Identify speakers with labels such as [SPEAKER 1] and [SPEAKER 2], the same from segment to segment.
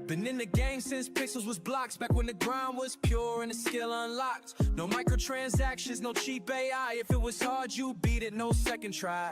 [SPEAKER 1] Been in the game since pixels was blocks, back when the grind was pure and the skill unlocked. No microtransactions, no cheap AI. If it was hard, you beat it, no second try.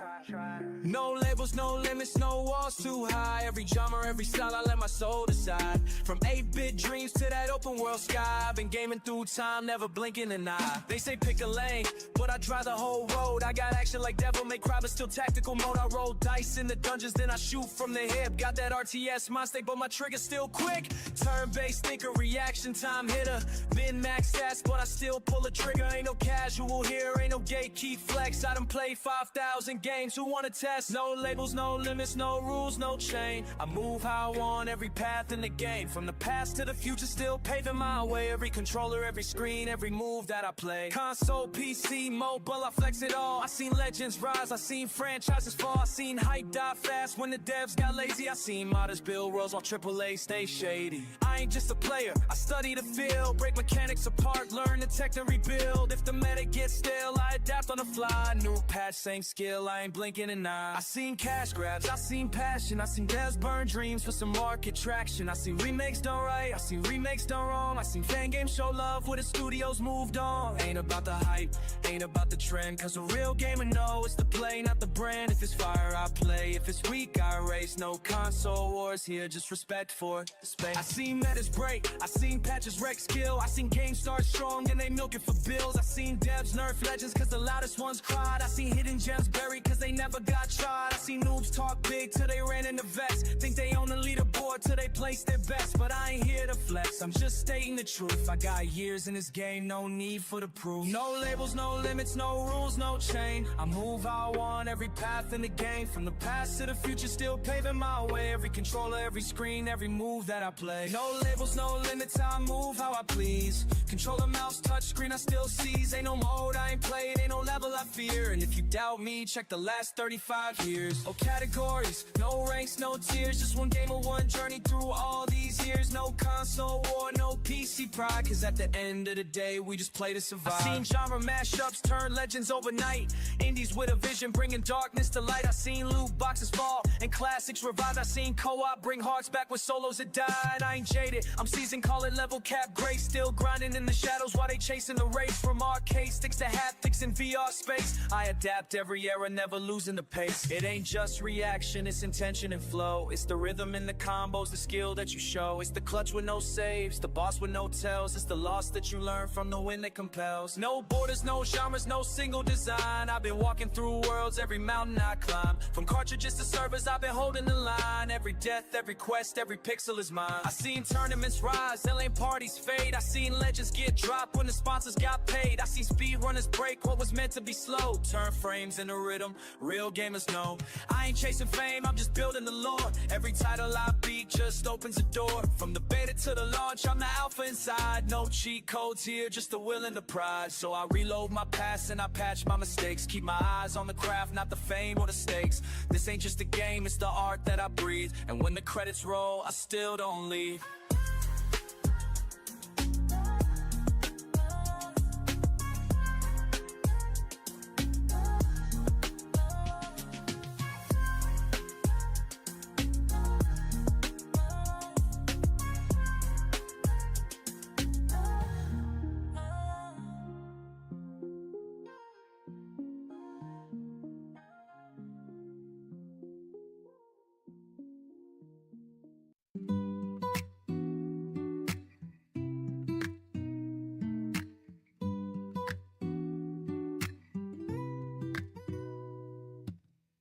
[SPEAKER 1] No labels, no limits, no walls too high. Every genre, every style, I let my soul decide. From 8-bit dreams to that open world sky, I've been gaming through time, never blinking an eye. They say pick a lane, but I drive the whole road. I got action like Devil May Cry, but still tactical mode. I roll dice in the dungeons, then I shoot from the hip. Got that RTS mind state, but my trigger's still quick. Turn-based thinker, reaction time hitter. Min-max stats, but I still pull a trigger. Ain't no casual here, ain't no gatekeep flex. I done played 5,000 games, who wanna test? No labels, no limits, no rules, no chain. I move how I want, every path in the game. From the past to the future, still paving my way. Every controller, every screen, every move that I play. Console, PC, mobile, I flex it all. I seen legends rise, I seen franchises fall. I seen hype die fast when the devs got lazy. I seen modders build worlds while AAA stay shady. I ain't just a player, I study the field. Break mechanics apart, learn to tech and rebuild. If the meta gets stale, I adapt on the fly. New patch, same skill, I ain't blinking an eye. I seen cash grabs, I seen passion. I seen devs burn dreams for some market traction. I seen remakes done right, I seen remakes done wrong. I seen fan games show love where the studios moved on. Ain't about the hype, ain't about the trend, cause a real gamer know it's the play, not the brand. If it's fire, I play. If it's weak, I erase. No console wars here, just respect for the space. I seen metas break, I seen patches wreck skill. I seen games start strong and they milk it for bills. I seen devs nerf legends cause the loudest ones cried. I seen hidden gems buried cause they never got tried. I seen noobs talk big till they ran in the vest. Think they own the leaderboard till they place their best. But I ain't here to flex, I'm just stating the truth. I got years in this game, no need for the proof. No labels, no limits, no rules, no chain. I move how I want, every path in the game. From the past to the future, still paving my way. Every controller, every screen, every move that I play. No labels, no limits, I move how I please. Controller, mouse, touch screen, I still seize. Ain't no mode I ain't played, ain't no level I fear. And if you doubt me, check the last 35 years. Oh, categories, no ranks, no tiers. Just one game of one journey through all these years. No console war, no PC pride, cause at the end of the day, we just play to survive. I seen genre mashups turn legends overnight. Indies with a vision, bringing darkness to light. I seen loot boxes fall and classics revive. I seen co-op bring hearts back with solos that died. I ain't jaded, I'm seasoned, call it level cap grace. Still grinding in the shadows while they chasing the race. From arcade sticks to haptics in VR space, I adapt every era, never losing the pace. It ain't just reaction, it's intention and flow. It's the rhythm and the combos, the skill that you show. It's the clutch with no saves, the boss with no tells. It's the loss that you learn from the win that compels. No borders, no genres, no single design. I've been walking through worlds, every mountain I climb. From cartridges to servers, I've been holding the line. Every death, every quest, every pixel is mine. I seen tournaments rise, LA parties fade. I seen legends get dropped when the sponsors got paid. I seen speedrunners break what was meant to be slow. Turn frames into rhythm, real gamers know. I ain't chasing fame, I'm just building the lore. Every title I beat just opens a door. From the beta to the launch, I'm the alpha inside. No cheat codes here, just the will and the pride. So I reload my past and I patch my mistakes. Keep my eyes on the craft, not the fame or the stakes. This ain't just a game, it's the art that I breathe. And when the credits roll, I still don't leave.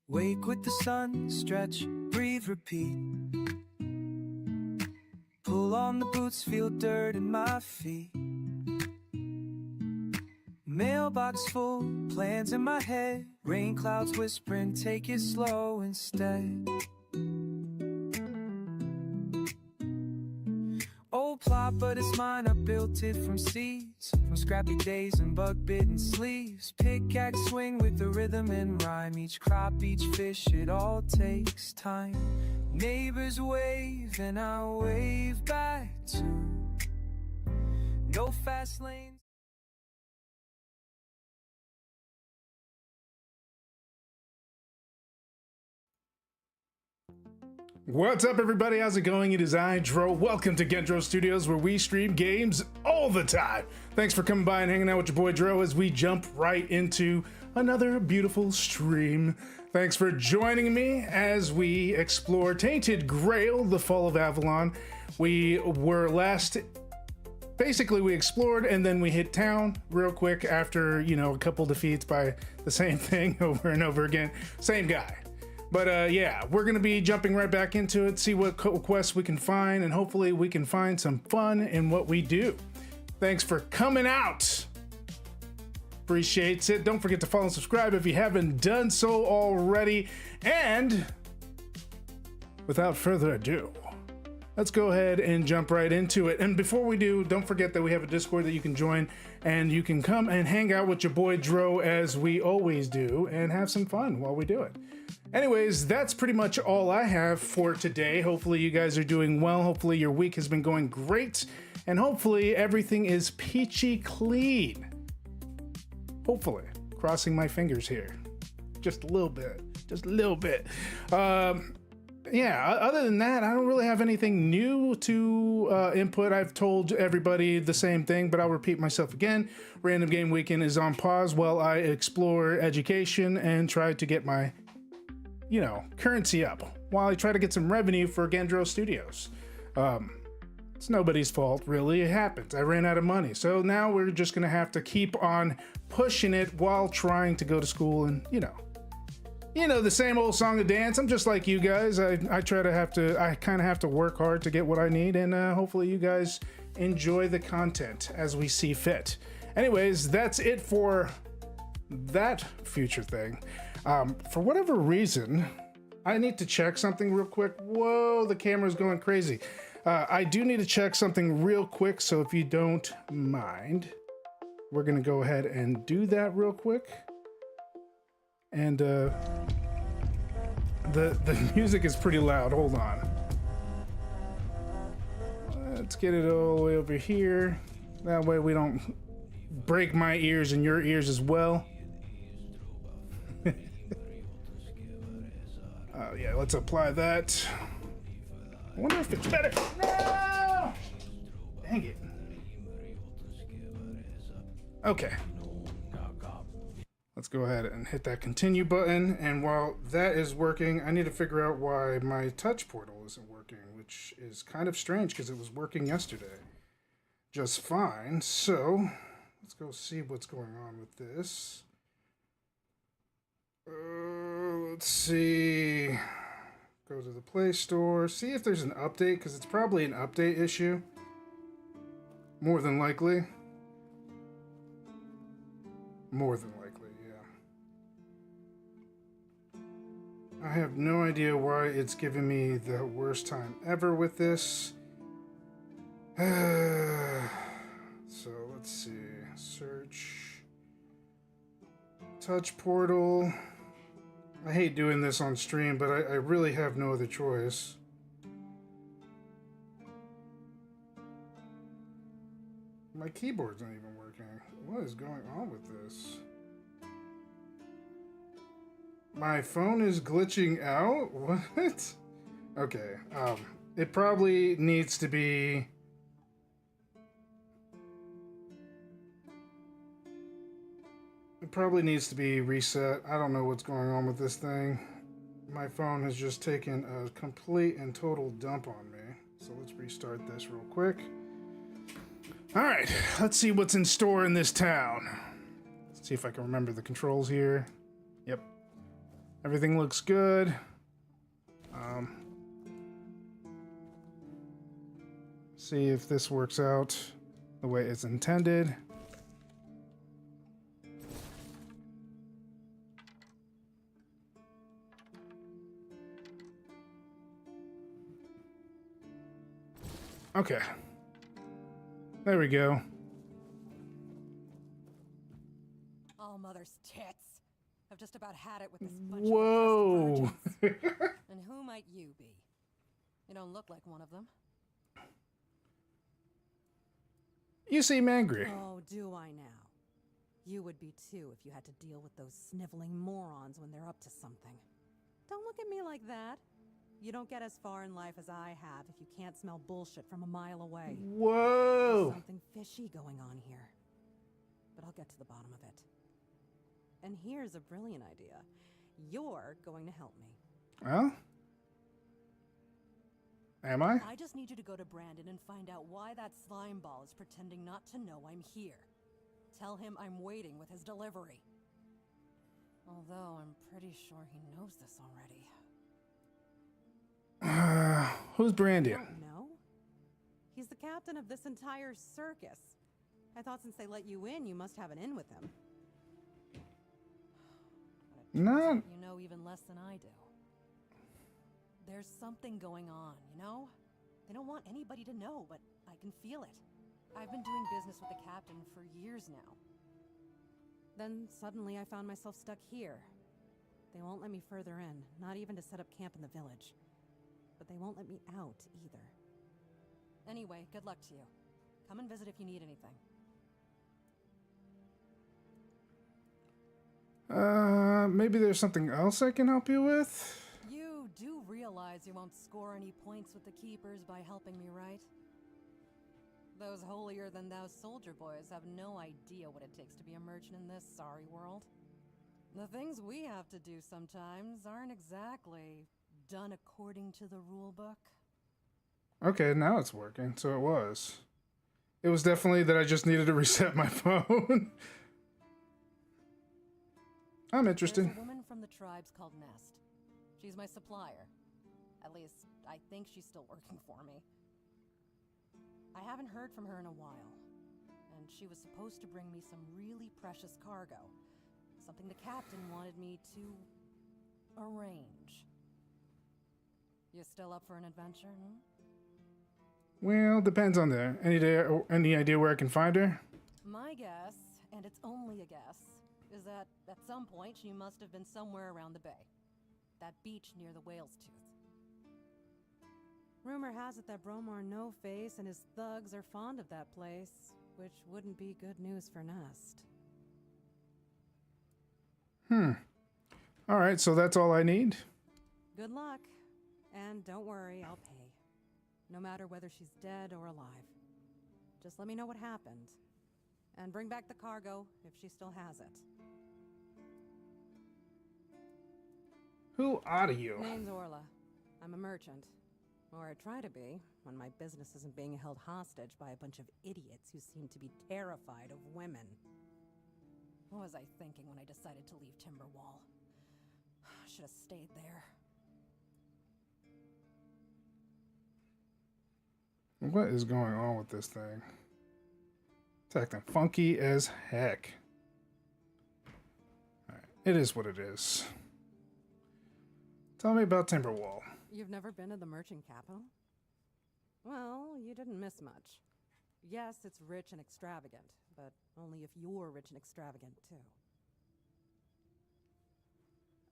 [SPEAKER 1] Wake with the sun, stretch, breathe, repeat. Pull on the boots, feel dirt in my feet. Mailbox full, plans in my head. Rain clouds whispering, take it slow instead. Old plot, but it's mine, I built it from seeds. From scrappy days and bug-bitten sleeves. Pickaxe swing with the rhythm and rhyme. Each crop, each fish, it all takes time. Neighbors wave and I wave back too. No fast lanes.
[SPEAKER 2] What's up, everybody? How's it going? It is Gen-Dro. Welcome to Gen-Dro Studios, where we stream games all the time. Thanks for coming by and hanging out with your boy Dro as we jump right into another beautiful stream. Thanks for joining me as we explore Tainted Grail, the Fall of Avalon. We were basically we explored and then we hit town real quick after, a couple defeats by the same thing over and over again. Same guy. But yeah, we're going to be jumping right back into it, see what quests we can find, and hopefully we can find some fun in what we do. Thanks for coming out. Appreciates it. Don't forget to follow and subscribe if you haven't done so already. And without further ado, let's go ahead and jump right into it. And before we do, don't forget that we have a Discord that you can join, and you can come and hang out with your boy Dro as we always do and have some fun while we do it. Anyways, that's pretty much all I have for today. Hopefully you guys are doing well. Hopefully your week has been going great. And hopefully everything is peachy clean. Hopefully. Crossing my fingers here. Just a little bit. Just a little bit. Yeah, other than that, I don't really have anything new to input. I've told everybody the same thing, but I'll repeat myself again. Random Game Weekend is on pause while I explore education and try to get my currency up while I try to get some revenue for Gen-Dro Studios. It's nobody's fault, really. It happens. I ran out of money. So now we're just going to have to keep on pushing it while trying to go to school and, the same old song and dance. I'm just like you guys. I kind of have to work hard to get what I need, and hopefully you guys enjoy the content as we see fit. Anyways, that's it for that future thing. For whatever reason, I need to check something real quick. Whoa, the camera's going crazy. I do need to check something real quick, so if you don't mind, we're gonna go ahead and do that real quick. And the music is pretty loud. Hold on. Let's get it all the way over here. That way we don't break my ears and your ears as well. Yeah, let's apply that. I wonder if it's better. No! Dang it. Okay. Let's go ahead and hit that continue button. And while that is working, I need to figure out why my touch portal isn't working, which is kind of strange because it was working yesterday just fine. So let's go see what's going on with this. Let's see. Go to the Play Store. See if there's an update, because it's probably an update issue. More than likely. More than likely, yeah. I have no idea why it's giving me the worst time ever with this. So let's see. Search. Touch portal. I hate doing this on stream, but I really have no other choice. My keyboard's not even working. What is going on with this? My phone is glitching out? What? Okay, it probably needs to be... It probably needs to be reset. I don't know what's going on with this thing. My phone has just taken a complete and total dump on me. So let's restart this real quick. All right, let's see what's in store in this town. Let's see if I can remember the controls here. Yep. Everything looks good. See if this works out the way it's intended. Okay. There we go.
[SPEAKER 3] Oh, mother's tits. I've just about had it with this bunch
[SPEAKER 2] Whoa.
[SPEAKER 3] of virgins. And who might you be? You don't look like one of them.
[SPEAKER 2] You seem angry.
[SPEAKER 3] Oh, do I now? You would be too if you had to deal with those sniveling morons when they're up to something. Don't look at me like that. You don't get as far in life as I have if you can't smell bullshit from a mile away.
[SPEAKER 2] Whoa!
[SPEAKER 3] There's something fishy going on here. But I'll get to the bottom of it. And here's a brilliant idea. You're going to help me.
[SPEAKER 2] Well? Am I?
[SPEAKER 3] I just need you to go to Brandon and find out why that slime ball is pretending not to know I'm here. Tell him I'm waiting with his delivery. Although I'm pretty sure he knows this already.
[SPEAKER 2] Who's Brandon?
[SPEAKER 3] Don't know? He's the captain of this entire circus. I thought since they let you in, you must have an in with him.
[SPEAKER 2] Not.
[SPEAKER 3] You know even less than I do. There's something going on, you know? They don't want anybody to know, but I can feel it. I've been doing business with the captain for years now. Then suddenly I found myself stuck here. They won't let me further in, not even to set up camp in the village. But they won't let me out either. Anyway, good luck to you. Come and visit if you need anything.
[SPEAKER 2] Maybe there's something else I can help you with?
[SPEAKER 3] You do realize you won't score any points with the keepers by helping me, right? Those holier-than-thou soldier boys have no idea what it takes to be a merchant in this sorry world. The things we have to do sometimes aren't exactly done according to the rule book.
[SPEAKER 2] Okay, now it's working. So it was. It was definitely that I just needed to reset my phone. I'm interested.
[SPEAKER 3] There's a woman from the tribes called Nest. She's my supplier. At least, I think she's still working for me. I haven't heard from her in a while. And she was supposed to bring me some really precious cargo. Something the captain wanted me to arrange. You still up for an adventure, hmm?
[SPEAKER 2] Well, depends on the any idea where I can find her?
[SPEAKER 3] My guess, and it's only a guess, is that at some point she must have been somewhere around the bay. That beach near the whale's tooth. Rumor has it that Bromar No-Face and his thugs are fond of that place, which wouldn't be good news for Nest.
[SPEAKER 2] Alright, so that's all I need?
[SPEAKER 3] Good luck. And don't worry, I'll pay. No matter whether she's dead or alive. Just let me know what happened. And bring back the cargo if she still has it.
[SPEAKER 2] Who are you?
[SPEAKER 3] Name's Orla. I'm a merchant. Or I try to be, when my business isn't being held hostage by a bunch of idiots who seem to be terrified of women. What was I thinking when I decided to leave Timberwall? Should have stayed there.
[SPEAKER 2] What is going on with this thing? It's acting funky as heck. Alright, it is what it is. Tell me about Timberwall.
[SPEAKER 3] You've never been to the merchant capital? Well, you didn't miss much. Yes, it's rich and extravagant, but only if you're rich and extravagant, too.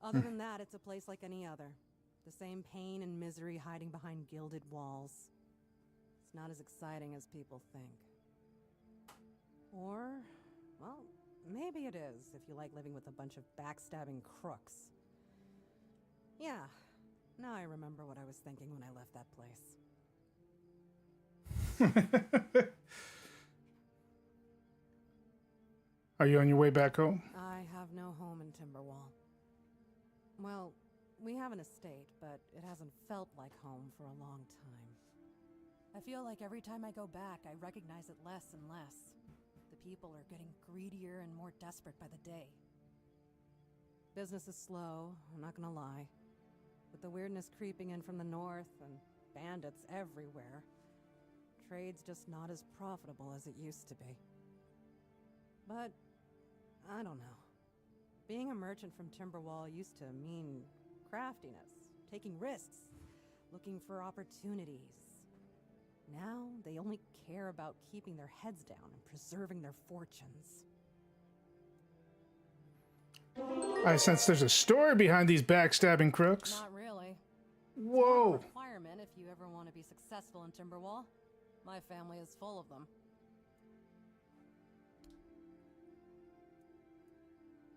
[SPEAKER 3] Other than that, it's a place like any other. The same pain and misery hiding behind gilded walls. It's not as exciting as people think. Or, well, maybe it is if you like living with a bunch of backstabbing crooks. Yeah, now I remember what I was thinking when I left that place.
[SPEAKER 2] Are you on your way back home?
[SPEAKER 3] I have no home in Timberwall. Well, we have an estate, but it hasn't felt like home for a long time. I feel like every time I go back, I recognize it less and less. The people are getting greedier and more desperate by the day. Business is slow, I'm not gonna lie. With the weirdness creeping in from the north and bandits everywhere, trade's just not as profitable as it used to be. But, I don't know. Being a merchant from Timberwall used to mean craftiness, taking risks, looking for opportunities. Now, they only care about keeping their heads down and preserving their fortunes.
[SPEAKER 2] I sense there's a story behind these backstabbing crooks.
[SPEAKER 3] Not really.
[SPEAKER 2] Whoa!
[SPEAKER 3] It's a requirement if you ever want to be successful in Timberwall. My family is full of them.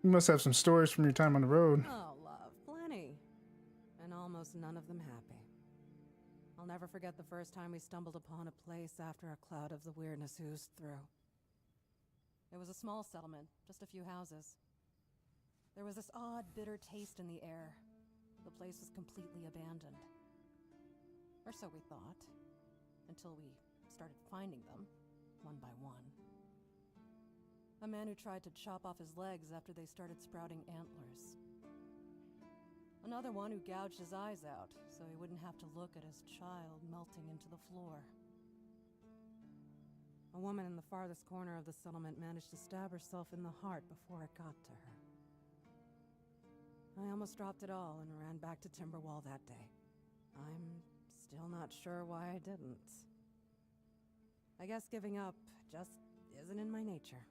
[SPEAKER 2] You must have some stories from your time on the road.
[SPEAKER 3] Oh, love, plenty. And almost none of them happy. I'll never forget the first time we stumbled upon a place after a cloud of the weirdness oozed through. It was a small settlement, just a few houses. There was this odd, bitter taste in the air. The place was completely abandoned. Or so we thought, until we started finding them, one by one. A man who tried to chop off his legs after they started sprouting antlers. Another one who gouged his eyes out, so he wouldn't have to look at his child melting into the floor. A woman in the farthest corner of the settlement managed to stab herself in the heart before it got to her. I almost dropped it all and ran back to Timberwall that day. I'm still not sure why I didn't. I guess giving up just isn't in my nature.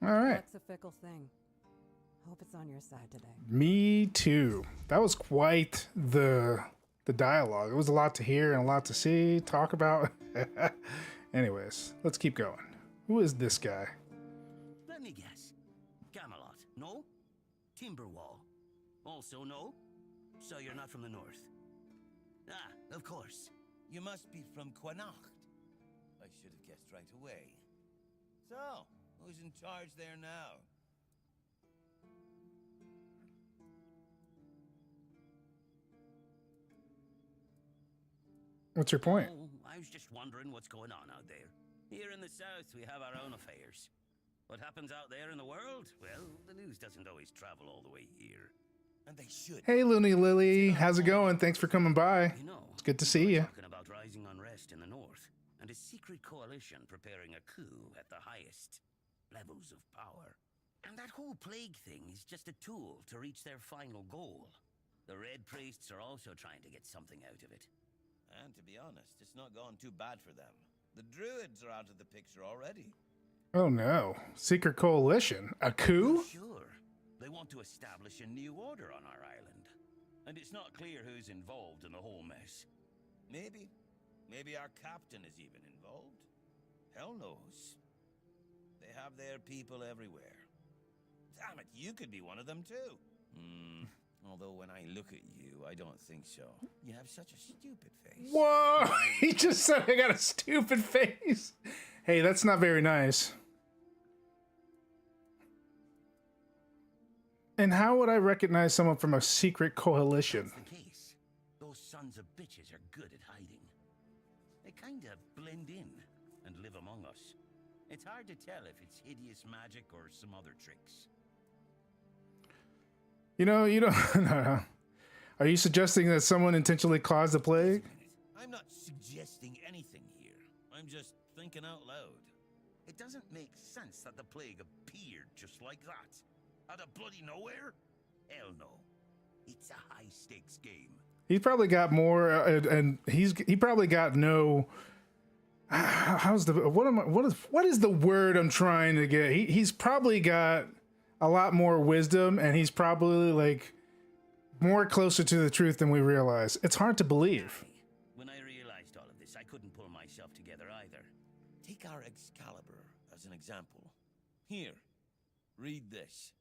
[SPEAKER 2] All right.
[SPEAKER 3] That's a fickle thing. Hope it's on your side today.
[SPEAKER 2] Me too. That was quite the dialogue. It was a lot to hear and a lot to see, talk about. Anyways, let's keep going. Who is this guy?
[SPEAKER 4] Let me guess. Camelot, no? Timberwall, also no? So you're not from the north? Ah, of course.
[SPEAKER 5] You must be from Quanacht. I should have guessed right away. So, who's in charge there now?
[SPEAKER 2] What's your point?
[SPEAKER 4] Oh, I was just wondering what's going on out there. Here in the south, we have our own affairs. What happens out there in the world? Well, the news doesn't always travel all the way here.
[SPEAKER 5] And they should.
[SPEAKER 2] Hey, Looney Lily. How's it going? Thanks for coming by.
[SPEAKER 4] You know,
[SPEAKER 2] It's good to see you.
[SPEAKER 4] talking about rising unrest in the north, and a secret coalition preparing a coup at the highest levels of power. And that whole plague thing is just a tool to reach their final goal. The Red Priests are also trying to get something out of it.
[SPEAKER 5] And to be honest, it's not gone too bad for them. The Druids are out of the picture already.
[SPEAKER 2] Oh no. Secret coalition. A coup?
[SPEAKER 4] Sure. They want to establish a new order on our island. And it's not clear who's involved in the whole mess.
[SPEAKER 5] Maybe. Maybe our captain is even involved. Hell knows. They have their people everywhere. Damn it, you could be one of them too. Although when I look at you, I don't think so. You have such a stupid face.
[SPEAKER 2] Whoa! He just said I got a stupid face. Hey, that's not very nice. And how would I recognize someone from a secret coalition?
[SPEAKER 4] That's the case. Those sons of bitches are good at hiding. They kind of blend in and live among us. It's hard to tell if it's hideous magic or some other tricks.
[SPEAKER 2] You don't. No. Are you suggesting that someone intentionally caused the plague?
[SPEAKER 5] I'm not suggesting anything here. I'm just thinking out loud.
[SPEAKER 4] It doesn't make sense that the plague appeared just like that. Out of bloody nowhere? Hell no. It's a high-stakes game.
[SPEAKER 2] He's probably got more, and he probably got no. What is the word I'm trying to get? He's probably got a lot more wisdom, and he's probably like more closer to the truth than we realize. It's hard to believe.
[SPEAKER 4] When I realized all of this, I couldn't pull myself together either.
[SPEAKER 5] Take our Excalibur as an example. Here, read this.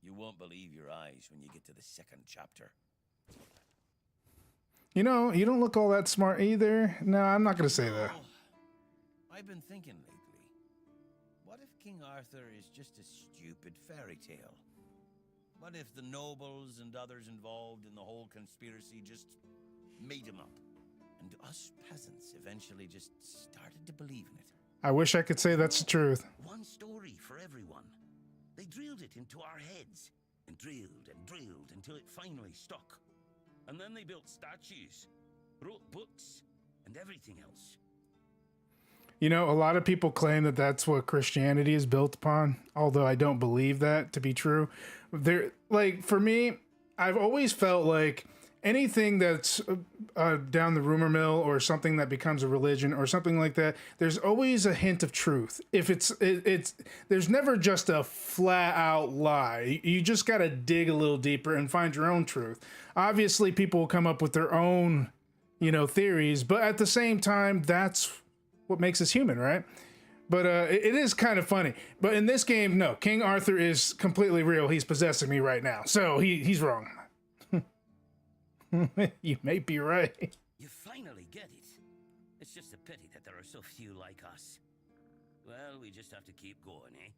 [SPEAKER 5] You won't believe your eyes when you get to the second chapter.
[SPEAKER 2] You know, you don't look all that smart either. No, I'm not going to say that.
[SPEAKER 5] I've been thinking lately. What if King Arthur is just a stupid fairy tale? What if the nobles and others involved in the whole conspiracy just made him up? And us peasants eventually just started to believe in it.
[SPEAKER 2] I wish I could say that's the truth.
[SPEAKER 4] One story for everyone. They drilled it into our heads, and drilled until it finally stuck. And then they built statues, wrote books, and everything else.
[SPEAKER 2] You know, a lot of people claim that that's what Christianity is built upon, although I don't believe that to be true. For me, I've always felt like anything that's down the rumor mill or something that becomes a religion or something like that, there's always a hint of truth. If there's never just a flat out lie. You just got to dig a little deeper and find your own truth. Obviously, people will come up with their own, theories, but at the same time, that's what makes us human, right? But it is kind of funny. But in this game, no, King Arthur is completely real. He's possessing me right now, so he's wrong. You may be right.
[SPEAKER 4] You finally get it. It's just a pity that there are so few like us. Well, we just have to keep going, eh?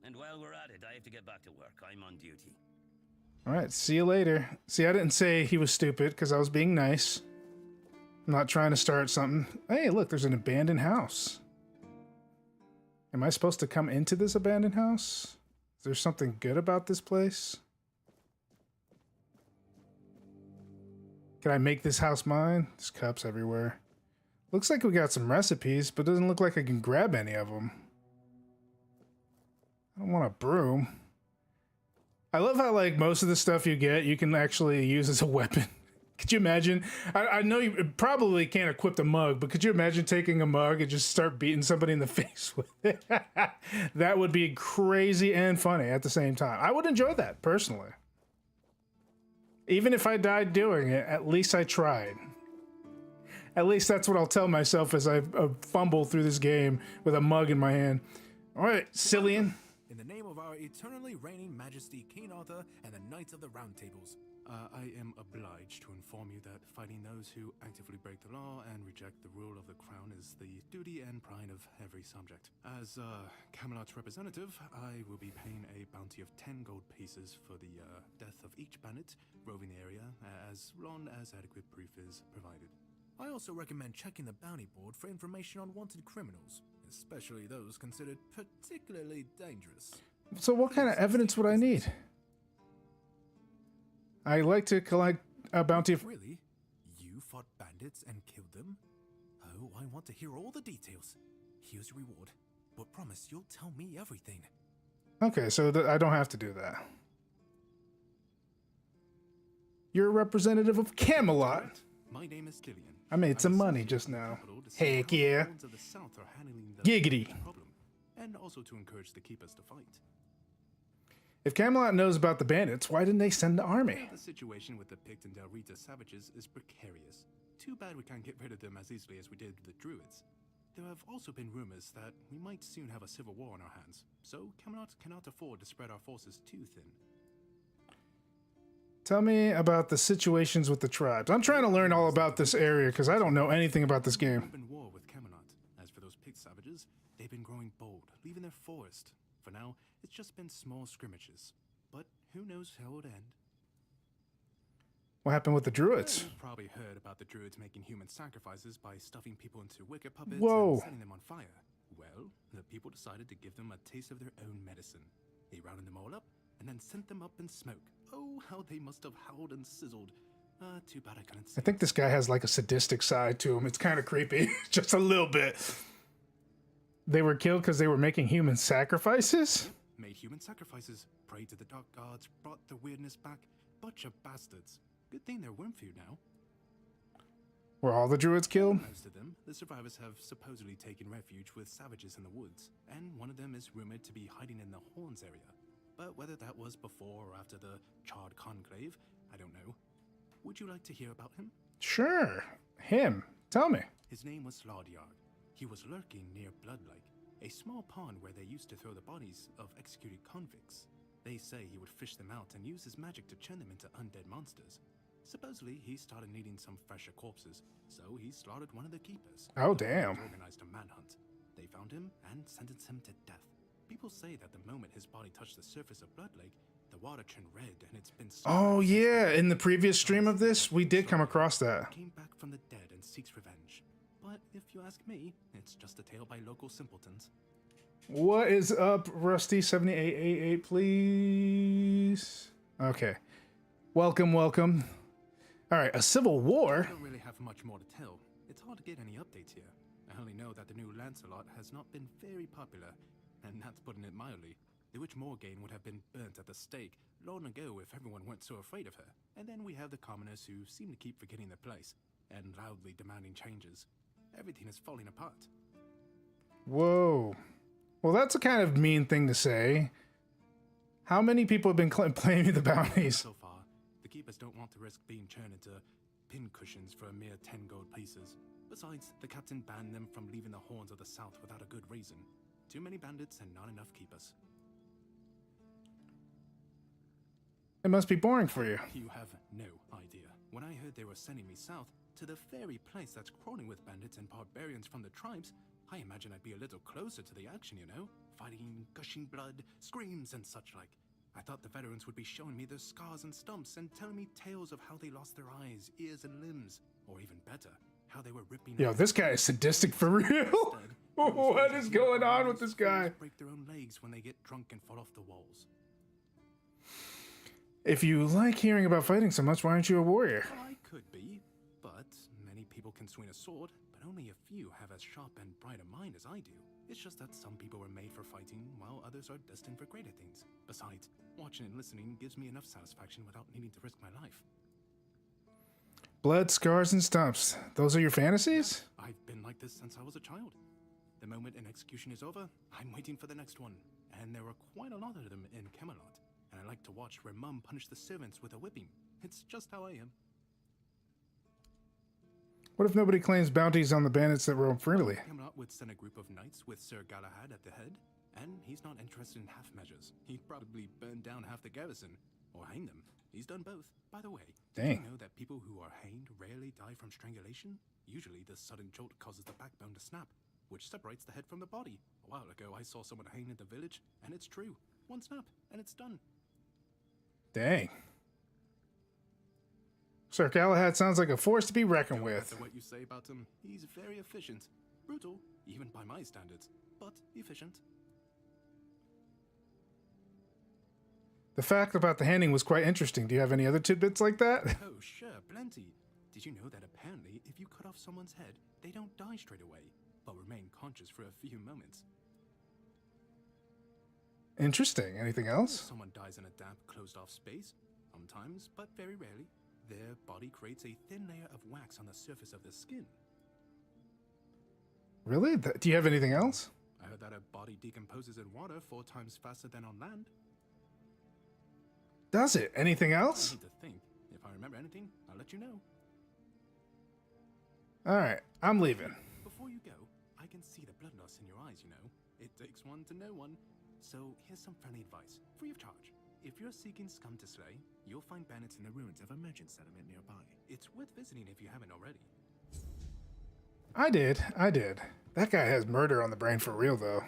[SPEAKER 4] And while we're at it, I have to get back to work. I'm on duty.
[SPEAKER 2] All right, see you later. See, I didn't say he was stupid because I was being nice. I'm not trying to start something. Hey, look, there's an abandoned house. Am I supposed to come into this abandoned house? Is there something good about this place? Can I make this house mine? There's cups everywhere. Looks like we got some recipes, but doesn't look like I can grab any of them. I don't want a broom. I love how, like, most of the stuff you get, you can actually use as a weapon. Could you imagine? I know you probably can't equip the mug, but could you imagine taking a mug and just start beating somebody in the face with it? That would be crazy and funny at the same time. I would enjoy that, personally. Even if I died doing it, at least I tried. At least that's what I'll tell myself as I fumble through this game with a mug in my hand. All right, Cillian.
[SPEAKER 6] In the name of our eternally reigning majesty, King Arthur, and the Knights of the Round Tables, I am obliged to inform you that fighting those who actively break the law and reject the rule of the crown is the duty and pride of every subject. As Camelot's representative, I will be paying a bounty of 10 gold pieces for the death of each bandit roving the area, as long as adequate proof is provided. I also recommend checking the bounty board for information on wanted criminals, especially those considered particularly dangerous.
[SPEAKER 2] So what kind of evidence would I need? I like to collect a bounty of...
[SPEAKER 6] Really? You fought bandits and killed them? Oh, I want to hear all the details. Here's your reward, but promise you'll tell me everything.
[SPEAKER 2] Okay, so I don't have to do that. You're a representative of Camelot.
[SPEAKER 6] My name is Lillian.
[SPEAKER 2] I made some money just now. Heck yeah. Giggity.
[SPEAKER 6] And also to encourage the keepers to fight.
[SPEAKER 2] If Camelot knows about the bandits, why didn't they send the army?
[SPEAKER 6] The situation with the Pict and Del Rita savages is precarious. Too bad we can't get rid of them as easily as we did the Druids. There have also been rumors that we might soon have a civil war on our hands, so Camelot cannot afford to spread our forces too thin.
[SPEAKER 2] Tell me about the situations with the tribes. I'm trying to learn all about this area because I don't know anything about this game.
[SPEAKER 6] Open war with Camelot. As for those Pict savages, they've been growing bold, leaving their forest. For now, it's just been small scrimmages, but who knows how it'll end.
[SPEAKER 2] What happened with the druids?
[SPEAKER 6] You've probably heard about the druids making human sacrifices by stuffing people into wicker puppets
[SPEAKER 2] Whoa.
[SPEAKER 6] and setting them on fire. Well, the people decided to give them a taste of their own medicine. They rounded them all up and then sent them up in smoke. Oh, how they must have howled and sizzled. Too bad I couldn't see.
[SPEAKER 2] I think this guy has like a sadistic side to him. It's kind of creepy. Just a little bit. They were killed because they were making human sacrifices?
[SPEAKER 6] Made human sacrifices, prayed to the dark gods, brought the weirdness back. Bunch of bastards. Good thing they're worm food now.
[SPEAKER 2] Were all the druids killed?
[SPEAKER 6] Most of them, the survivors have supposedly taken refuge with savages in the woods, and one of them is rumored to be hiding in the Horns area. But whether that was before or after the Charred Conclave, I don't know. Would you like to hear about him?
[SPEAKER 2] Sure. Him. Tell me.
[SPEAKER 6] His name was Slaudyard. He was lurking near Blood Lake, a small pond where they used to throw the bodies of executed convicts. They say he would fish them out and use his magic to turn them into undead monsters. Supposedly, he started needing some fresher corpses, so he slaughtered one of the keepers.
[SPEAKER 2] Oh, damn.
[SPEAKER 6] Organized a manhunt. They found him and sentenced him to death. People say that the moment his body touched the surface of Blood Lake, the water turned red and it's been...
[SPEAKER 2] Oh, yeah. In the previous stream of this, we did come across that.
[SPEAKER 6] Came back from the dead and seeks revenge. But if you ask me, it's just a tale by local simpletons.
[SPEAKER 2] What is up, Rusty7888, please? Okay. Welcome, welcome. All right, a civil war?
[SPEAKER 6] I don't really have much more to tell. It's hard to get any updates here. I only know that the new Lancelot has not been very popular, and that's putting it mildly. The Witch Morgaine would have been burnt at the stake long ago if everyone weren't so afraid of her. And then we have the commoners who seem to keep forgetting their place, and loudly demanding changes. Everything is falling apart.
[SPEAKER 2] Whoa. Well, that's a kind of mean thing to say. How many people have been claiming the bounties?
[SPEAKER 6] So far, the keepers don't want to risk being turned into pincushions for a mere 10 gold pieces. Besides, the captain banned them from leaving the Horns of the South without a good reason. Too many bandits and not enough keepers.
[SPEAKER 2] It must be boring for you.
[SPEAKER 6] You have no idea. When I heard they were sending me south to the very place that's crawling with bandits and barbarians from the tribes, I imagined I'd be a little closer to the action, you know? Fighting, gushing blood, screams and such like. I thought the veterans would be showing me their scars and stumps and telling me tales of how they lost their eyes, ears, and limbs. Or even better, how they were ripping...
[SPEAKER 2] Yo, this guy is sadistic for real. What is going on with this guy?
[SPEAKER 6] Break their own legs when they get drunk and fall off the walls.
[SPEAKER 2] If you like hearing about fighting so much, why aren't you a warrior?
[SPEAKER 6] I could be, but many people can swing a sword, but only a few have as sharp and bright a mind as I do. It's just that some people were made for fighting, while others are destined for greater things. Besides, watching and listening gives me enough satisfaction without needing to risk my life.
[SPEAKER 2] Blood, scars, and stumps. Those are your fantasies?
[SPEAKER 6] I've been like this since I was a child. The moment an execution is over, I'm waiting for the next one. And there are quite a lot of them in Camelot. And I like to watch where Mum punished the servants with a whipping. It's just how I am.
[SPEAKER 2] What if nobody claims bounties on the bandits that roam freely?
[SPEAKER 6] Camelot would send a group of knights with Sir Galahad at the head, and he's not interested in half measures. He'd probably burn down half the garrison, or hang them. He's done both. By the way, did you know that people who are hanged rarely die from strangulation? Usually the sudden jolt causes the backbone to snap, which separates the head from the body. A while ago I saw someone hanged in the village, and it's true. One snap, and it's done.
[SPEAKER 2] Dang. Sir Galahad sounds like a force to be reckoned with.
[SPEAKER 6] What you say about him, he's very efficient. Brutal, even by my standards, but efficient.
[SPEAKER 2] The fact about the handing was quite interesting. Do you have any other tidbits like that?
[SPEAKER 6] Oh, sure, plenty. Did you know that apparently if you cut off someone's head, they don't die straight away, but remain conscious for a few moments?
[SPEAKER 2] Interesting. Anything else?
[SPEAKER 6] Someone dies in a damp, closed-off space. Sometimes, but very rarely, their body creates a thin layer of wax on the surface of the skin.
[SPEAKER 2] Really? Do you have anything else?
[SPEAKER 6] I heard that a body decomposes in water 4 times faster than on land.
[SPEAKER 2] Does it? Anything else?
[SPEAKER 6] I need to think. If I remember anything, I'll let you know.
[SPEAKER 2] Alright, I'm leaving.
[SPEAKER 6] Before you go, I can see the bloodlust in your eyes, you know. It takes one to know one. So here's some friendly advice, free of charge. If you're seeking scum to slay, you'll find bandits in the ruins of a merchant settlement nearby. It's worth visiting if you haven't already.
[SPEAKER 2] I did. That guy has murder on the brain for real, though.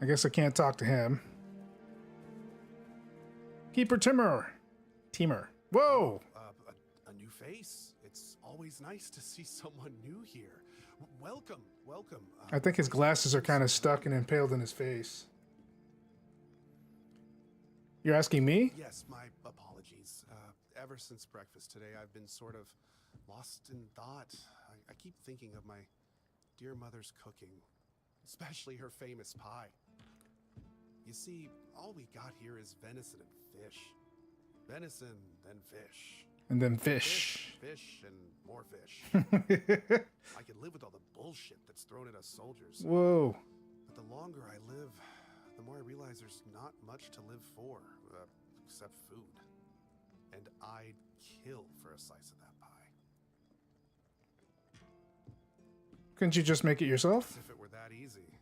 [SPEAKER 2] I guess I can't talk to him. Keeper Timur. Whoa!
[SPEAKER 7] A new face. It's always nice to see someone new here. Welcome.
[SPEAKER 2] I think his glasses are kind of stuck and impaled in his face. You're asking me?
[SPEAKER 7] Yes, my apologies. Ever since breakfast today, I've been sort of lost in thought. I keep thinking of my dear mother's cooking, especially her famous pie. You see, all we got here is venison and fish. Venison, then fish.
[SPEAKER 2] And then fish.
[SPEAKER 7] Fish, and more fish. I could live with all the bullshit that's thrown at us soldiers.
[SPEAKER 2] Whoa.
[SPEAKER 7] But the longer I live, the more I realize there's not much to live for, except food. And I'd kill for a slice of that pie.
[SPEAKER 2] Couldn't you just make it yourself?
[SPEAKER 7] As if it were that easy.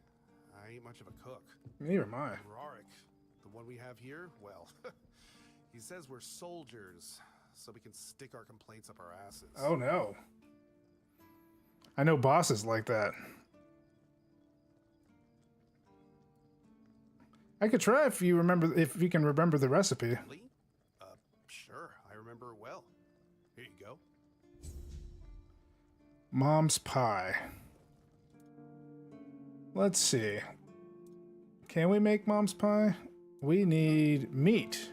[SPEAKER 7] I ain't much of a cook.
[SPEAKER 2] Neither am I.
[SPEAKER 7] Rorik, the one we have here, well, he says we're soldiers, so we can stick our complaints up our asses.
[SPEAKER 2] Oh no. I know bosses like that. I could try if you can remember the recipe.
[SPEAKER 7] Really? Sure, I remember it well. Here you go.
[SPEAKER 2] Mom's pie. Let's see. Can we make mom's pie? We need meat.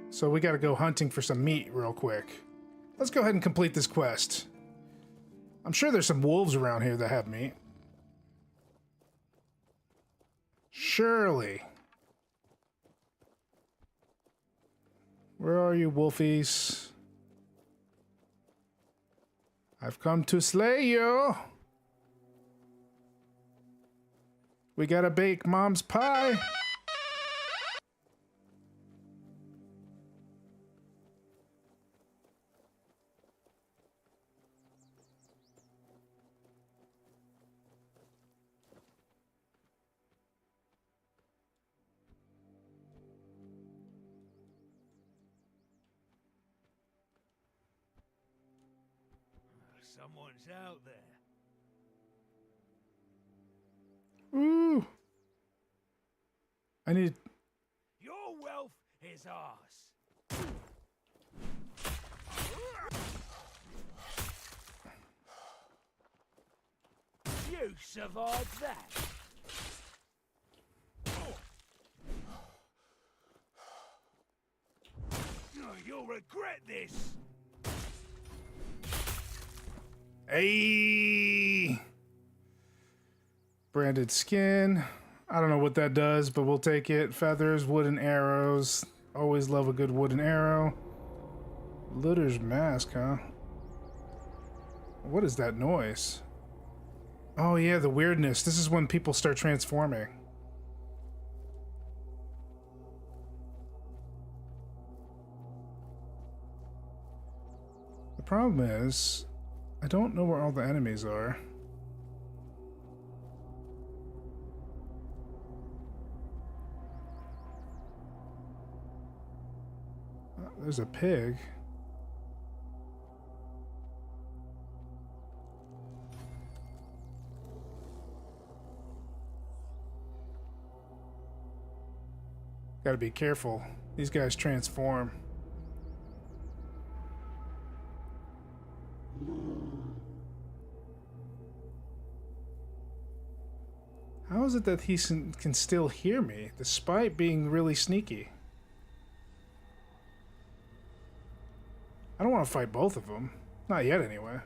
[SPEAKER 2] So we gotta go hunting for some meat real quick. Let's go ahead and complete this quest. I'm sure there's some wolves around here that have meat. Surely. Where are you, wolfies? I've come to slay you. We gotta bake mom's pie.
[SPEAKER 8] Someone's out there.
[SPEAKER 2] Ooh. I need...
[SPEAKER 8] Your wealth is ours. You survived that. Oh, you'll regret this.
[SPEAKER 2] Hey! Branded skin. I don't know what that does, but we'll take it. Feathers, wooden arrows. Always love a good wooden arrow. Looter's mask, huh? What is that noise? Oh yeah, the weirdness. This is when people start transforming. The problem is, I don't know where all the enemies are. Oh, there's a pig. Gotta be careful. These guys transform. How is it that he can still hear me, despite being really sneaky? I don't want to fight both of them. Not yet, anyway.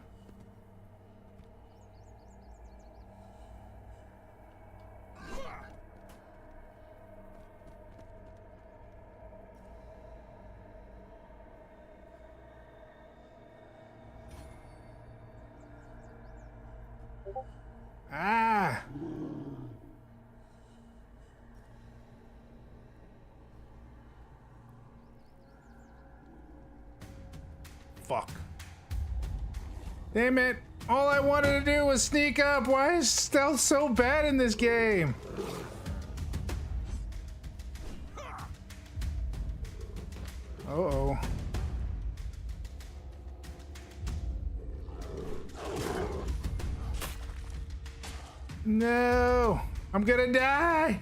[SPEAKER 2] Ah! Fuck. Damn it! All I wanted to do was sneak up! Why is stealth so bad in this game? Uh-oh. No! I'm gonna die!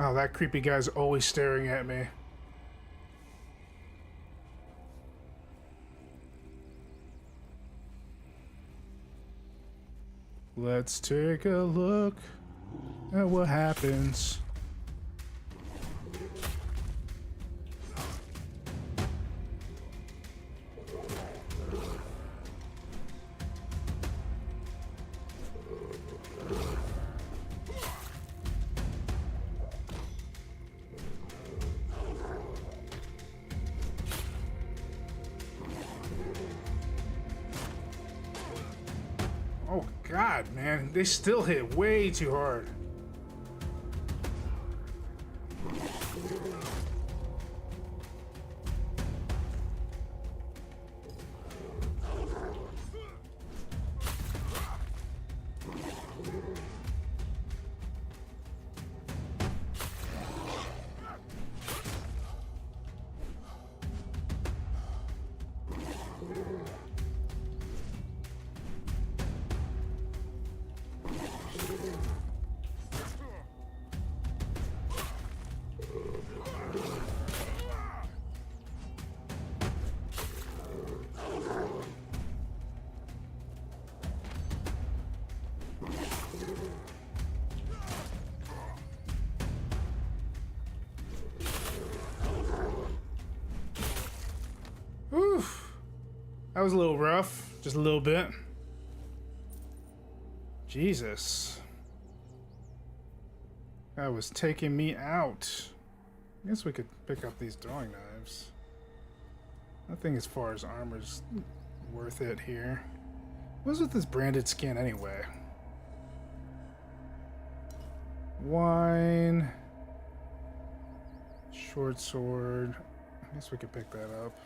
[SPEAKER 2] Oh, that creepy guy's always staring at me. Let's take a look at what happens. Oh God, man, they still hit way too hard. Oof. That was a little rough, just a little bit. Jesus. That was taking me out. I guess we could pick up these throwing knives. Nothing as far as armor's worth it here. What's with this branded skin anyway? Wine. Short sword. I guess we could pick that up.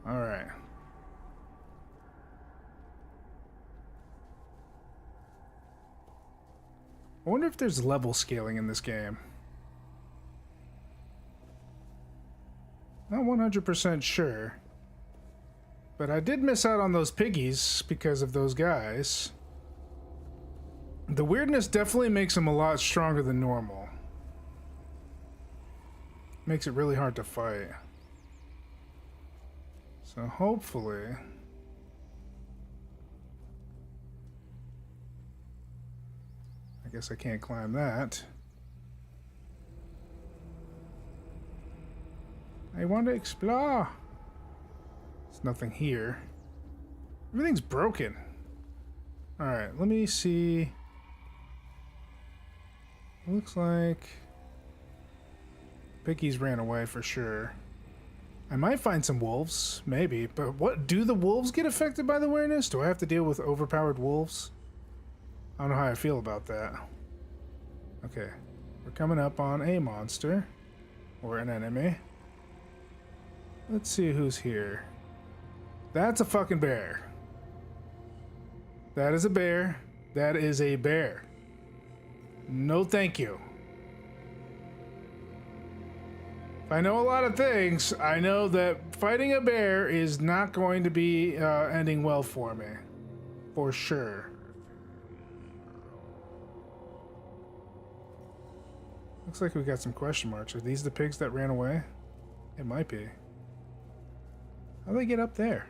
[SPEAKER 2] All right. I wonder if there's level scaling in this game. Not 100% sure. But I did miss out on those piggies because of those guys. The weirdness definitely makes them a lot stronger than normal. Makes it really hard to fight. So hopefully... I guess I can't climb that. I want to explore. There's nothing here. Everything's broken. Alright, let me see. Looks like Piggies ran away for sure. I might find some wolves, maybe, but what, do the wolves get affected by the weirdness? Do I have to deal with overpowered wolves? I don't know how I feel about that. Okay, we're coming up on a monster or an enemy. Let's see who's here. That's a fucking bear. That is a bear. That is a bear. No thank you. If I know a lot of things, I know that fighting a bear is not going to be ending well for me. For sure. Looks like we got some question marks. Are these the pigs that ran away? It might be. How do they get up there?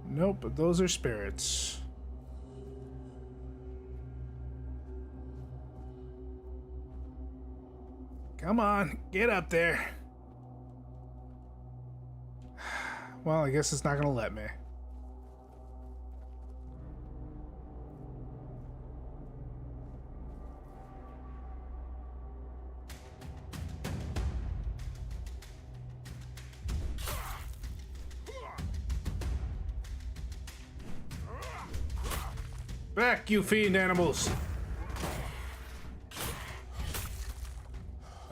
[SPEAKER 2] Nope, those are spirits. Come on, get up there. Well, I guess it's not gonna let me. Back, you fiend animals!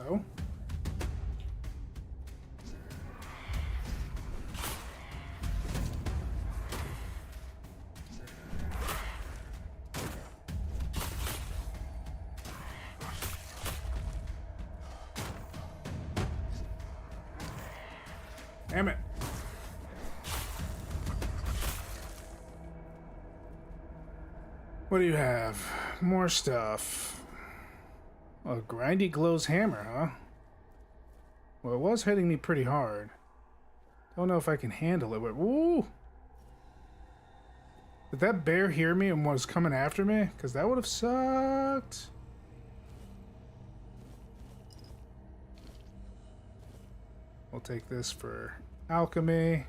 [SPEAKER 2] Oh? Damn it. What do you have? More stuff. A grindy glows hammer, huh? Well, it was hitting me pretty hard. Don't know if I can handle it, but woo! Did that bear hear me and was coming after me? Because that would have sucked. We'll take this for alchemy.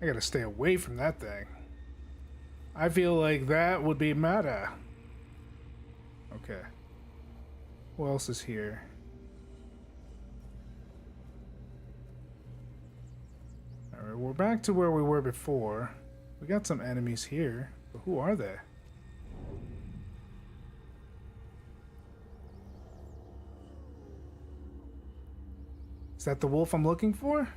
[SPEAKER 2] I gotta stay away from that thing. I feel like that would be meta. Okay. Who else is here? Alright, we're back to where we were before. We got some enemies here, but who are they? Is that the wolf I'm looking for?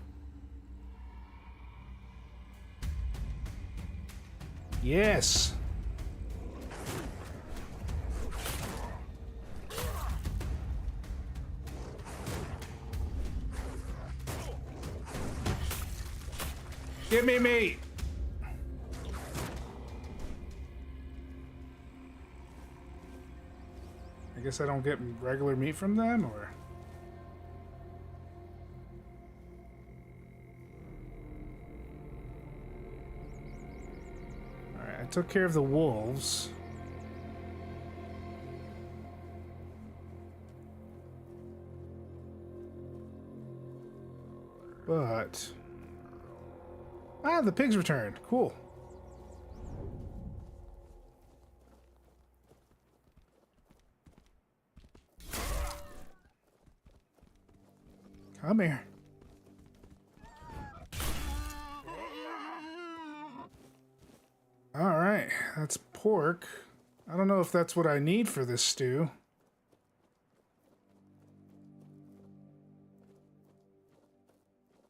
[SPEAKER 2] Yes. Give me meat. I guess I don't get regular meat from them, or? Alright, I took care of the wolves. But... ah, the pigs returned. Cool. Come here. All right, that's pork. I don't know if that's what I need for this stew.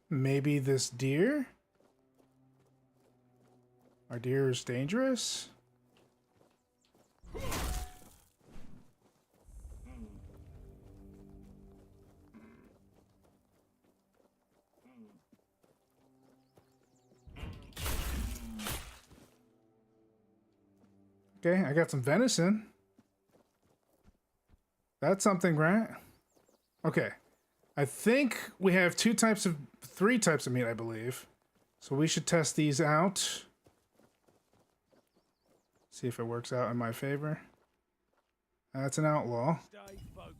[SPEAKER 2] Maybe this deer? Our deer is dangerous? Okay, I got some venison. That's something, right? Okay. I think we have three types of meat, I believe. So we should test these out. See if it works out in my favor. That's an outlaw.
[SPEAKER 8] Stay focused.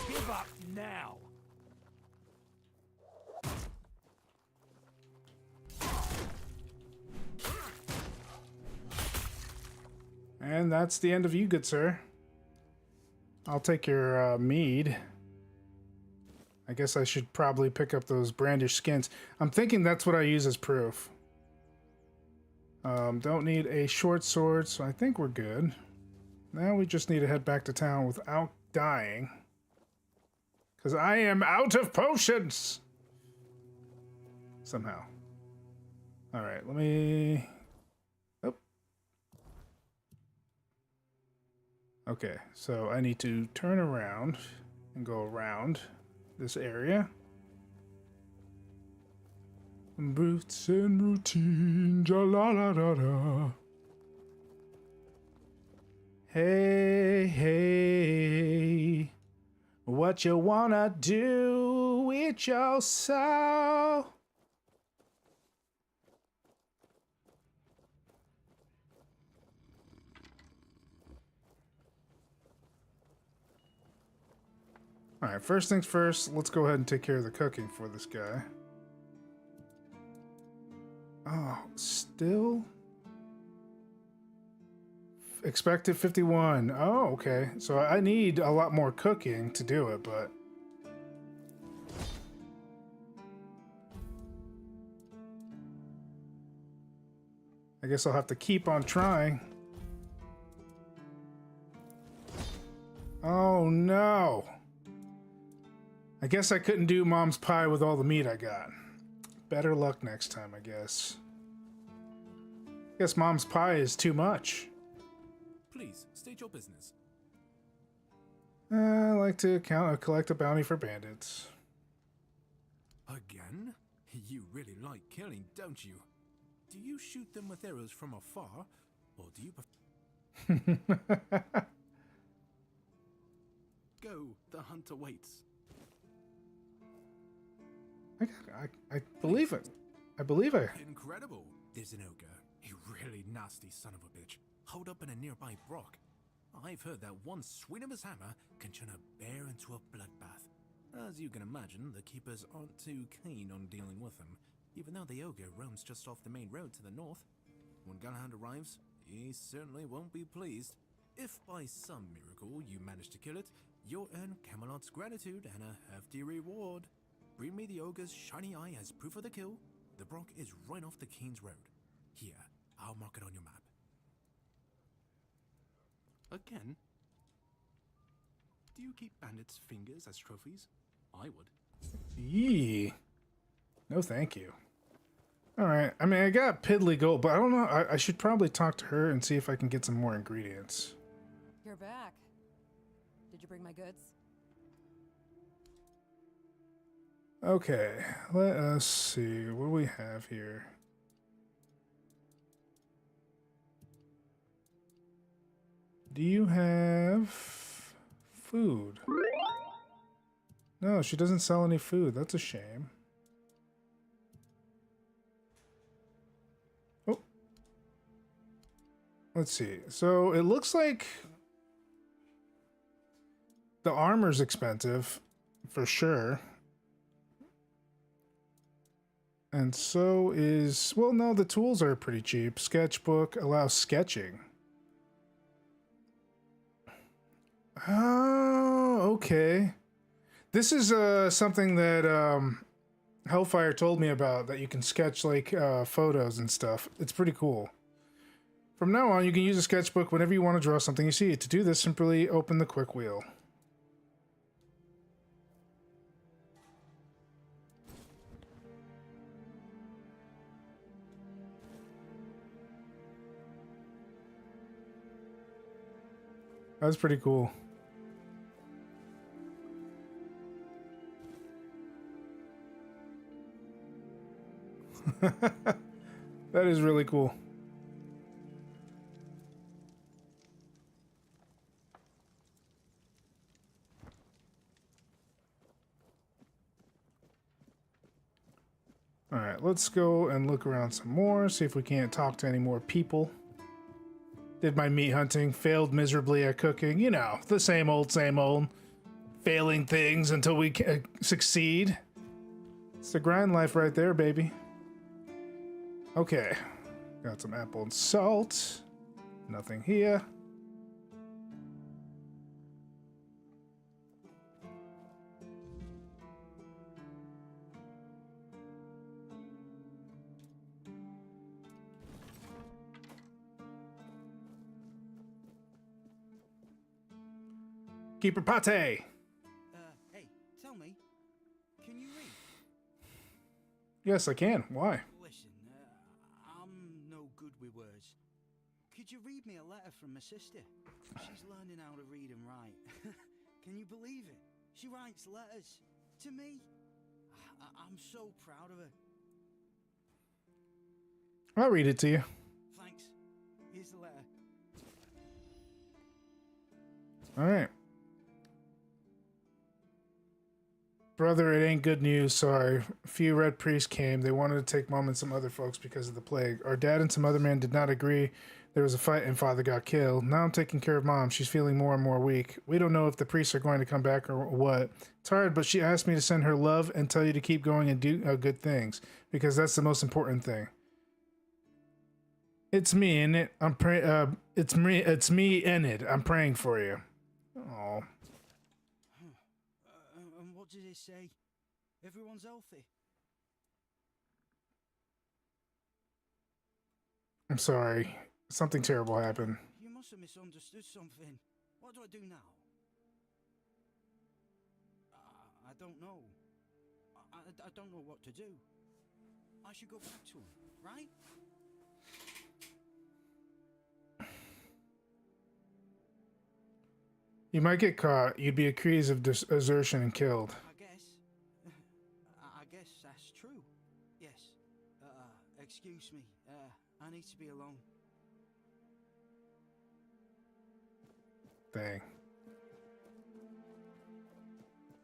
[SPEAKER 8] Give up now.
[SPEAKER 2] And that's the end of you, good sir. I'll take your mead. I guess I should probably pick up those brandish skins. I'm thinking that's what I use as proof. Don't need a short sword, so I think we're good. Now we just need to head back to town without dying. Because I am out of potions! Somehow. Alright, let me... Oh. Okay, so I need to turn around and go around this area. Roots and routine, ja la la la la. Hey, hey, what you wanna do with your soul? Alright, first things first, let's go ahead and take care of the cooking for this guy. Oh, still? Expected 51. Oh, okay. So I need a lot more cooking to do it, but... I guess I'll have to keep on trying. Oh, no. I guess I couldn't do Mom's pie with all the meat I got. Better luck next time, I guess. Guess Mom's pie is too much.
[SPEAKER 6] Please, state your business.
[SPEAKER 2] I like to collect a bounty for bandits.
[SPEAKER 6] Again? You really like killing, don't you? Do you shoot them with arrows from afar, or do you... Go, the hunter waits.
[SPEAKER 2] I believe it. I believe I...
[SPEAKER 6] Incredible. There's an ogre. A really nasty son of a bitch. Holed up in a nearby rock. I've heard that one swing of his hammer can turn a bear into a bloodbath. As you can imagine, the keepers aren't too keen on dealing with him, even though the ogre roams just off the main road to the north. When Galahad arrives, he certainly won't be pleased. If by some miracle you manage to kill it, you'll earn Camelot's gratitude and a hefty reward. Bring me the ogre's shiny eye as proof of the kill. The brock is right off the King's Road. Here, I'll mark it on your map. Again? Do you keep bandits' fingers as trophies? I would.
[SPEAKER 2] Yee. No, thank you. Alright, I mean, I got piddly gold, but I don't know. I should probably talk to her and see if I can get some more ingredients.
[SPEAKER 3] You're back. Did you bring my goods?
[SPEAKER 2] Okay, let us see. What do we have here? Do you have food? No, she doesn't sell any food. That's a shame. Oh. Let's see. So it looks like the armor's expensive, for sure. And so is... Well, no, the tools are pretty cheap. Sketchbook allows sketching. Oh, okay. This is something that Hellfire told me about, that you can sketch like photos and stuff. It's pretty cool. From now on, you can use a sketchbook whenever you want to draw something you see. To do this, simply open the quick wheel. That's pretty cool. That is really cool. Alright, let's go and look around some more, see if we can't talk to any more people. Did my meat hunting, failed miserably at cooking. You know, the same old, same old. Failing things until we succeed. It's the grind life right there, baby. Okay. Got some apple and salt. Nothing here. Keeper Pate.
[SPEAKER 9] Hey, tell me, can you read?
[SPEAKER 2] Yes, I can. Why?
[SPEAKER 9] Listen, I'm no good with words. Could you read me a letter from my sister? She's learning how to read and write. Can you believe it? She writes letters to me. I'm so proud of her.
[SPEAKER 2] I'll read it to you.
[SPEAKER 9] Thanks. Here's the letter.
[SPEAKER 2] All right. Brother, it ain't good news, sorry. A few red priests came. They wanted to take Mom and some other folks because of the plague. Our dad and some other men did not agree. There was a fight and Father got killed. Now I'm taking care of Mom. She's feeling more and more weak. We don't know if the priests are going to come back or what. It's hard, but she asked me to send her love and tell you to keep going and do good things, because that's the most important thing. It's me, in it. It's me, in it. I'm praying for you. Oh.
[SPEAKER 9] And what did it say? Everyone's healthy.
[SPEAKER 2] I'm sorry. Something terrible happened.
[SPEAKER 9] You must have misunderstood something. What do I do now? I don't know. I don't know what to do. I should go back to him, right?
[SPEAKER 2] You might get caught. You'd be accused of desertion and killed.
[SPEAKER 9] I guess that's true. Yes. Excuse me. I need to be alone.
[SPEAKER 2] Dang.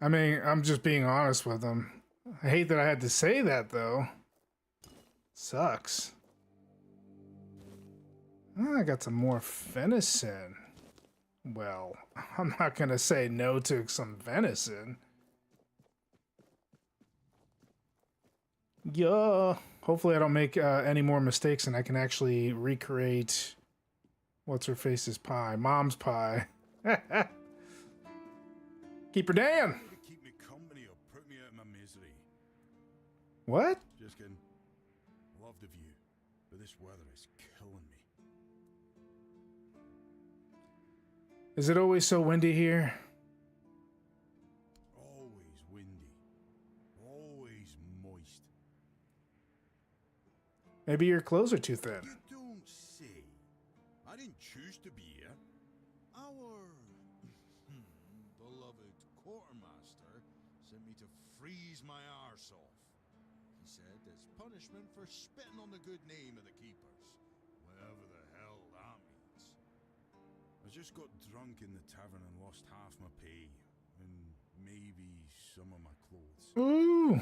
[SPEAKER 2] I mean, I'm just being honest with him. I hate that I had to say that, though. Sucks. Oh, I got some more venison. Well, I'm not gonna say no to some venison. Yeah. Hopefully I don't make any more mistakes and I can actually recreate what's-her-face's pie. Mom's pie. Keeper Dan!
[SPEAKER 10] Keep me company or put me out of my misery.
[SPEAKER 2] What?
[SPEAKER 10] Just kidding. Love the view, but this weather is killing me.
[SPEAKER 2] Is it always so windy here?
[SPEAKER 10] Always windy. Always moist.
[SPEAKER 2] Maybe your clothes are too thin.
[SPEAKER 10] You don't say. I didn't choose to be here. Our beloved quartermaster sent me to freeze my arse off. He said as punishment for spitting on the good name of the keepers. Whatever the hell that means. I just got drunk in the tavern and lost half my pay. And maybe some of my clothes.
[SPEAKER 2] Ooh.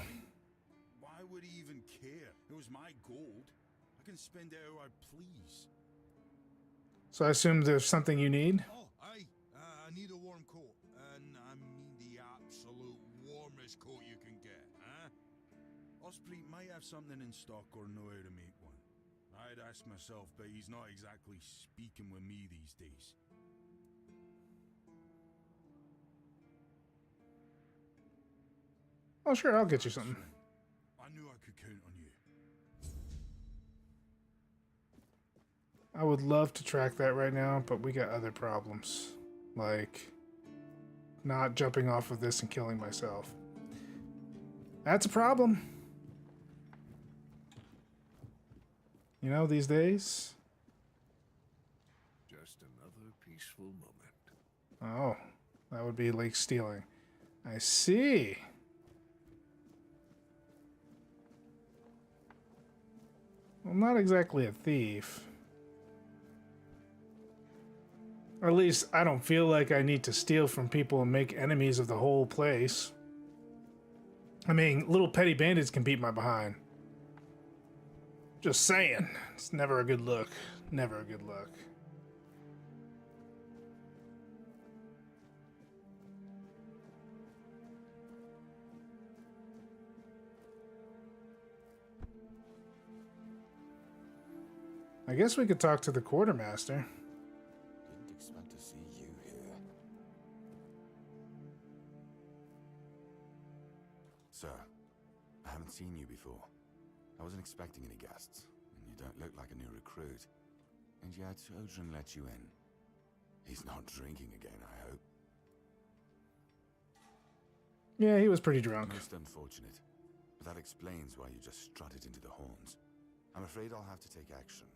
[SPEAKER 10] Why would he even care? It was my gold. I can spend it how I please.
[SPEAKER 2] So I assume there's something you need?
[SPEAKER 10] Oh, I need a warm coat. And I mean the absolute warmest coat you can get, huh? Osprey might have something in stock or know how to make one. I'd ask myself, but he's not exactly speaking with me these days.
[SPEAKER 2] Oh, sure, I'll get you something.
[SPEAKER 10] I knew I could count on you.
[SPEAKER 2] I would love to track that right now, but we got other problems. Like, not jumping off of this and killing myself. That's a problem. You know, these days.
[SPEAKER 10] Just another peaceful moment.
[SPEAKER 2] Oh, that would be like stealing. I see. Well, not exactly a thief. Or at least I don't feel like I need to steal from people and make enemies of the whole place. I mean, little petty bandits can beat my behind. Just saying. It's never a good look. Never a good look. I guess we could talk to the quartermaster.
[SPEAKER 11] Didn't expect to see you here. Sir, I haven't seen you before. I wasn't expecting any guests, and you don't look like a new recruit. And yet, Odrin let you in. He's not drinking again, I hope.
[SPEAKER 2] Yeah, he was pretty drunk.
[SPEAKER 11] Most unfortunate, but that explains why you just strutted into the horns. I'm afraid I'll have to take action.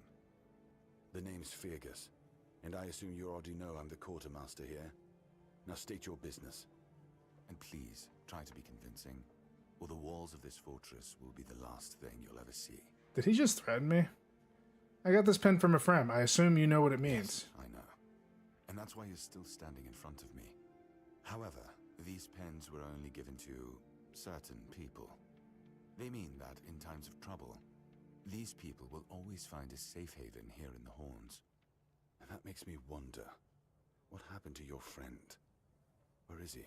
[SPEAKER 11] The name's Fergus, and I assume you already know I'm the quartermaster here. Now state your business. And please, try to be convincing, or the walls of this fortress will be the last thing you'll ever see.
[SPEAKER 2] Did he just threaten me? I got this pen from a friend. I assume you know what it means.
[SPEAKER 11] Yes, I know. And that's why you're still standing in front of me. However, these pens were only given to certain people. They mean that in times of trouble, these people will always find a safe haven here in the Horns. And that makes me wonder, what happened to your friend? Where is he?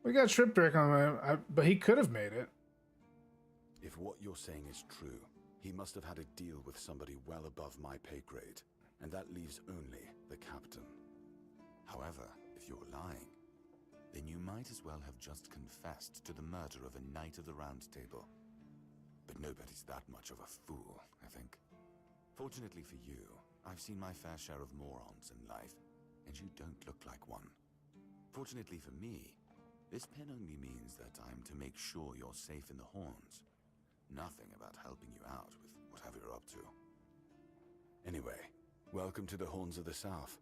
[SPEAKER 2] We got shipwreck on him, but he could have made it.
[SPEAKER 11] If what you're saying is true, he must have had a deal with somebody well above my pay grade, and that leaves only the captain. However, if you're lying, then you might as well have just confessed to the murder of a Knight of the Round Table. But nobody's that much of a fool, I think. Fortunately for you, I've seen my fair share of morons in life, and you don't look like one. Fortunately for me, this pen only means that I'm to make sure you're safe in the Horns. Nothing about helping you out with whatever you're up to. Anyway, welcome to the Horns of the South.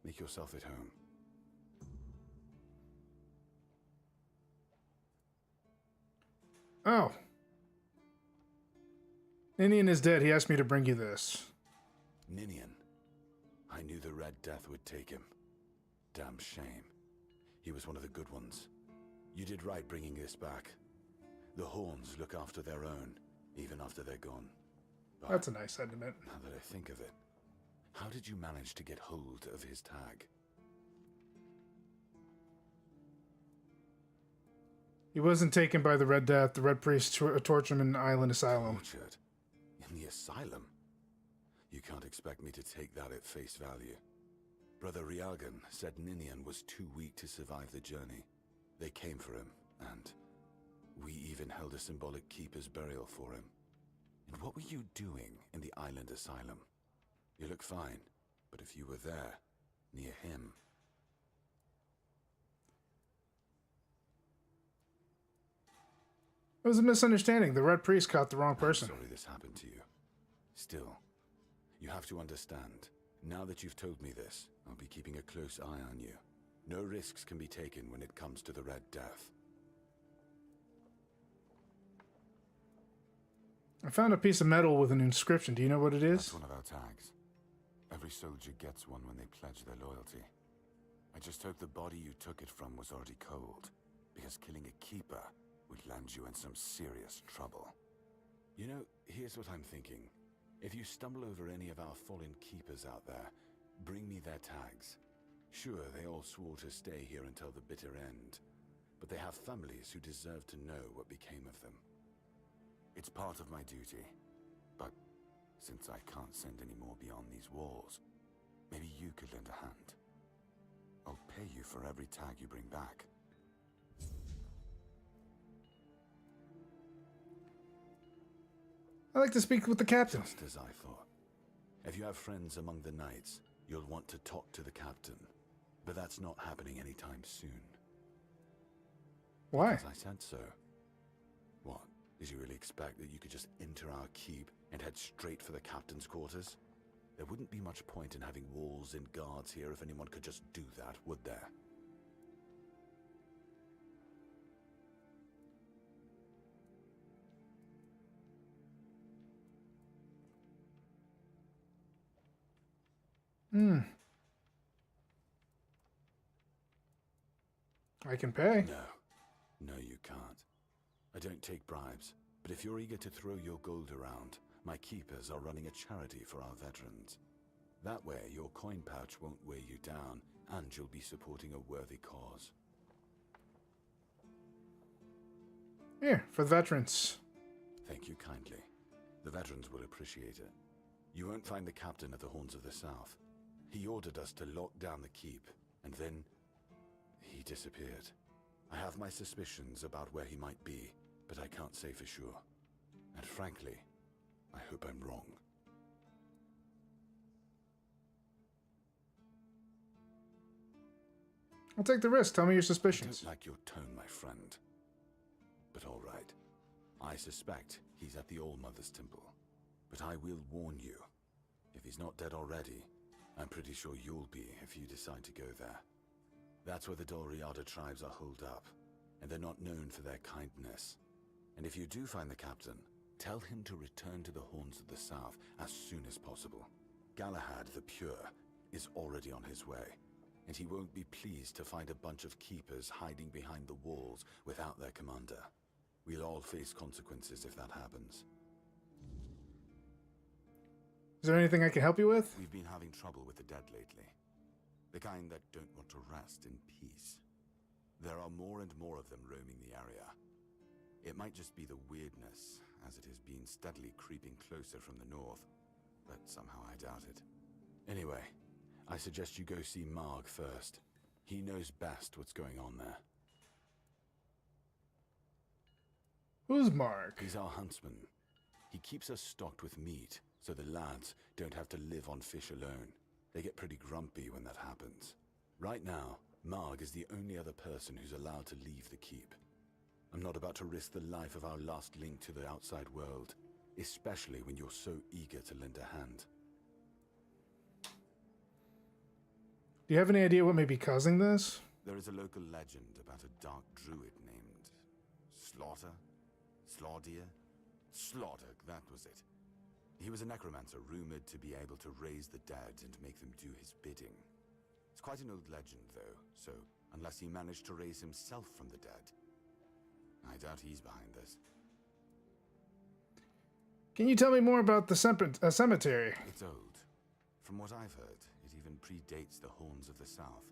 [SPEAKER 11] Make yourself at home.
[SPEAKER 2] Oh. Ninian is dead. He asked me to bring you this.
[SPEAKER 11] Ninian. I knew the Red Death would take him. Damn shame. He was one of the good ones. You did right bringing this back. The Horns look after their own, even after they're gone. But
[SPEAKER 2] that's a nice sentiment.
[SPEAKER 11] now that I think of it, how did you manage to get hold of his tag?
[SPEAKER 2] He wasn't taken by the Red Death. The Red Priest tortured him in the Island Asylum.
[SPEAKER 11] Tortured? In the asylum? You can't expect me to take that at face value. Brother Riagan said Ninian was too weak to survive the journey. They came for him, and we even held a symbolic keeper's burial for him. And what were you doing in the Island Asylum? You look fine, but if you were there, near him...
[SPEAKER 2] It was a misunderstanding. The Red Priest caught the wrong person.
[SPEAKER 11] I'm sorry this happened to you. Still, you have to understand. Now that you've told me this, I'll be keeping a close eye on you. No risks can be taken when it comes to the Red Death.
[SPEAKER 2] I found a piece of metal with an inscription. Do you know what it is?
[SPEAKER 11] That's one of our tags. Every soldier gets one when they pledge their loyalty. I just hope the body you took it from was already cold, because killing a keeper would land you in some serious trouble. You know, here's what I'm thinking. If you stumble over any of our fallen keepers out there, bring me their tags. Sure, they all swore to stay here until the bitter end, but they have families who deserve to know what became of them. It's part of my duty, but since I can't send any more beyond these walls, maybe you could lend a hand. I'll pay you for every tag you bring back.
[SPEAKER 2] I'd like to speak with the captain.
[SPEAKER 11] Just as I thought. If you have friends among the knights, you'll want to talk to the captain. But that's not happening anytime soon.
[SPEAKER 2] Why?
[SPEAKER 11] Because I said so. What? Did you really expect that you could just enter our keep and head straight for the captain's quarters? There wouldn't be much point in having walls and guards here if anyone could just do that, would there?
[SPEAKER 2] I can pay.
[SPEAKER 11] No, you can't. I don't take bribes, but if you're eager to throw your gold around, my keepers are running a charity for our veterans. That way, your coin pouch won't weigh you down, and you'll be supporting a worthy cause.
[SPEAKER 2] Here, for the veterans.
[SPEAKER 11] Thank you kindly. The veterans will appreciate it. You won't find the captain at the Horns of the South. He ordered us to lock down the keep, and then he disappeared. I have my suspicions about where he might be, but I can't say for sure. And frankly, I hope I'm wrong.
[SPEAKER 2] I'll take the risk. Tell me your
[SPEAKER 11] I
[SPEAKER 2] suspicions.
[SPEAKER 11] don't like your tone, my friend. But all right. I suspect he's at the All-Mother's Temple. But I will warn you. If he's not dead already, I'm pretty sure you'll be if you decide to go there. That's where the Dolriada tribes are holed up, and they're not known for their kindness. And if you do find the captain, tell him to return to the Horns of the South as soon as possible. Galahad the Pure is already on his way, and he won't be pleased to find a bunch of keepers hiding behind the walls without their commander. We'll all face consequences if that happens.
[SPEAKER 2] Is there anything I can help you with?
[SPEAKER 11] We've been having trouble with the dead lately. The kind that don't want to rest in peace. There are more and more of them roaming the area. It might just be the weirdness, as it has been steadily creeping closer from the north, but somehow I doubt it. Anyway, I suggest you go see Marg first. He knows best what's going on there.
[SPEAKER 2] Who's Mark?
[SPEAKER 11] He's our huntsman. He keeps us stocked with meat, so the lads don't have to live on fish alone. They get pretty grumpy when that happens. Right now, Marg is the only other person who's allowed to leave the keep. I'm not about to risk the life of our last link to the outside world, especially when you're so eager to lend a hand.
[SPEAKER 2] Do you have any idea what may be causing this?
[SPEAKER 11] There is a local legend about a dark druid named Slaughter? Slaughter, that was it. He was a necromancer rumored to be able to raise the dead and make them do his bidding. It's quite an old legend, though, so unless he managed to raise himself from the dead, I doubt he's behind this.
[SPEAKER 2] Can you tell me more about the cemetery?
[SPEAKER 11] It's old. From what I've heard, it even predates the Horns of the South.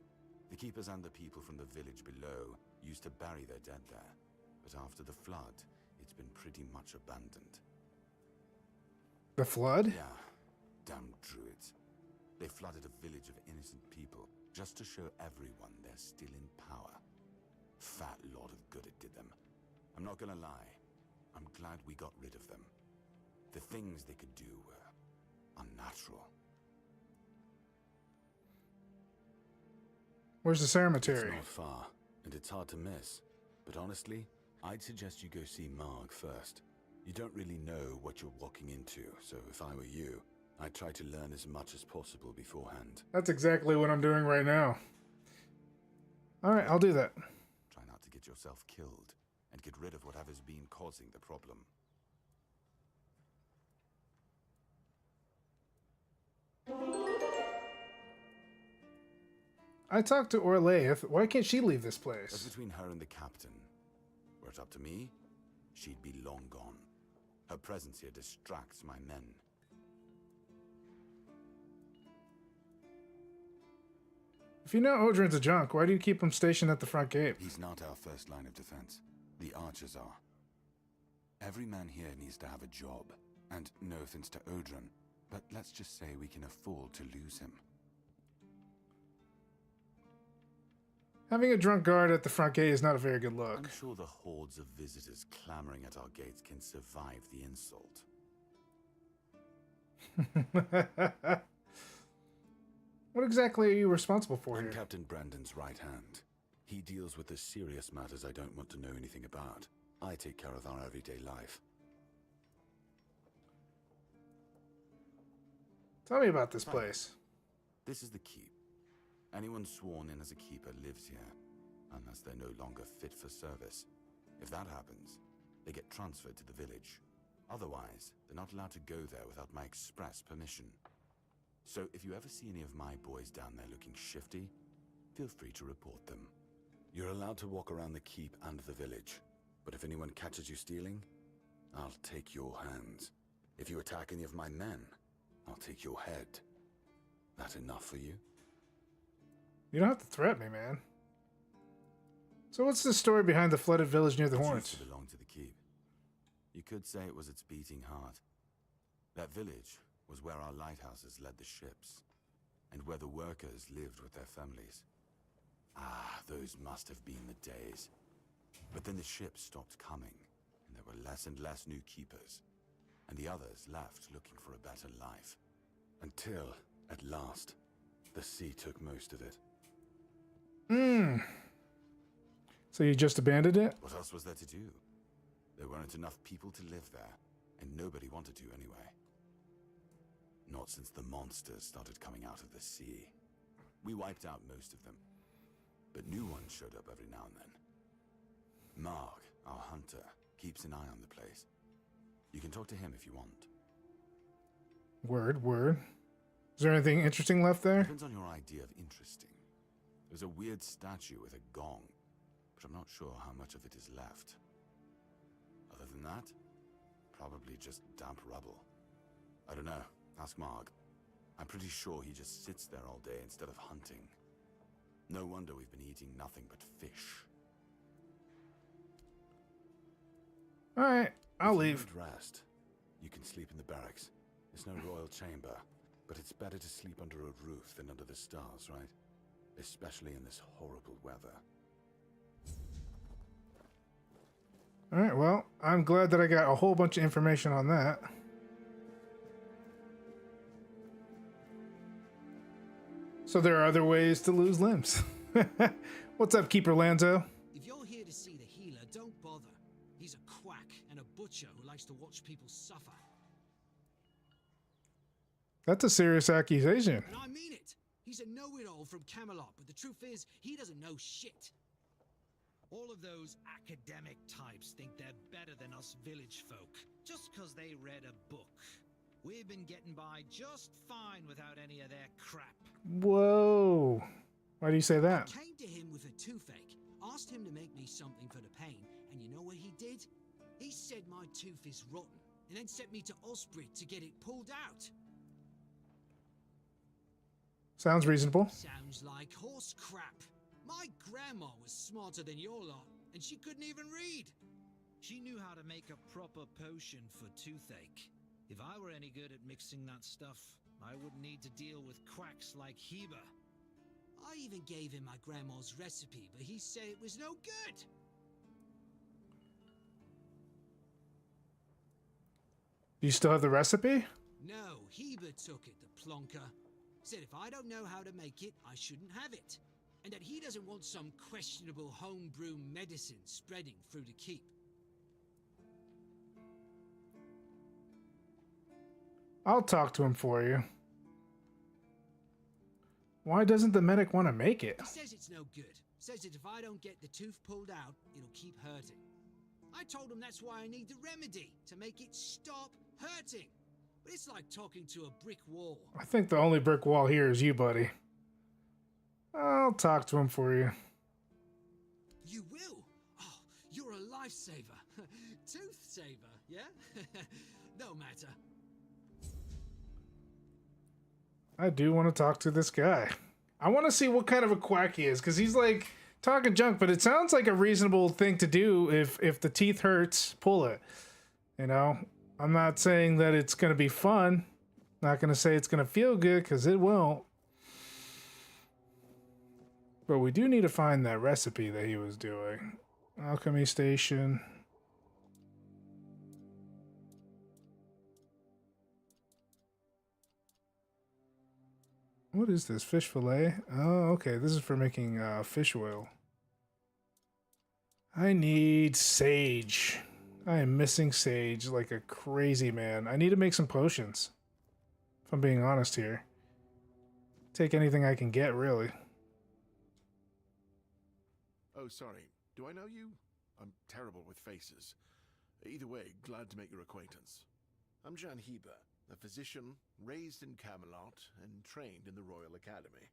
[SPEAKER 11] The keepers and the people from the village below used to bury their dead there, but after the flood, it's been pretty much abandoned.
[SPEAKER 2] The flood?
[SPEAKER 11] Yeah, damn druids. They flooded a village of innocent people just to show everyone they're still in power. Fat lot of good it did them. I'm not gonna lie, I'm glad we got rid of them. The things they could do were unnatural.
[SPEAKER 2] Where's the cemetery?
[SPEAKER 11] It's not far, and it's hard to miss. But honestly, I'd suggest you go see Marg first. You don't really know what you're walking into, so if I were you, I'd try to learn as much as possible beforehand.
[SPEAKER 2] That's exactly what I'm doing right now. Alright, I'll do that.
[SPEAKER 11] Try not to get yourself killed, and get rid of whatever's been causing the problem.
[SPEAKER 2] I talked to Orlaith. Why can't she leave this
[SPEAKER 11] That's
[SPEAKER 2] place?
[SPEAKER 11] between her and the captain. Were it up to me, she'd be long gone. Her presence here distracts my men.
[SPEAKER 2] If you know Odrin's a junk, why do you keep him stationed at the front gate?
[SPEAKER 11] He's not our first line of defense. The archers are. Every man here needs to have a job. And no offense to Odrin, but let's just say we can afford to lose him.
[SPEAKER 2] Having a drunk guard at the front gate is not a very good look.
[SPEAKER 11] I'm sure the hordes of visitors clamoring at our gates can survive the insult.
[SPEAKER 2] What exactly are you responsible for
[SPEAKER 11] I'm
[SPEAKER 2] here?
[SPEAKER 11] Captain Brandon's right hand. He deals with the serious matters I don't want to know anything about. I take care of our everyday life.
[SPEAKER 2] Tell me about this place.
[SPEAKER 11] This is the keep. Anyone sworn in as a keeper lives here, unless they're no longer fit for service. If that happens, they get transferred to the village. Otherwise, they're not allowed to go there without my express permission. So if you ever see any of my boys down there looking shifty, feel free to report them. You're allowed to walk around the keep and the village, but if anyone catches you stealing, I'll take your hands. If you attack any of my men, I'll take your head. That enough for you?
[SPEAKER 2] You don't have to threaten me, man. So what's the story behind the flooded village near the
[SPEAKER 11] It used
[SPEAKER 2] Horns?
[SPEAKER 11] to belong to the keep. You could say it was its beating heart. That village was where our lighthouses led the ships, and where the workers lived with their families. Ah, those must have been the days. But then the ships stopped coming, and there were less and less new keepers, and the others left looking for a better life. Until, at last, the sea took most of it.
[SPEAKER 2] So you just abandoned it?
[SPEAKER 11] What else was there to do? There weren't enough people to live there, and nobody wanted to anyway. Not since the monsters started coming out of the sea. We wiped out most of them, but new ones showed up every now and then. Mark, our hunter, keeps an eye on the place. You can talk to him if you want.
[SPEAKER 2] Word. Is there anything interesting left there?
[SPEAKER 11] Depends on your idea of interesting. There's a weird statue with a gong, but I'm not sure how much of it is left. Other than that, probably just damp rubble. I don't know. Ask Marg. I'm pretty sure he just sits there all day instead of hunting. No wonder we've been eating nothing but fish.
[SPEAKER 2] Alright, I'll
[SPEAKER 11] If you
[SPEAKER 2] leave.
[SPEAKER 11] need rest, you can sleep in the barracks. It's no royal chamber, but it's better to sleep under a roof than under the stars, right? Especially in this horrible weather.
[SPEAKER 2] Alright, well, I'm glad that I got a whole bunch of information on that. So there are other ways to lose limbs. What's up, Keeper Lanzo?
[SPEAKER 12] If you're here to see the healer, don't bother. He's a quack and a butcher who likes to watch people suffer.
[SPEAKER 2] That's a serious accusation.
[SPEAKER 12] And I mean it. He's a know-it-all from Camelot, but the truth is, he doesn't know shit. All of those academic types think they're better than us village folk, just because they read a book. We've been getting by just fine without any of their crap.
[SPEAKER 2] Whoa. Why do you say that?
[SPEAKER 12] I came to him with a toothache, asked him to make me something for the pain, and you know what he did? He said my tooth is rotten, and then sent me to Osprey to get it pulled out.
[SPEAKER 2] Sounds reasonable.
[SPEAKER 12] Sounds like horse crap. My grandma was smarter than your lot, and she couldn't even read. She knew how to make a proper potion for toothache. If I were any good at mixing that stuff, I wouldn't need to deal with quacks like Heber. I even gave him my grandma's recipe, but he said it was no good.
[SPEAKER 2] Do you still have the recipe?
[SPEAKER 12] No, Heber took it, the plonker. Said if I don't know how to make it, I shouldn't have it. And that he doesn't want some questionable homebrew medicine spreading through the keep.
[SPEAKER 2] I'll talk to him for you. Why doesn't the medic want to make it?
[SPEAKER 12] He says it's no good. Says that if I don't get the tooth pulled out, it'll keep hurting. I told him that's why I need the remedy, to make it stop hurting. But it's like talking to a brick wall.
[SPEAKER 2] I think the only brick wall here is you, buddy. I'll talk to him for you.
[SPEAKER 12] You will? Oh, you're a lifesaver. Tooth saver, yeah? No matter.
[SPEAKER 2] I do want to talk to this guy. I want to see what kind of a quack he is, because he's like talking junk, but it sounds like a reasonable thing to do. If the teeth hurts, pull it. You know, I'm not saying that it's going to be fun. Not going to say it's going to feel good, because it won't. But we do need to find that recipe that he was doing. Alchemy station. What is this? Fish fillet? Oh, okay. This is for making fish oil. I need sage. I am missing sage like a crazy man. I need to make some potions. If I'm being honest here. Take anything I can get, really.
[SPEAKER 10] Oh, sorry. Do I know you? I'm terrible with faces. Either way, glad to make your acquaintance. I'm Jan Heber, a physician raised in Camelot and trained in the Royal Academy.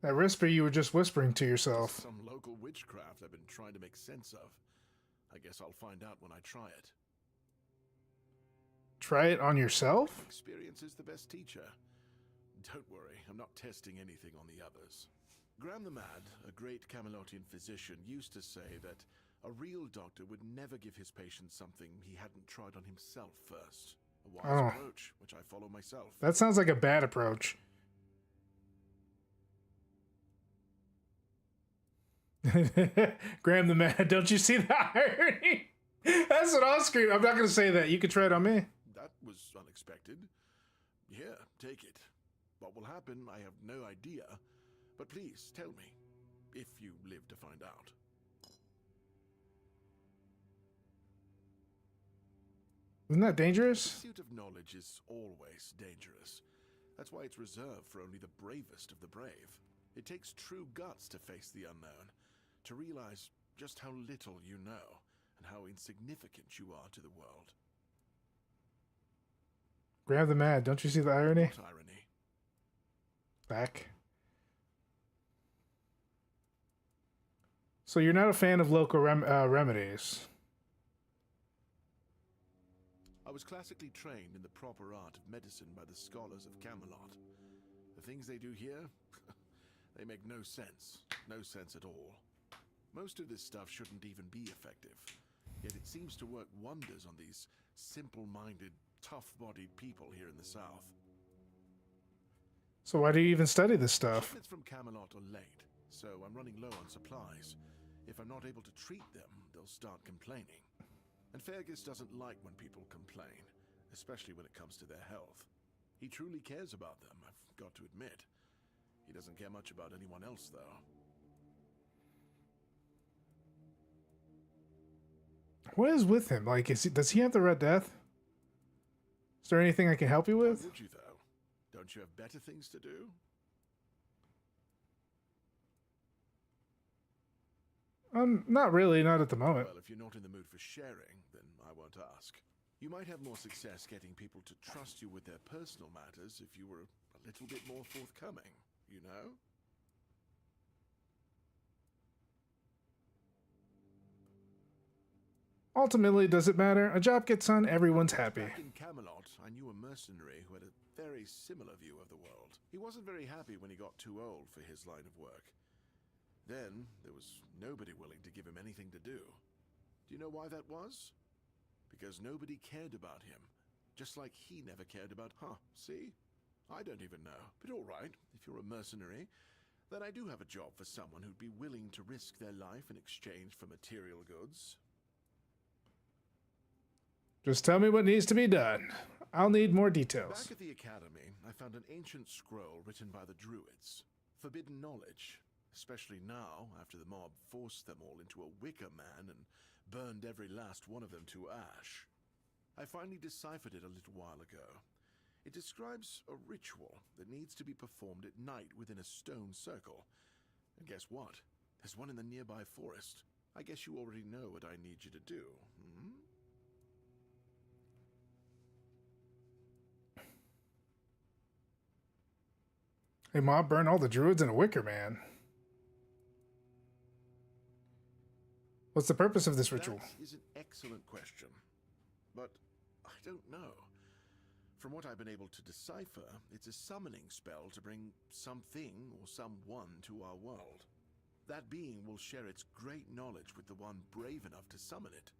[SPEAKER 2] That recipe you were just whispering to yourself.
[SPEAKER 10] Some local witchcraft I've been trying to make sense of. I guess I'll find out when I try it.
[SPEAKER 2] Try it on yourself?
[SPEAKER 10] Experience is the best teacher. Don't worry, I'm not testing anything on the others. Graham the Mad, a great Camelotian physician, used to say that a real doctor would never give his patients something he hadn't tried on himself first. A wise approach, which I follow myself.
[SPEAKER 2] That sounds like a bad approach. Graham the Mad, don't you see the irony? That's what I'll scream. I'm not going to say that. You can try it on me.
[SPEAKER 10] That was unexpected. Here, take it. What will happen, I have no idea. But please, tell me, if you live to find out.
[SPEAKER 2] Isn't that dangerous?
[SPEAKER 10] The pursuit of knowledge is always dangerous. That's why it's reserved for only the bravest of the brave. It takes true guts to face the unknown, to realize just how little you know, and how insignificant you are to the world.
[SPEAKER 2] Grab the Mad, don't you see the irony?
[SPEAKER 10] What irony?
[SPEAKER 2] Back. So you're not a fan of local remedies?
[SPEAKER 10] I was classically trained in the proper art of medicine by the scholars of Camelot. The things they do here, they make no sense. No sense at all. Most of this stuff shouldn't even be effective. Yet it seems to work wonders on these simple-minded, tough-bodied people here in the south.
[SPEAKER 2] So why do you even study this stuff?
[SPEAKER 10] Shipments from Camelot are late, so I'm running low on supplies. If I'm not able to treat them, they'll start complaining. And Fergus doesn't like when people complain, especially when it comes to their health. He truly cares about them, I've got to admit. He doesn't care much about anyone else, though.
[SPEAKER 2] What is with him? Like, does he have the Red Death? Is there anything I can help you with?
[SPEAKER 10] Why would you, though? Don't you have better things to do?
[SPEAKER 2] Not really, not at the moment.
[SPEAKER 10] Well, if you're not in the mood for sharing, then I won't ask. You might have more success getting people to trust you with their personal matters if you were a little bit more forthcoming, you know?
[SPEAKER 2] Ultimately, does it matter? A job gets done, everyone's happy.
[SPEAKER 10] Back in Camelot, I knew a mercenary who had a very similar view of the world. He wasn't very happy when he got too old for his line of work. Then, there was nobody willing to give him anything to do. Do you know why that was? Because nobody cared about him. Just like he never cared about, see? I don't even know. But all right, if you're a mercenary, then I do have a job for someone who'd be willing to risk their life in exchange for material goods.
[SPEAKER 2] Just tell me what needs to be done. I'll need more details.
[SPEAKER 10] Back at the academy, I found an ancient scroll written by the Druids. Forbidden knowledge. Especially now, after the mob forced them all into a wicker man and burned every last one of them to ash. I finally deciphered it a little while ago. It describes a ritual that needs to be performed at night within a stone circle. And guess what? There's one in the nearby forest. I guess you already know what I need you to do, hmm?
[SPEAKER 2] Hey, mob burn all the druids in a wicker man. What's the purpose of this ritual?
[SPEAKER 10] That is an excellent question, but I don't know. From what I've been able to decipher, it's a summoning spell to bring something or someone to our world.
[SPEAKER 13] That being will share its great knowledge with the one brave enough to summon it.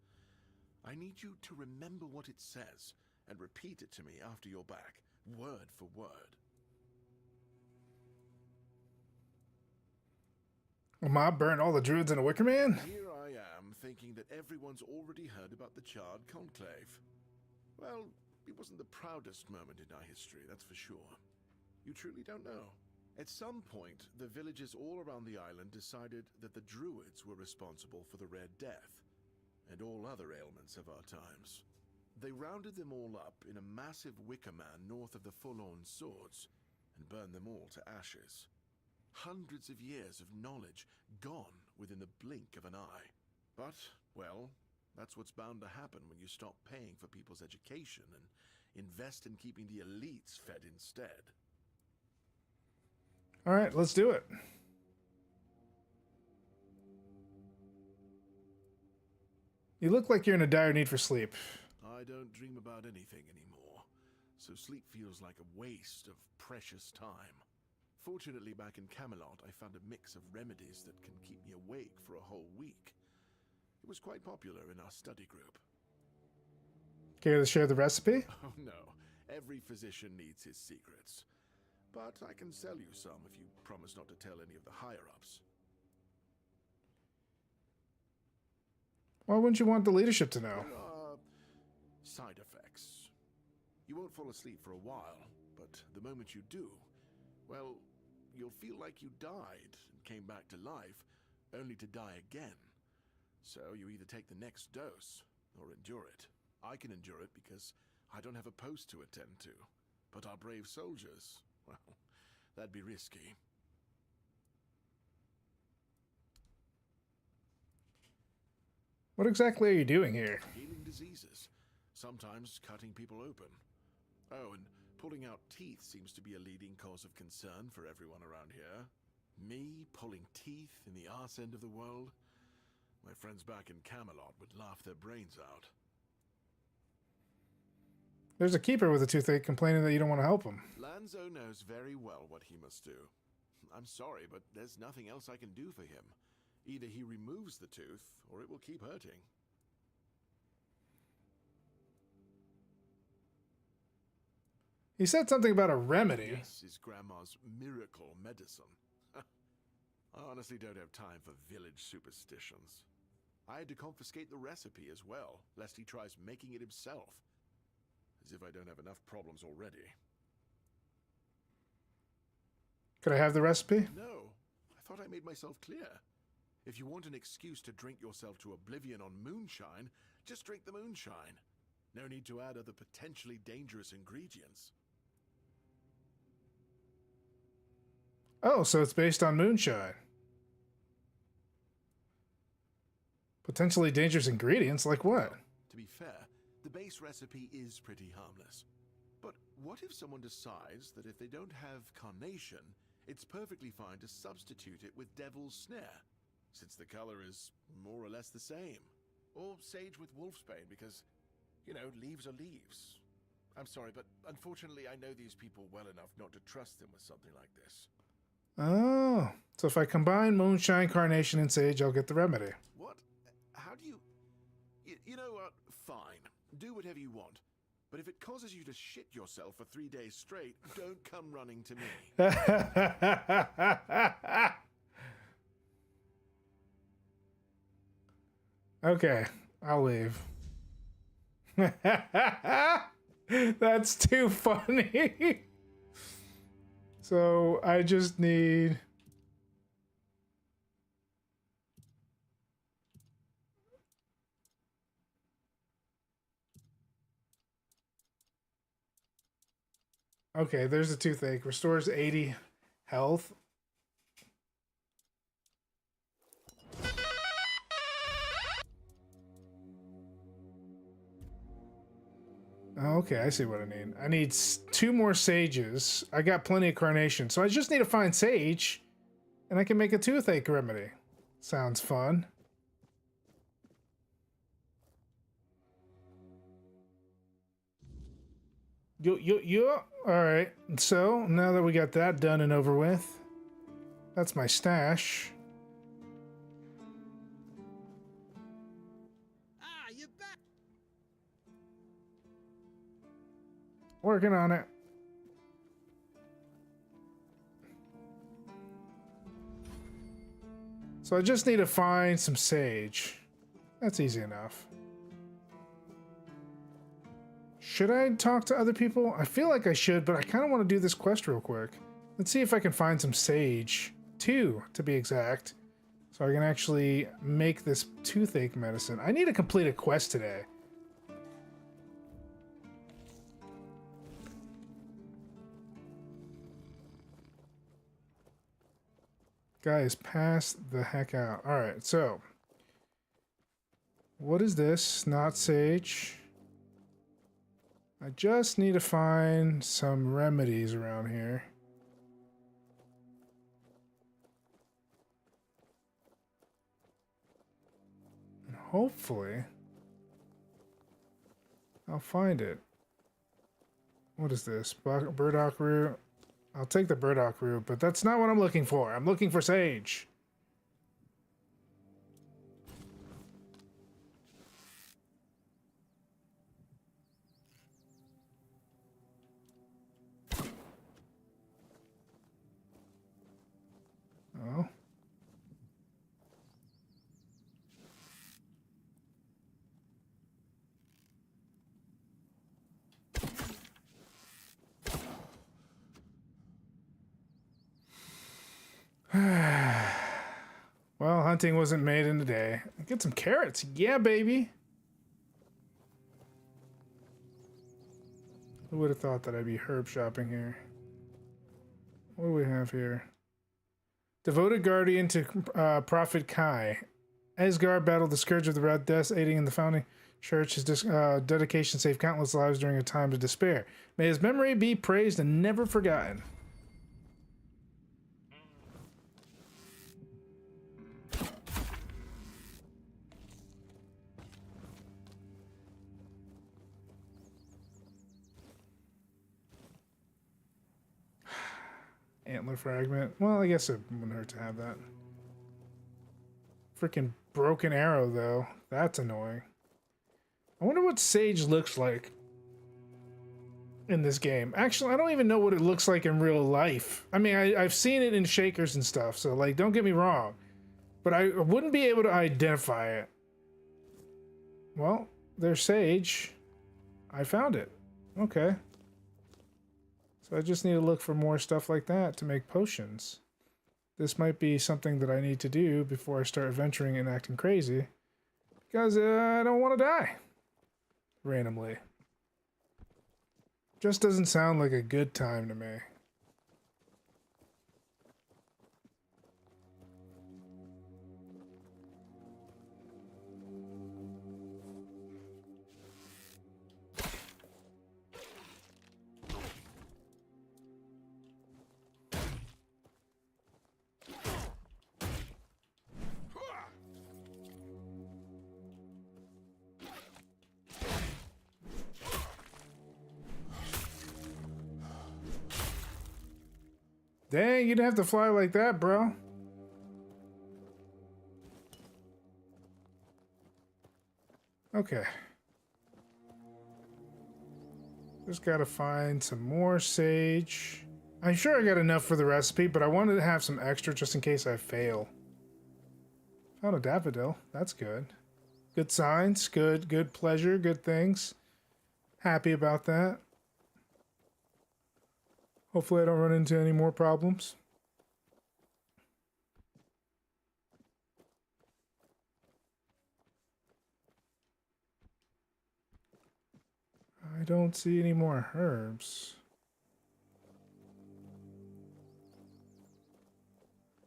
[SPEAKER 13] I need you to remember what it says and repeat it to me after you're back, word for word.
[SPEAKER 2] Mob burned all the druids in a Wicker Man?
[SPEAKER 13] Here I am, thinking that everyone's already heard about the Charred Conclave. Well, it wasn't the proudest moment in our history, that's for sure. You truly don't know. At some point, the villagers all around the island decided that the druids were responsible for the Red Death, and all other ailments of our times. They rounded them all up in a massive wicker man north of the Forlorn Swords, and burned them all to ashes. Hundreds of years of knowledge gone within the blink of an eye. But, well, that's what's bound to happen when you stop paying for people's education and invest in keeping the elites fed instead.
[SPEAKER 2] All right, let's do it. You look like you're in a dire need for sleep.
[SPEAKER 13] I don't dream about anything anymore, so sleep feels like a waste of precious time. Fortunately, back in Camelot, I found a mix of remedies that can keep me awake for a whole week. It was quite popular in our study group.
[SPEAKER 2] Care to share the recipe?
[SPEAKER 13] Oh no, every physician needs his secrets. But I can sell you some if you promise not to tell any of the higher-ups.
[SPEAKER 2] Why wouldn't you want the leadership to know?
[SPEAKER 13] There are side effects. You won't fall asleep for a while, but the moment you do, well, you'll feel like you died and came back to life, only to die again. So you either take the next dose, or endure it. I can endure it because I don't have a post to attend to. But our brave soldiers, well, that'd be risky.
[SPEAKER 2] What exactly are you doing here?
[SPEAKER 13] Healing diseases, sometimes cutting people open. Oh, and pulling out teeth seems to be a leading cause of concern for everyone around here. Me pulling teeth in the arse end of the world? My friends back in Camelot would laugh their brains out.
[SPEAKER 2] There's a keeper with a toothache complaining that you don't want to help him.
[SPEAKER 13] Lanzo knows very well what he must do. I'm sorry, but there's nothing else I can do for him. Either he removes the tooth, or it will keep hurting.
[SPEAKER 2] He said something about a remedy.
[SPEAKER 13] This is Grandma's miracle medicine. I honestly don't have time for village superstitions. I had to confiscate the recipe as well, lest he tries making it himself. As if I don't have enough problems already.
[SPEAKER 2] Could I have the recipe?
[SPEAKER 13] No, I thought I made myself clear. If you want an excuse to drink yourself to oblivion on moonshine, just drink the moonshine. No need to add other potentially dangerous ingredients.
[SPEAKER 2] Oh, so it's based on moonshine. Potentially dangerous ingredients, like what?
[SPEAKER 13] To be fair, the base recipe is pretty harmless. But what if someone decides that if they don't have carnation, it's perfectly fine to substitute it with devil's snare, since the color is more or less the same? Or sage with wolfsbane, because, you know, leaves are leaves. I'm sorry, but unfortunately I know these people well enough not to trust them with something like this.
[SPEAKER 2] Oh, so if I combine moonshine, carnation, and sage, I'll get the remedy.
[SPEAKER 13] What? How do you... You know what? Fine. Do whatever you want. But if it causes you to shit yourself for 3 days straight, don't come running to me.
[SPEAKER 2] Okay, I'll leave. That's too funny. So I just need... Okay, there's a toothache. Restores 80 health. Okay, I see what I need. I need 2 more sages. I got plenty of carnation, so I just need to find sage, and I can make a toothache remedy. Sounds fun. Yo. Alright, so now that we got that done and over with, that's my stash. Working on it. So I just need to find some sage. That's easy enough. Should I talk to other people? I feel like I should, but I kind of want to do this quest real quick. Let's see if I can find some sage. 2, to be exact. So I can actually make this toothache medicine. I need to complete a quest today. Guys, pass the heck out. Alright, so. What is this? Not sage. I just need to find some remedies around here. And hopefully, I'll find it. What is this? Burdock root. I'll take the burdock root, but that's not what I'm looking for. I'm looking for sage. Oh. Well, hunting wasn't made in a day. Get some carrots. Yeah, baby. Who would have thought that I'd be herb shopping here? What do we have here? Devoted guardian to Prophet Kai. Asgard battled the scourge of the Red Death, aiding in the founding church. His dedication saved countless lives during a time of despair. May his memory be praised and never forgotten. Antler fragment. Well, I guess it wouldn't hurt to have that. Freaking broken arrow, though. That's annoying. I wonder what sage looks like in this game. Actually, I don't even know what it looks like in real life. I mean, I've seen it in shakers and stuff, so, like, don't get me wrong. But I wouldn't be able to identify it. Well, there's sage. I found it. Okay. So I just need to look for more stuff like that to make potions. This might be something that I need to do before I start venturing and acting crazy. Because I don't want to die. Randomly. Just doesn't sound like a good time to me. Dang, you didn't have to fly like that, bro. Okay. Just gotta find some more sage. I'm sure I got enough for the recipe, but I wanted to have some extra just in case I fail. Found a daffodil. That's good. Good signs. Good pleasure. Good things. Happy about that. Hopefully I don't run into any more problems. I don't see any more herbs.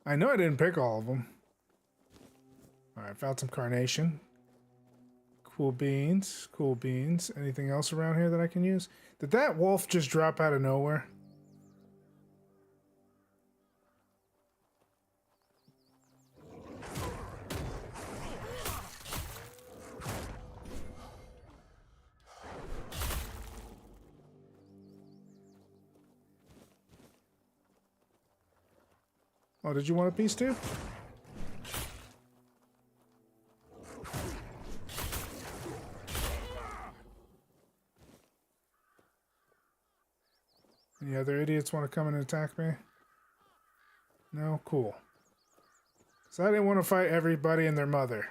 [SPEAKER 2] I know I didn't pick all of them. Alright, found some carnation. Cool beans. Cool beans. Anything else around here that I can use? Did that wolf just drop out of nowhere? Oh, did you want a piece too? other idiots want to come and attack me? No? Cool. So I didn't want to fight everybody and their mother.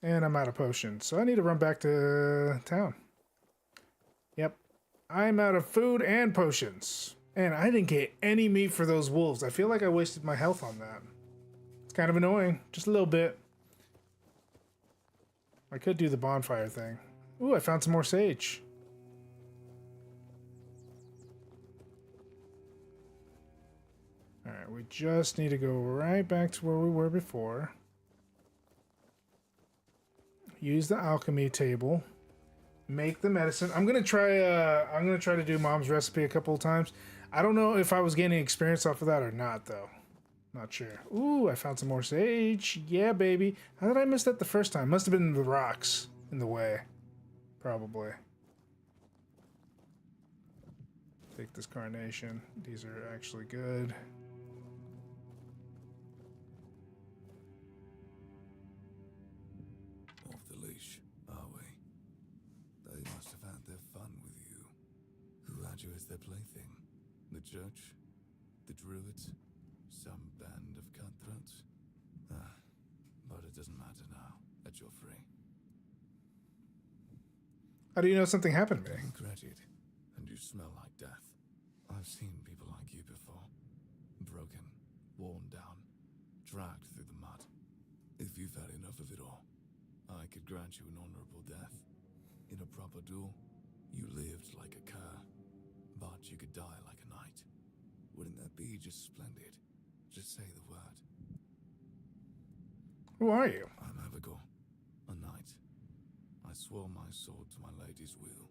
[SPEAKER 2] And I'm out of potions, so I need to run back to town. Yep. I'm out of food and potions. And I didn't get any meat for those wolves. I feel like I wasted my health on that. It's kind of annoying. Just a little bit. I could do the bonfire thing. Ooh, I found some more sage. Alright, we just need to go right back to where we were before. Use the alchemy table. Make the medicine. I'm gonna try to do Mom's recipe a couple of times. I don't know if I was gaining experience off of that or not, though. Not sure. Ooh, I found some more sage. Yeah, baby. How did I miss that the first time? Must have been the rocks in the way. Probably. Take this carnation. These are actually good.
[SPEAKER 14] Off the leash, are we? They must have had their fun with you. Who had you as their plaything? The church? The druids? Some band of cutthroats? But it doesn't matter now that you're free.
[SPEAKER 2] How do you know something happened to me?
[SPEAKER 14] Regret it, and you smell like death. I've seen people like you before. Broken, worn down, dragged through the mud. If you've had enough of it all, I could grant you an honorable death. In a proper duel, you lived like a cur, but you could die like a knight. Wouldn't that be just splendid? Just say the word.
[SPEAKER 2] Who are you?
[SPEAKER 14] I'm Abigail, a knight. I swore my sword to my lady's will,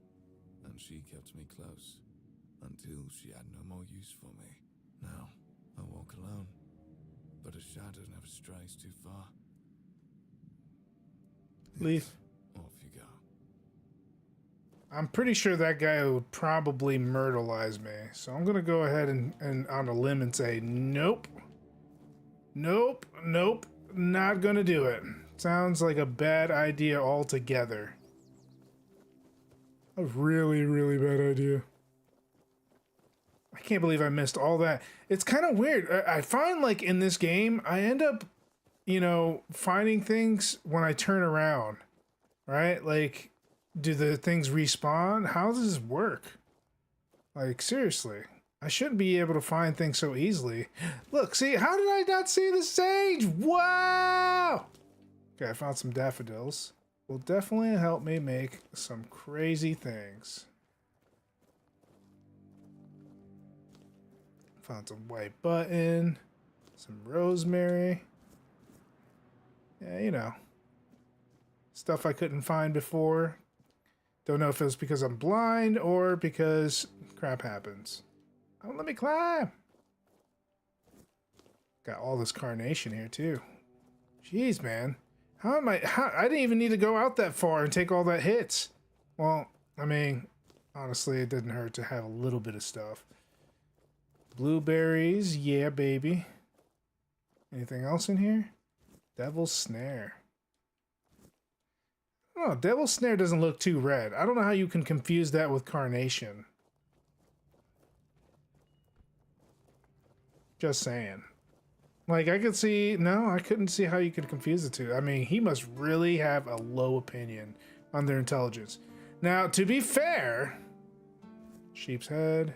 [SPEAKER 14] and she kept me close, until she had no more use for me. Now, I walk alone, but a shadow never strays too far.
[SPEAKER 2] Leave.
[SPEAKER 14] Off you go.
[SPEAKER 2] I'm pretty sure that guy would probably myrtleize me. So I'm going to go ahead and on a limb and say, nope. Nope. Nope. Not going to do it. Sounds like a bad idea altogether. A really, really bad idea. I can't believe I missed all that. It's kind of weird. I find like in this game, I end up, you know, finding things when I turn around, right? Like, do the things respawn? How does this work? Like, seriously. I shouldn't be able to find things so easily. Look, see, how did I not see the sage? Wow! Okay, I found some daffodils. Will definitely help me make some crazy things. Found some white button, some rosemary. Yeah, you know. Stuff I couldn't find before. Don't know if it was because I'm blind or because crap happens. Oh, let me climb. Got all this carnation here too. Jeez, man. How am I? I didn't even need to go out that far and take all that hits. Well, I mean, honestly, it didn't hurt to have a little bit of stuff. Blueberries, yeah, baby. Anything else in here? Devil's Snare. Oh, Devil's Snare doesn't look too red. I don't know how you can confuse that with Carnation. Just saying. Like, I could see... No, I couldn't see how you could confuse the two. I mean, he must really have a low opinion on their intelligence. Now, to be fair... Sheep's Head.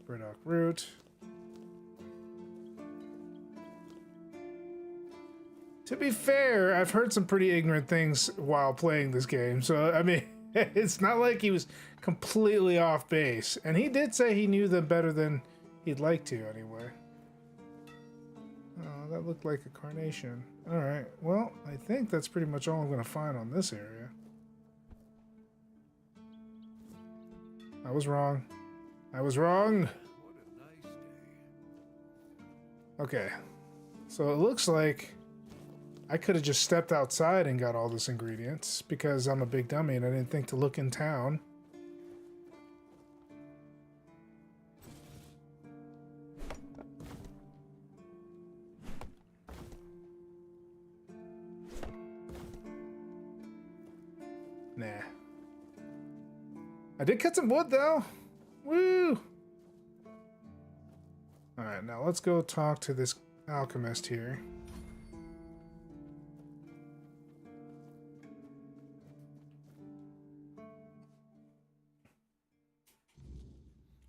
[SPEAKER 2] Burdock Root. To be fair, I've heard some pretty ignorant things while playing this game. So, I mean, it's not like he was completely off base. And he did say he knew them better than he'd like to, anyway. Oh, that looked like a carnation. Alright, well, I think that's pretty much all I'm going to find on this area. I was wrong. I was wrong! Okay, so it looks like I could have just stepped outside and got all these ingredients because I'm a big dummy and I didn't think to look in town. Nah. I did cut some wood though. Woo! Alright, now let's go talk to this alchemist here.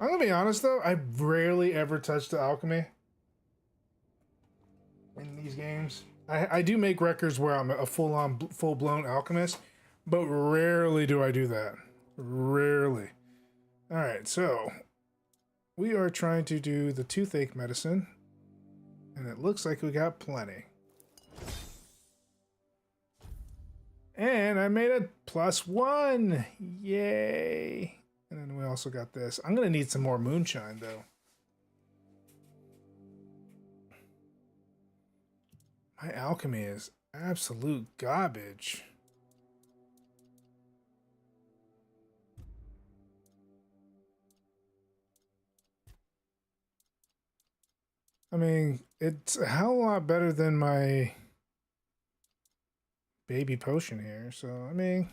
[SPEAKER 2] I'm gonna be honest though, I rarely ever touch the alchemy in these games. I do make records where I'm a full-blown alchemist, but rarely do I do that. Rarely. Alright, so we are trying to do the toothache medicine, and it looks like we got plenty. And I made a +1! Yay! And then we also got this. I'm gonna need some more moonshine though. My alchemy is absolute garbage. I mean, it's a hell of a lot better than my baby potion here, so I mean...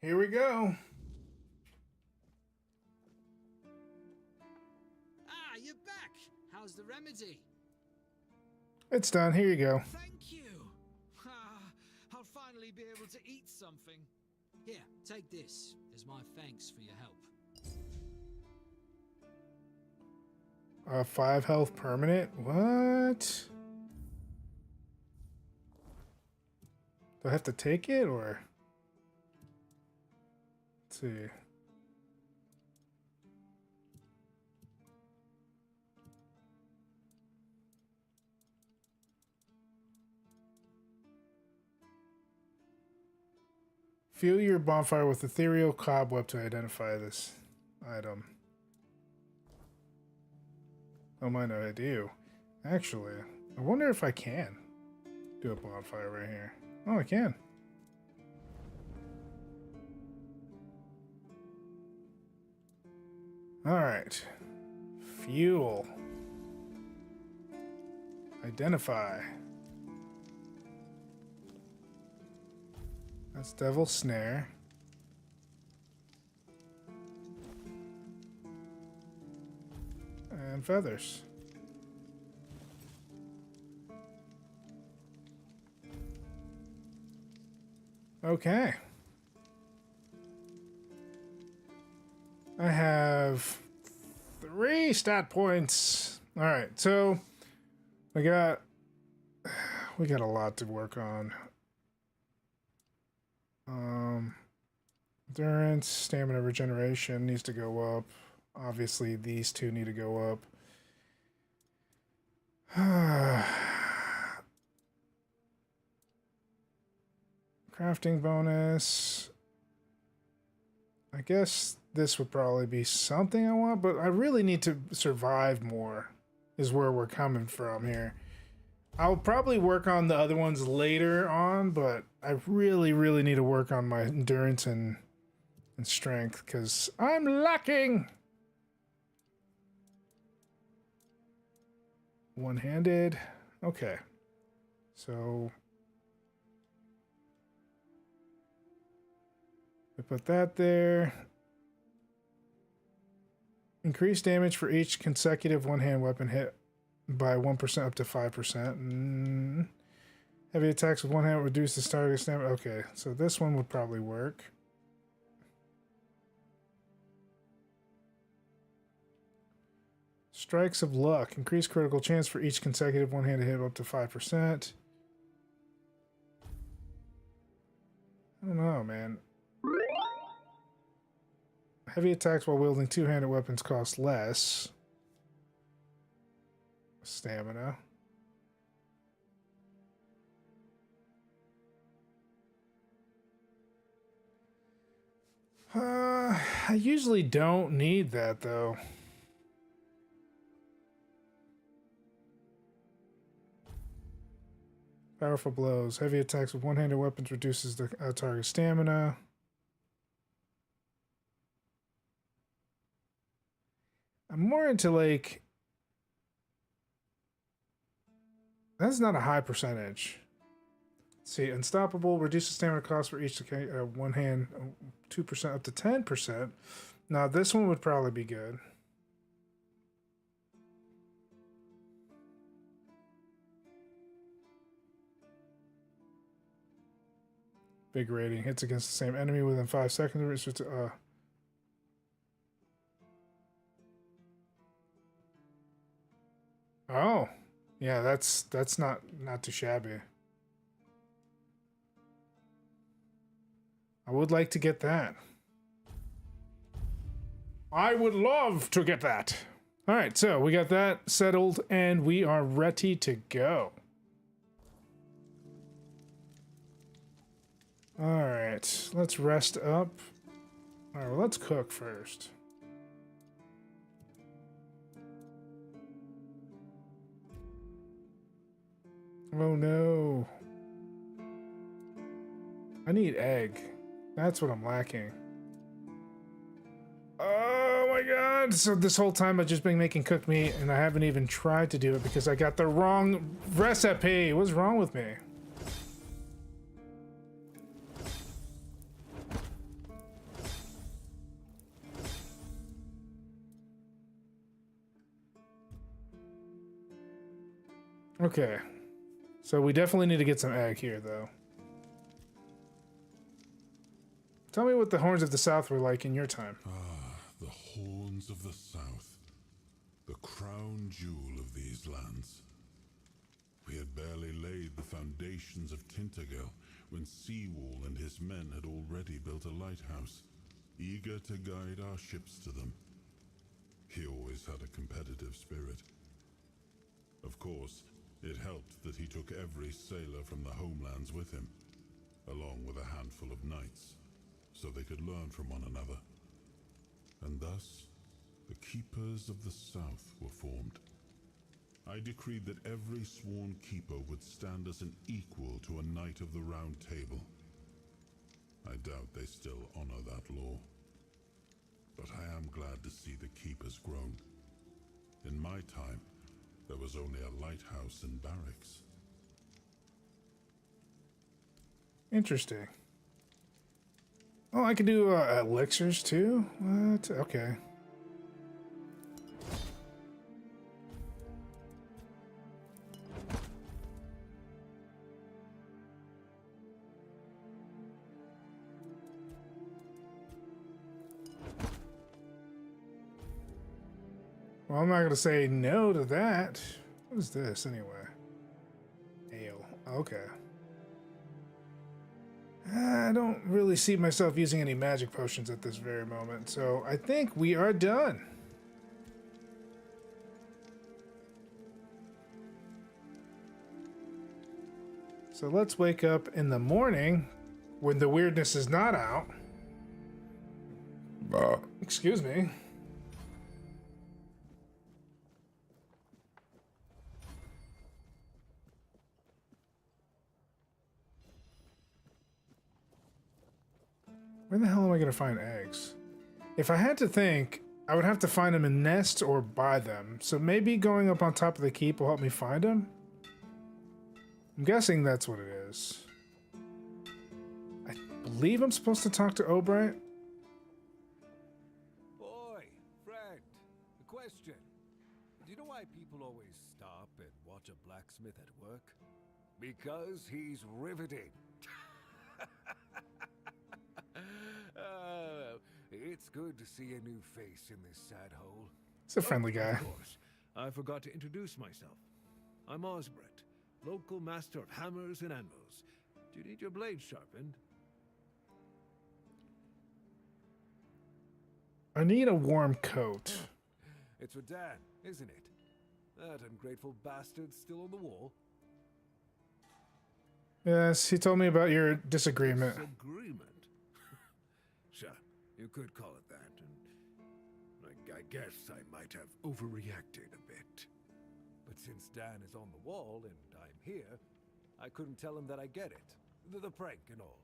[SPEAKER 2] Here we go.
[SPEAKER 12] Ah, you're back. How's the remedy?
[SPEAKER 2] It's done. Here you go.
[SPEAKER 12] Thank you. Ah, I'll finally be able to eat something. Here, take this as my thanks for your help.
[SPEAKER 2] 5 health permanent? What? Do I have to take it or? Let's see. Fuel your bonfire with ethereal cobweb to identify this item. Oh, mind I do. Actually, I wonder if I can do a bonfire right here. Oh, I can. Alright. Fuel. Identify. That's Devil's Snare. And feathers. Okay. I have 3 stat points. All right, so we got a lot to work on. Endurance, stamina regeneration needs to go up. Obviously, these two need to go up. Crafting bonus. I guess this would probably be something I want, but I really need to survive more is where we're coming from here. I'll probably work on the other ones later on, but I really, really need to work on my endurance and strength because I'm lacking. One-handed. Okay. So we put that there. Increase damage for each consecutive one-hand weapon hit by 1% up to 5%. Heavy attacks with one hand reduce the target stamina. Okay, so this one would probably work. Strikes of luck. Increase critical chance for each consecutive one-handed hit up to 5%. I don't know, man. Heavy attacks while wielding two-handed weapons cost less stamina. I usually don't need that though. Powerful blows. Heavy attacks with one-handed weapons reduces the target stamina. I'm more into like... That's not a high percentage. See, unstoppable reduces stamina cost for each one hand 2% up to 10%. Now this one would probably be good. Big rating. Hits against the same enemy within 5 seconds. Oh, yeah, that's not too shabby. I would like to get that. I would love to get that. All right, so we got that settled, and we are ready to go. All right, let's rest up. All right, well, let's cook first. Oh no. I need egg. That's what I'm lacking. Oh my god! So this whole time I've just been making cooked meat and I haven't even tried to do it because I got the wrong recipe. What's wrong with me? Okay. So we definitely need to get some egg here though. Tell me what the Horns of the South were like in your time.
[SPEAKER 15] Ah, the Horns of the South. The crown jewel of these lands. We had barely laid the foundations of Tainted Grail when Seawall and his men had already built a lighthouse, eager to guide our ships to them. He always had a competitive spirit. Of course, it helped that he took every sailor from the homelands with him, along with a handful of knights, so they could learn from one another. And thus, the Keepers of the South were formed. I decreed that every sworn keeper would stand as an equal to a Knight of the Round Table. I doubt they still honor that law. But I am glad to see the keepers grown. In my time, there was only a lighthouse and barracks.
[SPEAKER 2] Interesting. Oh, I can do elixirs too? What? Okay. Well, I'm not going to say no to that. What is this anyway? Ale. Okay. I don't really see myself using any magic potions at this very moment, so I think we are done. So let's wake up in the morning when the weirdness is not out. Excuse me. Where the hell am I going to find eggs? If I had to think, I would have to find them in nests or buy them. So maybe going up on top of the keep will help me find them? I'm guessing that's what it is. I believe I'm supposed to talk to Obright.
[SPEAKER 8] Boy, friend, a question. Do you know why people always stop and watch a blacksmith at work? Because he's riveting. It's good to see a new face in this sad hole.
[SPEAKER 2] He's a friendly guy.
[SPEAKER 8] Of course, I forgot to introduce myself. I'm Osbert, local master of hammers and anvils. Do you need your blade sharpened?
[SPEAKER 2] I need a warm coat.
[SPEAKER 8] It's for Dan, isn't it? That ungrateful bastard's still on the wall.
[SPEAKER 2] Yes, he told me about your disagreement.
[SPEAKER 8] Disagreement? Sure, you could call it that, and I guess I might have overreacted a bit. But since Dan is on the wall and I'm here, I couldn't tell him that I get it. The prank and all.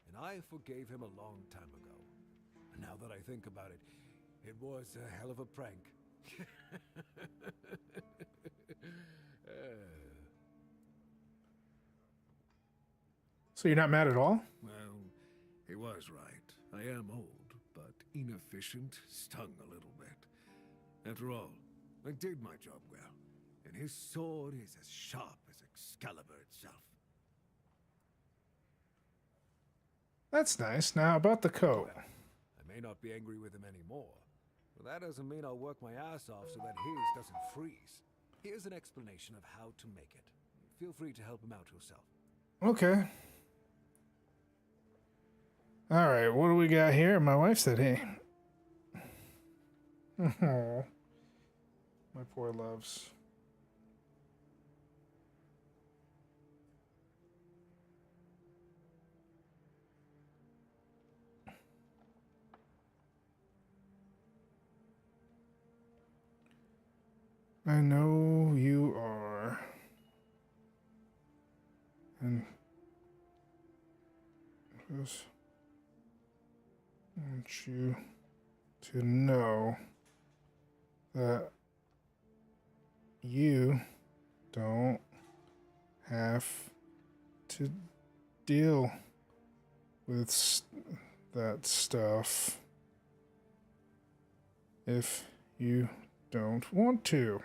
[SPEAKER 8] And I forgave him a long time ago. And now that I think about it, it was a hell of a prank.
[SPEAKER 2] So you're not mad at all?
[SPEAKER 8] Well, he was right. I am old, but inefficient, stung a little bit. After all, I did my job well, and his sword is as sharp as Excalibur itself.
[SPEAKER 2] That's nice. Now about the coat.
[SPEAKER 8] Well, I may not be angry with him anymore, but that doesn't mean I'll work my ass off so that his doesn't freeze. Here's an explanation of how to make it. Feel free to help him out yourself.
[SPEAKER 2] Okay. All right, what do we got here? My wife said, hey. Oh, my poor loves. I know you are. And just want you to know that you don't have to deal with that stuff if you don't want to.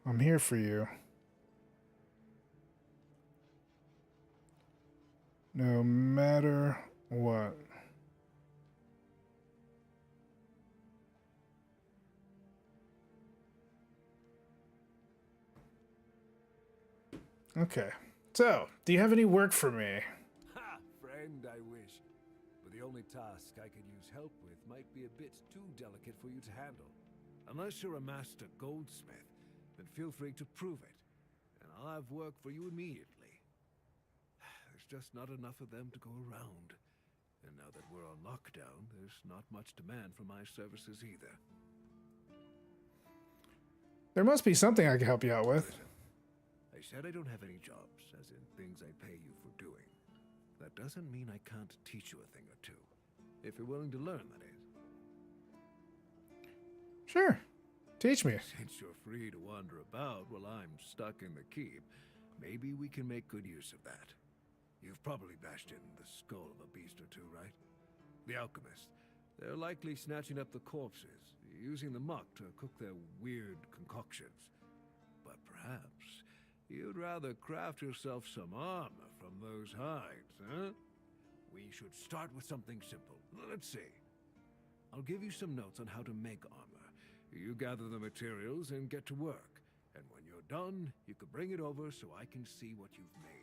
[SPEAKER 2] I'm here for you. No matter what. Okay. So, do you have any work for me?
[SPEAKER 8] Ha! Friend, I wish. But the only task I could use help with might be a bit too delicate for you to handle. Unless you're a master goldsmith, then feel free to prove it. And I'll have work for you immediately. There's just not enough of them to go around. And now that we're on lockdown, there's not much demand for my services either.
[SPEAKER 2] There must be something I can help you out with.
[SPEAKER 8] I said I don't have any jobs, as in things I pay you for doing. That doesn't mean I can't teach you a thing or two. If you're willing to learn, that is.
[SPEAKER 2] Sure. Teach me.
[SPEAKER 8] Since you're free to wander about while I'm stuck in the keep, maybe we can make good use of that. You've probably bashed in the skull of a beast or two, right? The alchemists. They're likely snatching up the corpses, using the muck to cook their weird concoctions. But perhaps you'd rather craft yourself some armor from those hides, huh? We should start with something simple. Let's see. I'll give you some notes on how to make armor. You gather the materials and get to work. And when you're done, you can bring it over so I can see what you've made.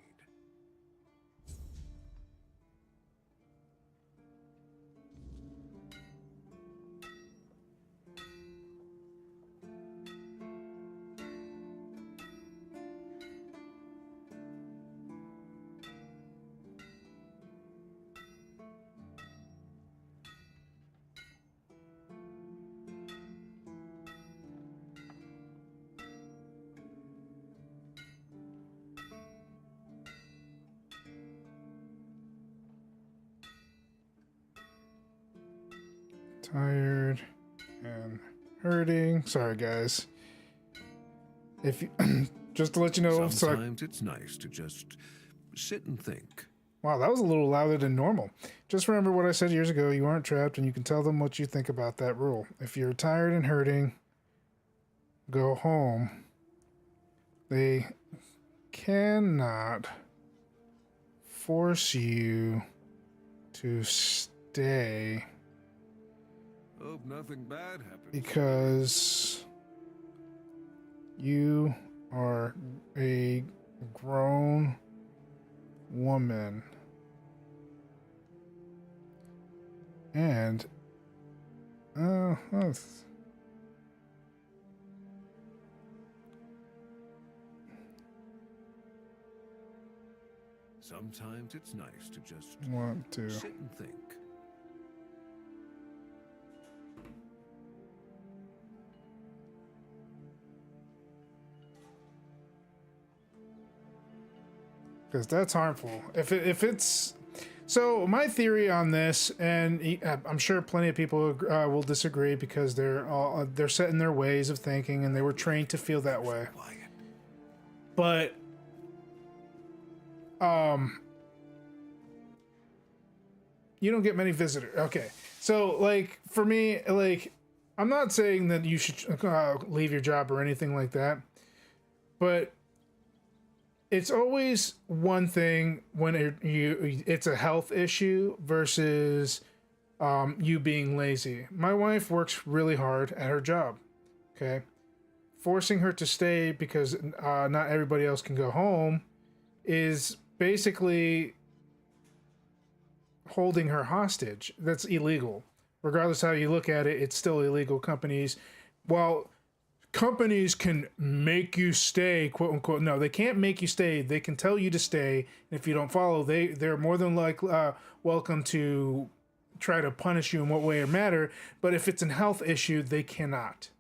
[SPEAKER 2] Tired and hurting. Sorry, guys. If you, just to let you know,
[SPEAKER 8] Sometimes it's nice to just sit and think.
[SPEAKER 2] Wow, that was a little louder than normal. Just remember what I said years ago. You aren't trapped, and you can tell them what you think about that rule. If you're tired and hurting, go home. They cannot force you to stay.
[SPEAKER 8] Hope nothing bad happens.
[SPEAKER 2] Because you are a grown woman. And
[SPEAKER 8] sometimes it's nice to just
[SPEAKER 2] want to
[SPEAKER 8] sit and think.
[SPEAKER 2] because that's harmful. If it's so, my theory on this, and I'm sure plenty of people will disagree because they're set in their ways of thinking and they were trained to feel that way. But You don't get many visitors. Okay. So, like, for me, like, I'm not saying that you should leave your job or anything like that, but it's always one thing when it's a health issue versus you being lazy. My wife works really hard at her job. Okay. Forcing her to stay because not everybody else can go home is basically holding her hostage. That's illegal. Regardless how you look at it, it's still illegal. Companies can make you stay, quote unquote. No, they can't make you stay. They can tell you to stay. And if you don't follow, they're more than welcome to try to punish you in what way or matter. But if it's a health issue, they cannot.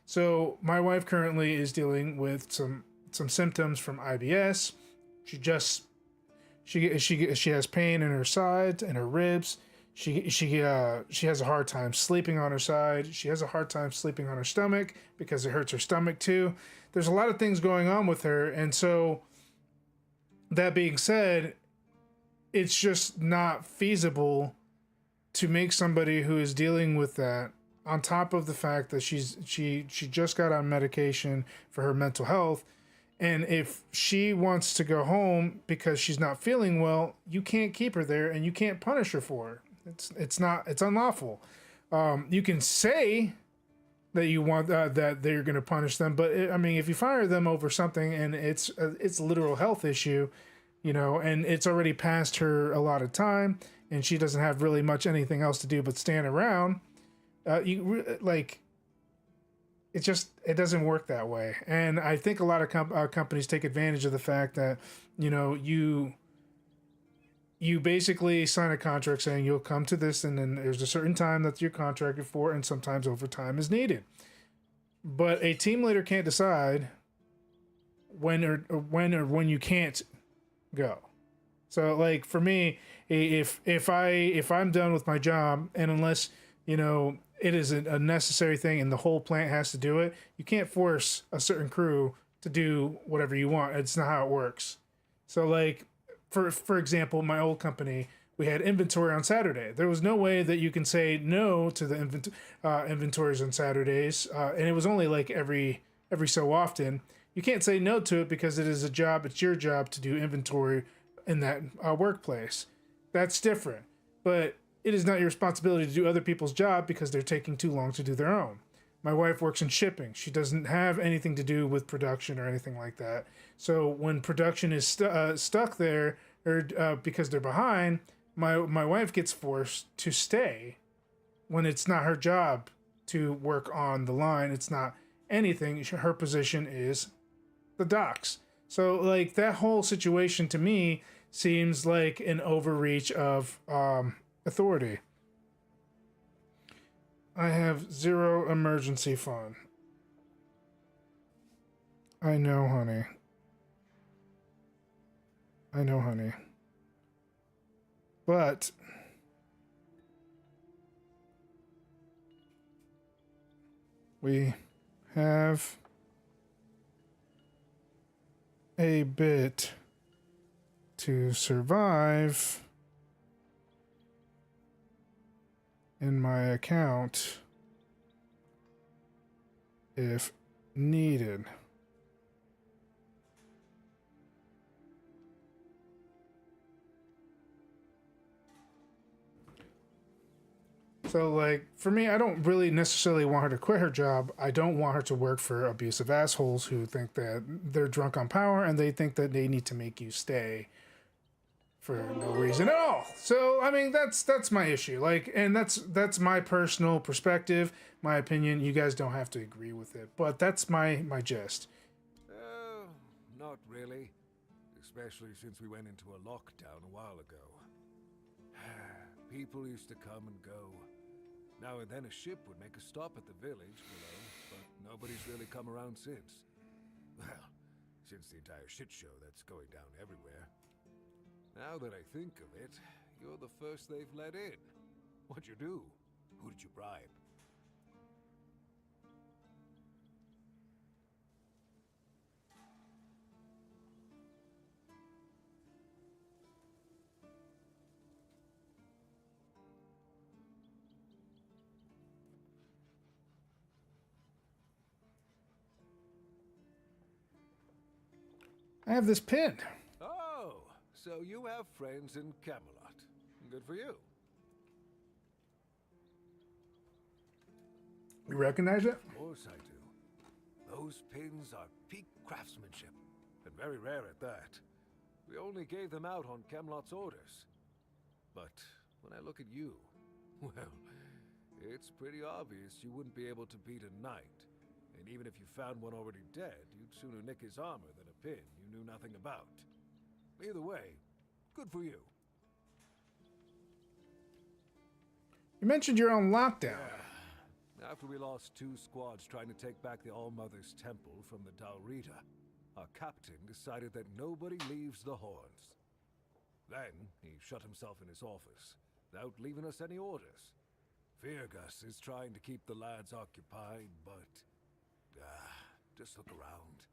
[SPEAKER 2] So my wife currently is dealing with some symptoms from IBS. She has pain in her sides and her ribs. She has a hard time sleeping on her side. She has a hard time sleeping on her stomach because it hurts her stomach too. There's a lot of things going on with her, and so that being said, it's just not feasible to make somebody who is dealing with that, on top of the fact that she just got on medication for her mental health. And if she wants to go home because she's not feeling well, you can't keep her there and you can't punish her for it. It's unlawful. You can say that you want that they're going to punish them, but if you fire them over something and it's a literal health issue, and it's already passed her a lot of time and she doesn't have really much anything else to do but stand around, it doesn't work that way. And I think a lot of companies take advantage of the fact that, you basically sign a contract saying you'll come to this, and then there's a certain time that you're contracted for, and sometimes overtime is needed. But a team leader can't decide when you can't go. So, like, for me, if I'm done with my job, and unless, it is a necessary thing and the whole plant has to do it, you can't force a certain crew to do whatever you want. It's not how it works. So, like, for example, my old company, we had inventory on Saturday. There was no way that you can say no to the inventories on Saturdays, and it was only like every so often. You can't say no to it because it is a job. It's your job to do inventory in that workplace. That's different. But it is not your responsibility to do other people's job because they're taking too long to do their own. My wife works in shipping. She doesn't have anything to do with production or anything like that. So when production is stuck there, or because they're behind, my wife gets forced to stay when it's not her job to work on the line. It's not anything. Her position is the docks. So, like, that whole situation to me seems like an overreach of authority. I have 0 emergency fund. I know, honey. But we have a bit to survive in my account if needed. So, like, for me, I don't really necessarily want her to quit her job. I don't want her to work for abusive assholes who think that they're drunk on power and they think that they need to make you stay for no reason at all. So, that's my issue. Like, and that's my personal perspective, my opinion. You guys don't have to agree with it, but that's my gist.
[SPEAKER 8] Not really. Especially since we went into a lockdown a while ago. People used to come and go. Now and then a ship would make a stop at the village below, but nobody's really come around since. Well, since the entire shit show that's going down everywhere. Now that I think of it, you're the first they've let in. What'd you do? Who did you bribe?
[SPEAKER 2] I have this pin.
[SPEAKER 8] Oh, so you have friends in Camelot. Good for you.
[SPEAKER 2] You recognize it?
[SPEAKER 8] Of course I do. Those pins are peak craftsmanship, and very rare at that. We only gave them out on Camelot's orders. But when I look at you, well, it's pretty obvious you wouldn't be able to beat a knight. And even if you found one already dead, you'd sooner nick his armor than a pin you knew nothing about. Either way, good for you.
[SPEAKER 2] You mentioned you're on lockdown.
[SPEAKER 8] Yeah. After we lost 2 squads trying to take back the All-Mother's Temple from the Dalrita, our captain decided that nobody leaves the Horns. Then, he shut himself in his office, without leaving us any orders. Feargus is trying to keep the lads occupied, but... just look around.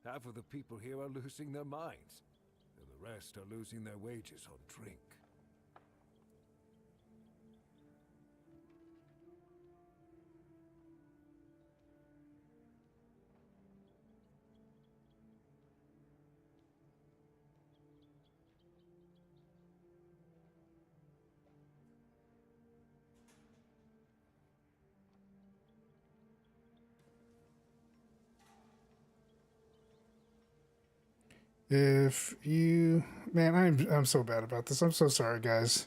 [SPEAKER 8] Half of the people here are losing their minds, and the rest are losing their wages on drink.
[SPEAKER 2] If you, man, I'm so bad about this. I'm so sorry, guys.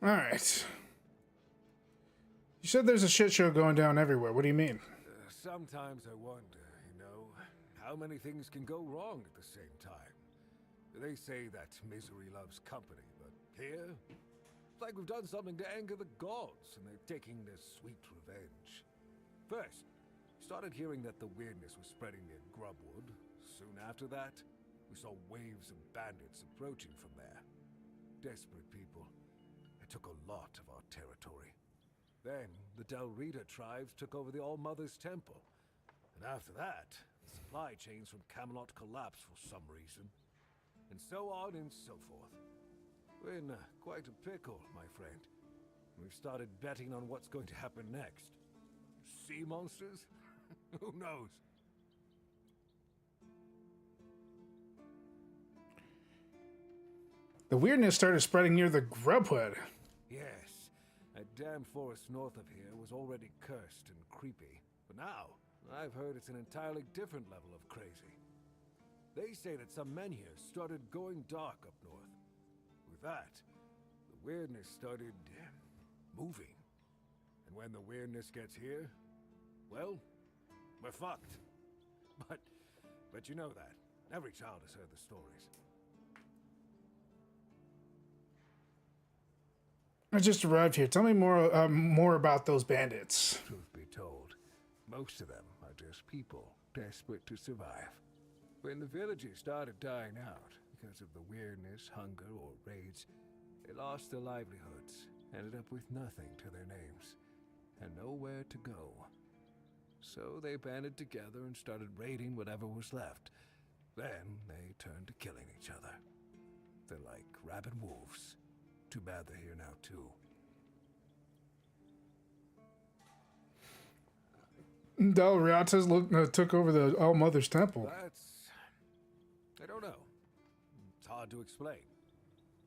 [SPEAKER 2] All right. You said there's a shit show going down everywhere. What do you mean?
[SPEAKER 8] Sometimes I wonder, how many things can go wrong at the same time. They say that misery loves company, but here, it's like we've done something to anger the gods, and they're taking their sweet revenge. First, we started hearing that the weirdness was spreading near Grubwood. Soon after that, we saw waves of bandits approaching from there. Desperate people. It took a lot of our territory. Then, the Dalrita tribes took over the All-Mother's Temple. And after that, the supply chains from Camelot collapsed for some reason. And so on and so forth. We're in quite a pickle, my friend. We've started betting on what's going to happen next. Sea monsters? Who knows?
[SPEAKER 2] The weirdness started spreading near the Grubwood.
[SPEAKER 8] Yes. That damn forest north of here was already cursed and creepy. But now, I've heard it's an entirely different level of crazy. They say that some men here started going dark up north. With that, the weirdness started moving. And when the weirdness gets here, well, we're fucked. But you know that. Every child has heard the stories.
[SPEAKER 2] I just arrived here. Tell me more about those bandits.
[SPEAKER 8] Truth be told, most of them are just people desperate to survive. When the villagers started dying out because of the weirdness, hunger, or raids, they lost their livelihoods, ended up with nothing to their names, and nowhere to go. So they banded together and started raiding whatever was left. Then they turned to killing each other. They're like rabid wolves. Too bad they're here now, too.
[SPEAKER 2] Dalriatas took over the All-Mother's Temple.
[SPEAKER 8] I don't know. It's hard to explain.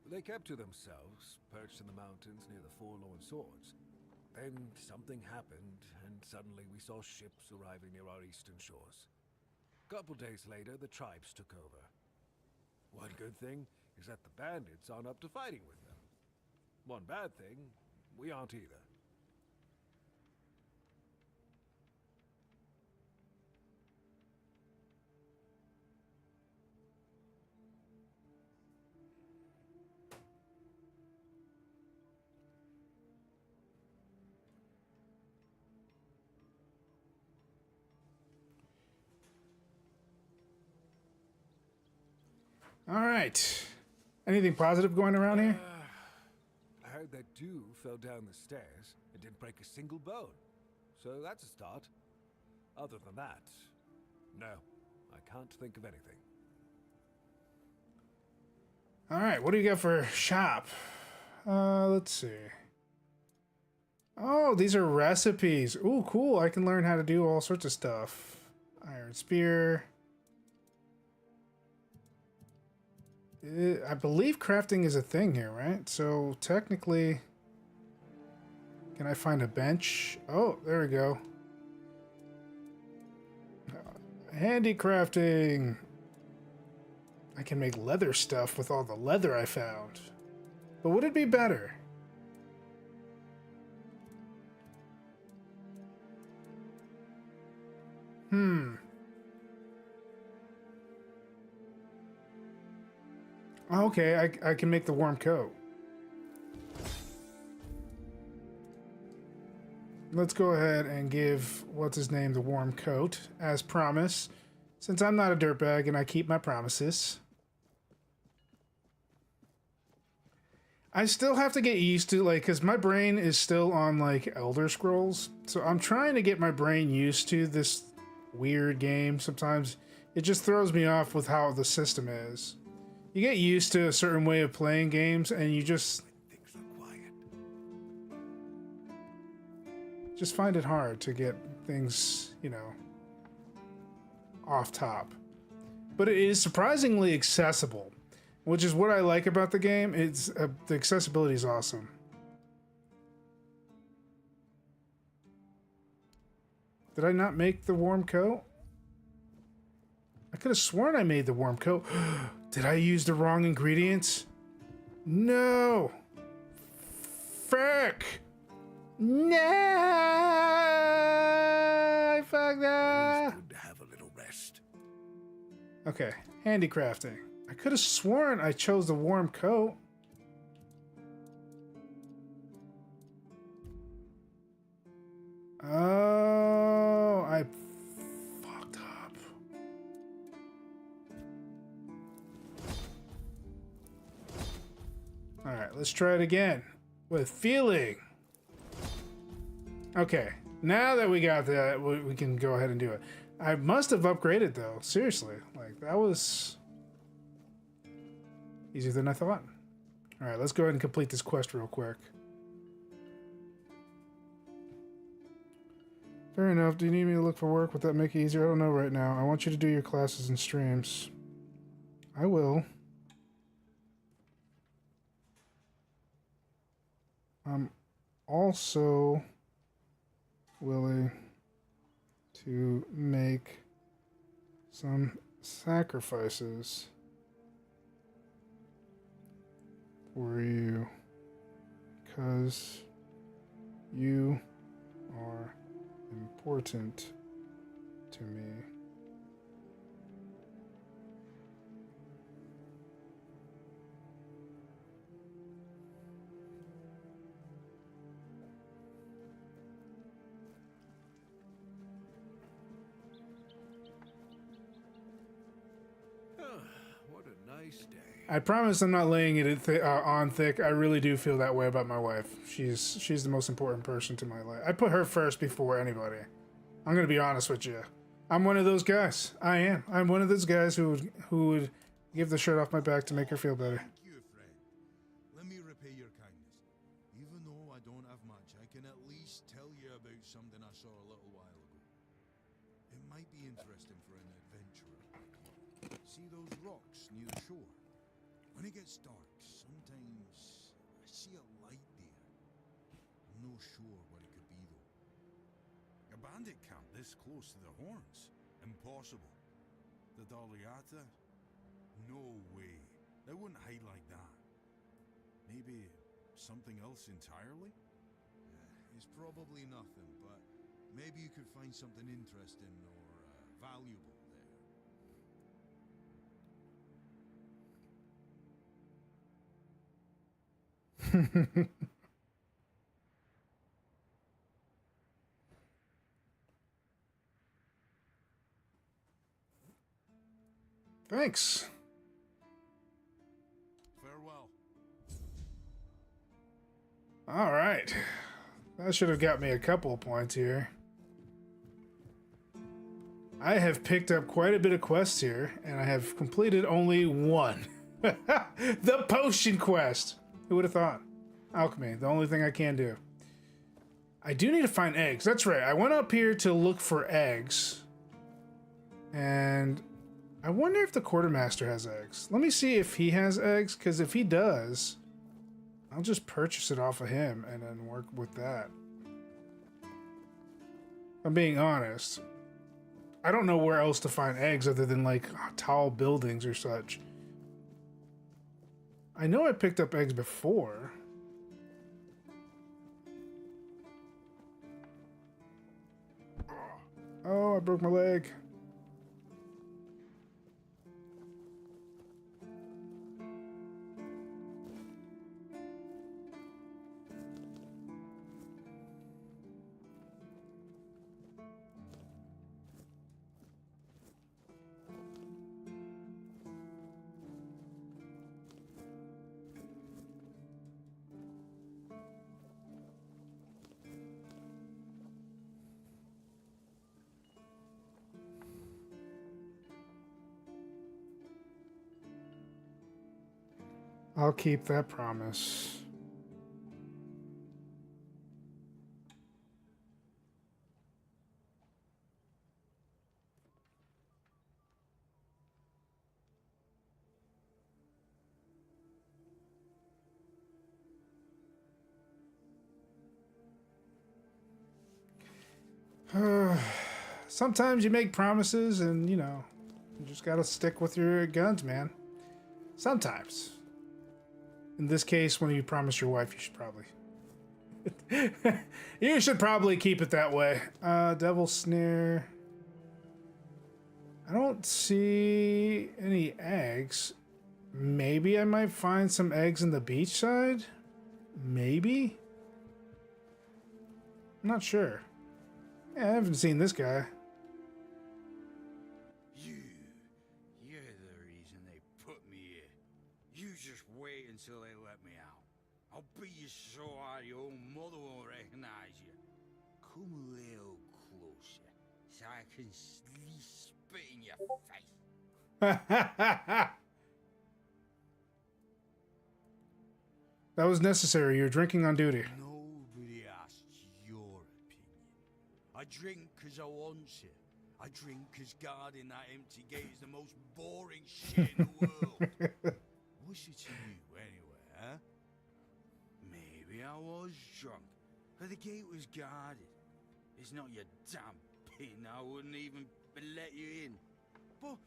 [SPEAKER 8] They kept to themselves, perched in the mountains near the Forlorn Swords. Then something happened, and suddenly we saw ships arriving near our eastern shores. A couple days later, the tribes took over. One good thing is that the bandits aren't up to fighting with them. One bad thing, we aren't either.
[SPEAKER 2] All right. Anything positive going around here?
[SPEAKER 8] proud that dew fell down the stairs and didn't break a single bone. So that's a start. Other than that, no, I can't think of anything.
[SPEAKER 2] Alright, what do you got for shop? Let's see. Oh, these are recipes. Ooh, cool. I can learn how to do all sorts of stuff. Iron spear. I believe crafting is a thing here, right? So technically, can I find a bench? Oh, there we go. Handicrafting. I can make leather stuff with all the leather I found. But would it be better? Okay, I can make the warm coat. Let's go ahead and give what's his name the warm coat as promised. Since I'm not a dirtbag and I keep my promises. I still have to get used to, like, because my brain is still on, like, Elder Scrolls. So I'm trying to get my brain used to this weird game. Sometimes it just throws me off with how the system is. You get used to a certain way of playing games and you just find it hard to get things, you know, off top. But it is surprisingly accessible, which is what I like about the game. It's the accessibility is awesome. Did I not make the warm coat? I could have sworn I made the warm coat. Did I use the wrong ingredients? No! Frick! No! I fucked up!
[SPEAKER 8] It's good to have a little rest.
[SPEAKER 2] Okay, handicrafting. I could have sworn I chose the warm coat. Oh, I fucked up. Alright, let's try it again. With feeling. Okay, now that we got that, we can go ahead and do it. I must have upgraded though, seriously. Like, that was easier than I thought. Alright, let's go ahead and complete this quest real quick. Fair enough. Do you need me to look for work? Would that make it easier? I don't know right now. I want you to do your classes and streams. I will. I'm also willing to make some sacrifices for you because you are important to me.
[SPEAKER 8] What a nice day.
[SPEAKER 2] I promise I'm not laying it on thick. I really do feel that way about my wife. She's the most important person to my life. I put her first before anybody. I'm gonna be honest with you. I'm one of those guys. I am. I'm one of those guys who would give the shirt off my back to make her feel better.
[SPEAKER 10] Thank you, friend. Let me repay your kindness. Even though I don't have much, I can at least tell you about something I saw a little while ago. It might be interesting for an adventurer. See those rocks near the shore? When it gets dark, sometimes I see a light there. I'm not sure what it could be, though. A bandit camp this close to the Horns? Impossible. The Daliata? No way. They wouldn't hide like that. Maybe something else entirely? It's probably nothing, but maybe you could find something interesting or valuable there.
[SPEAKER 2] Thanks.
[SPEAKER 10] Farewell.
[SPEAKER 2] All right. That should have got me a couple of points here. I have picked up quite a bit of quests here, and I have completed only one. The potion quest. Who would have thought? Alchemy, the only thing I can do. I do need to find eggs. That's right. I went up here to look for eggs. And I wonder if the quartermaster has eggs. Let me see if he has eggs, because if he does, I'll just purchase it off of him and then work with that. I'm being honest. I don't know where else to find eggs other than like tall buildings or such. I know I picked up eggs before. Oh, I broke my leg. I'll keep that promise. Sometimes you make promises and, you know, you just gotta stick with your guns, man. Sometimes. In this case, when you promise your wife, you should probably... you should probably keep it that way. Devil Snare. I don't see any eggs. Maybe I might find some eggs in the beachside? Maybe? I'm not sure. Yeah, I haven't seen this guy.
[SPEAKER 9] You're the reason they put me here. You just wait until they let me out. I'll beat you so hard your own mother won't recognize you. Come a little closer so I can spit in your face.
[SPEAKER 2] That was necessary. You're drinking on duty.
[SPEAKER 9] Nobody asked your opinion. I drink because I want to. I drink because guarding that empty gate is the most boring shit in the world. What's it to you anyway, huh? Maybe I was drunk, but the gate was guarded. It's not your damn pin. I wouldn't even let you in. But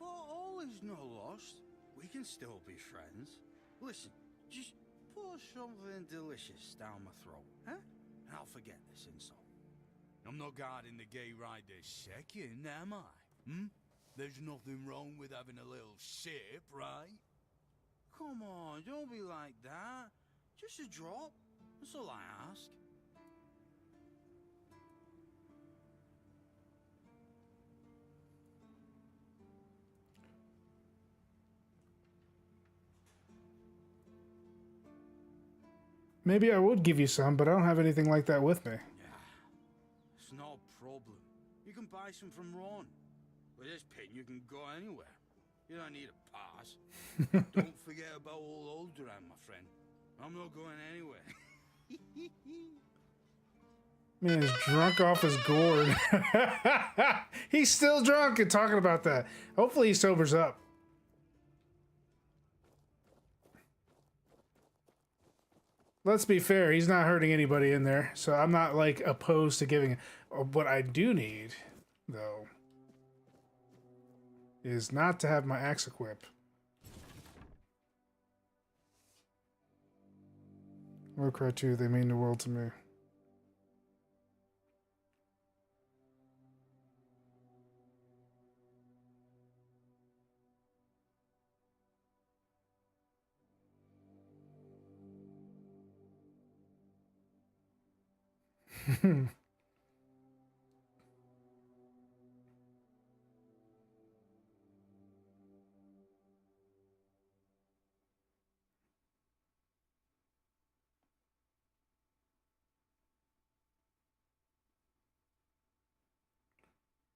[SPEAKER 9] all is not lost. We can still be friends. Listen, just pour something delicious down my throat, huh? And I'll forget this insult. I'm not guarding the gate right this second, am I? There's nothing wrong with having a little sip, right? Come on, don't be like that. Just a drop. That's all I ask.
[SPEAKER 2] Maybe I would give you some, but I don't have anything like that with me.
[SPEAKER 9] It's no problem. You can buy some from Ron. With this pin, you can go anywhere. You don't need a pass. Don't forget about old Oldran, my friend. I'm not going anywhere.
[SPEAKER 2] Man is drunk off his gourd. He's still drunk and talking about that. Hopefully he sobers up. Let's be fair, he's not hurting anybody in there, so I'm not like opposed to giving it. What I do need, though, is not to have my axe equip. Warcry 2, they mean the world to me.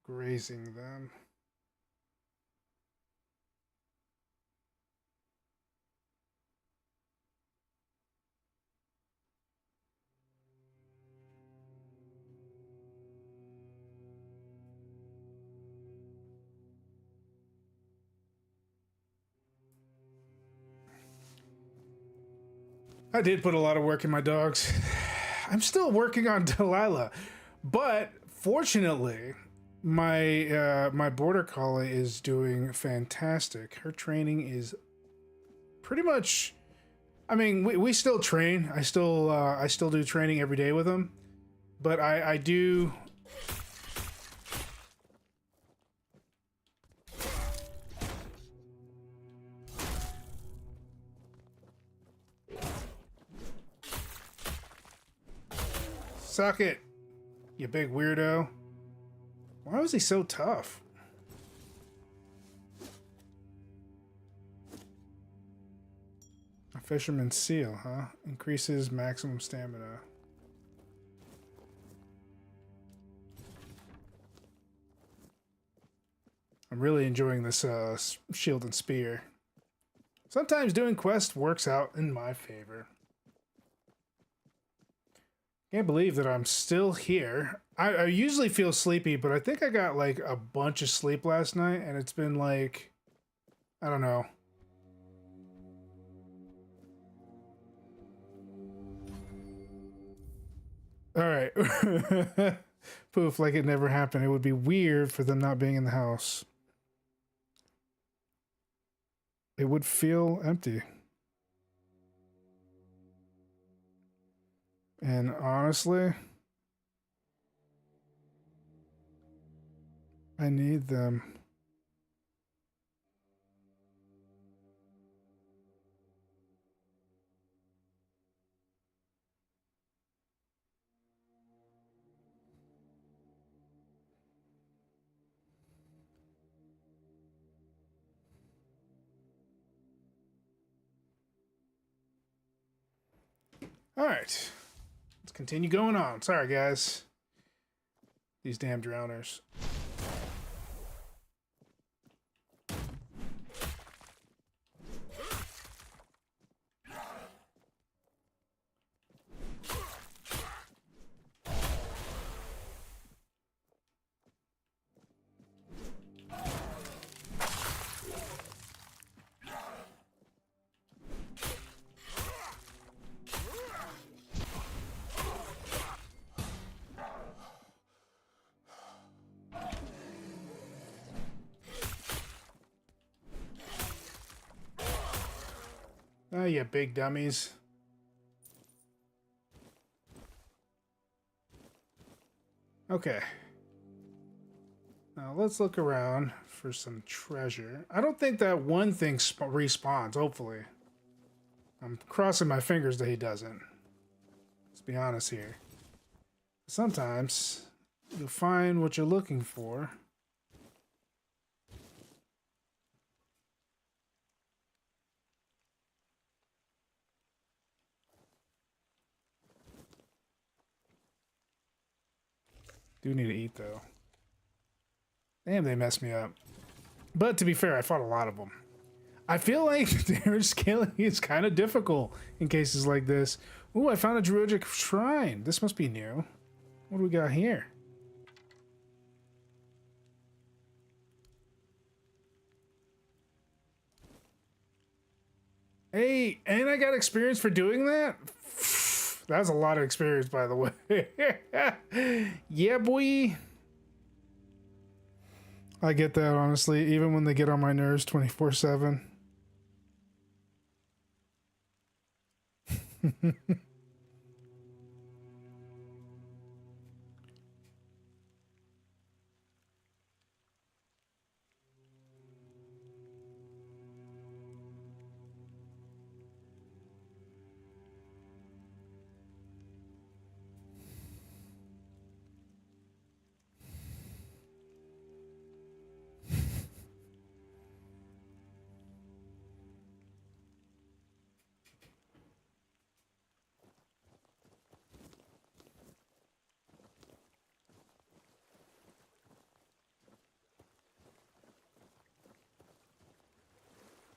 [SPEAKER 2] grazing them. I did put a lot of work in my dogs. I'm still working on Delilah, but fortunately, my border collie is doing fantastic. Her training is pretty much. I mean, we still train. I still do training every day with him, but I do. Suck it, you big weirdo. Why was he so tough? A fisherman's seal, huh? Increases maximum stamina. I'm really enjoying this shield and spear. Sometimes doing quests works out in my favor. Can't believe that I'm still here. I usually feel sleepy, but I think I got like a bunch of sleep last night, and it's been like, I don't know. All right. Poof, like it never happened. It would be weird for them not being in the house. It would feel empty. And honestly, I need them. All right. Let's continue going on. Sorry, guys. These damn drowners. Oh, you big dummies. Okay. Now let's look around for some treasure. I don't think that one thing respawns, hopefully. I'm crossing my fingers that he doesn't. Let's be honest here. Sometimes you'll find what you're looking for. Do need to eat, though. Damn, they messed me up. But to be fair, I fought a lot of them. I feel like damage scaling is kind of difficult in cases like this. Ooh, I found a druidic shrine. This must be new. What do we got here? Hey, and I got experience for doing that? That's a lot of experience, by the way. Yeah, boy. I get that, honestly, even when they get on my nerves 24/7.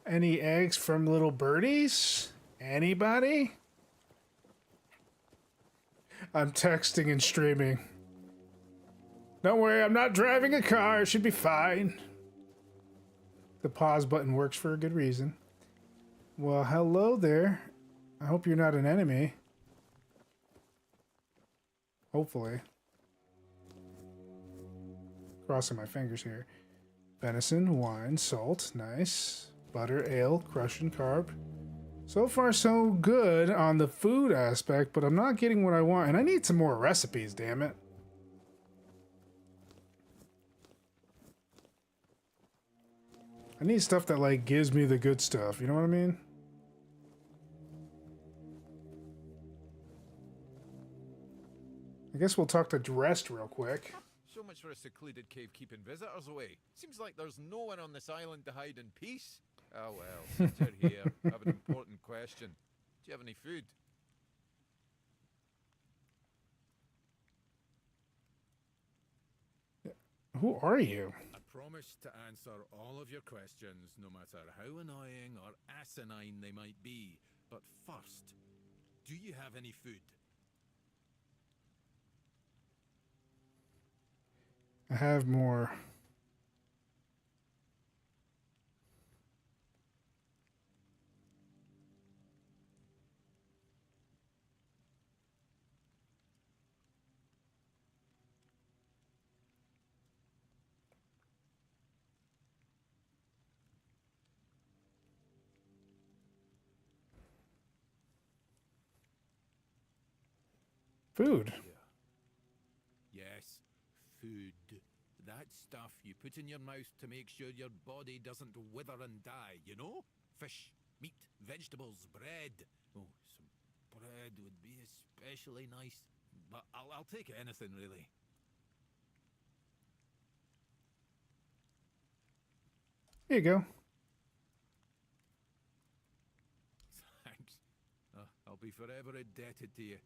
[SPEAKER 2] Any eggs from little birdies? Anybody? I'm texting and streaming. Don't worry, I'm not driving a car. It should be fine. The pause button works for a good reason. Well, hello there. I hope you're not an enemy. Hopefully. Crossing my fingers here. Venison, wine, salt, nice. Butter, ale, crush and carb. So far so good on the food aspect, but I'm not getting what I want. And I need some more recipes, damn it. I need stuff that, like, gives me the good stuff. You know what I mean? I guess we'll talk to Dressed real quick.
[SPEAKER 8] So much for a secluded cave keeping visitors away. Seems like there's no one on this island to hide in peace. Oh well, since you're here, I have an important question. Do you have any food?
[SPEAKER 2] Who are you?
[SPEAKER 8] I promise to answer all of your questions, no matter how annoying or asinine they might be. But first, do you have any food?
[SPEAKER 2] I have more. Food.
[SPEAKER 8] Yes, food. That stuff you put in your mouth to make sure your body doesn't wither and die, you know? Fish, meat, vegetables, bread. Oh, some bread would be especially nice. But I'll take anything, really.
[SPEAKER 2] Here you go.
[SPEAKER 8] Thanks. I'll be forever indebted to you.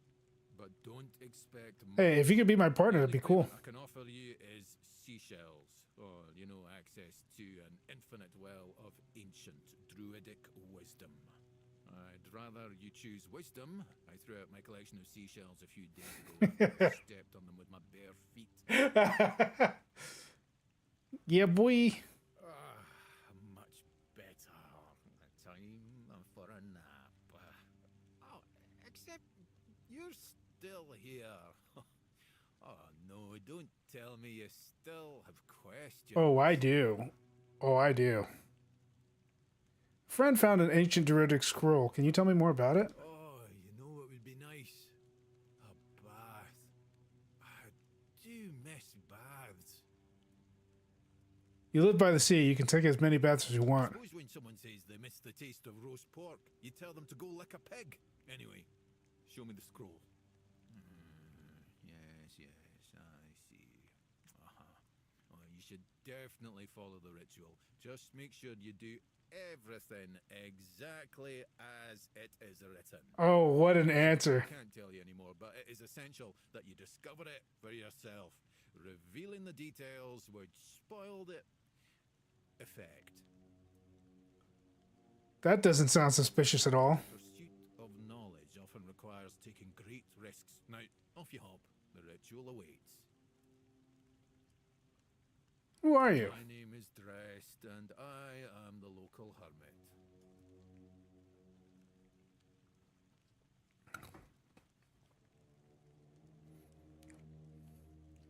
[SPEAKER 8] But don't expect much.
[SPEAKER 2] Hey, if you could be my partner, that'd be cool.
[SPEAKER 8] I can offer you is seashells, or, you know, access to an infinite well of ancient druidic wisdom. I'd rather you choose wisdom. I threw out my collection of seashells a few days ago. Stepped on them with my bare feet.
[SPEAKER 2] Yeah, boy.
[SPEAKER 8] Much better. Time for a nap. Oh, except you're still here. Oh no, don't tell me you still have questions.
[SPEAKER 2] Oh, I do. Oh, I do. Friend found an ancient druidic scroll. Can you tell me more about it?
[SPEAKER 8] Oh, you know what would be nice? A bath. I do miss baths.
[SPEAKER 2] You live by the sea. You can take as many baths as you want.
[SPEAKER 8] Suppose when someone says they miss the taste of roast pork, you tell them to go lick a pig. Anyway, show me the scroll. Yes, I see. Oh, you should definitely follow the ritual. Just make sure you do everything exactly as it is written.
[SPEAKER 2] Oh, what an answer.
[SPEAKER 8] I can't tell you anymore, but it is essential that you discover it for yourself. Revealing the details would spoil the effect.
[SPEAKER 2] That doesn't sound suspicious at all.
[SPEAKER 8] Pursuit of knowledge often requires taking great risks. Now, off you hop. The ritual awaits.
[SPEAKER 2] Who are you?
[SPEAKER 8] My name is Dressed, and I am the local hermit.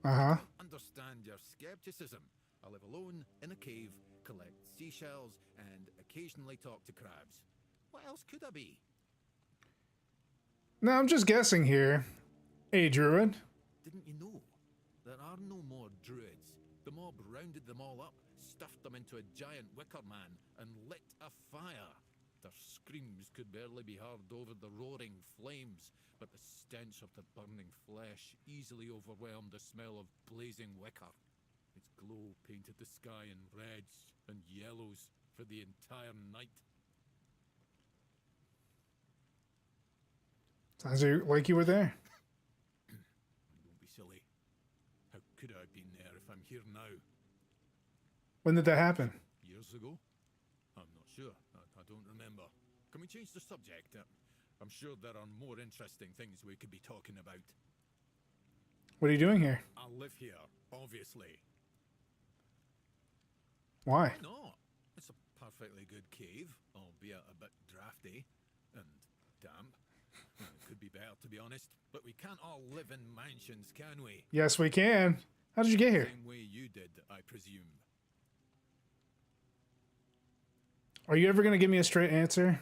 [SPEAKER 2] Uh-huh.
[SPEAKER 8] Understand your skepticism. I live alone in a cave, collect seashells, and occasionally talk to crabs. What else could I be?
[SPEAKER 2] No, I'm just guessing here. Hey, druid.
[SPEAKER 8] Didn't you know? There are no more druids. The mob rounded them all up, stuffed them into a giant wicker man, and lit a fire. Their screams could barely be heard over the roaring flames, but the stench of the burning flesh easily overwhelmed the smell of blazing wicker. Its glow painted the sky in reds and yellows for the entire night.
[SPEAKER 2] Sounds like you were there.
[SPEAKER 8] Don't be silly. How could I have been there if I'm here now?
[SPEAKER 2] When did that happen?
[SPEAKER 8] Years ago? I'm not sure. I'd can we change the subject? I'm sure there are more interesting things we could be talking about.
[SPEAKER 2] What are you doing here?
[SPEAKER 8] I live here, obviously.
[SPEAKER 2] Why?
[SPEAKER 8] Why not? It's a perfectly good cave, albeit a bit drafty and damp. It could be better, to be honest, but we can't all live in mansions, can we?
[SPEAKER 2] Yes, we can. How did you get here?
[SPEAKER 8] Same way you did, I presume.
[SPEAKER 2] Are you ever going to give me a straight answer?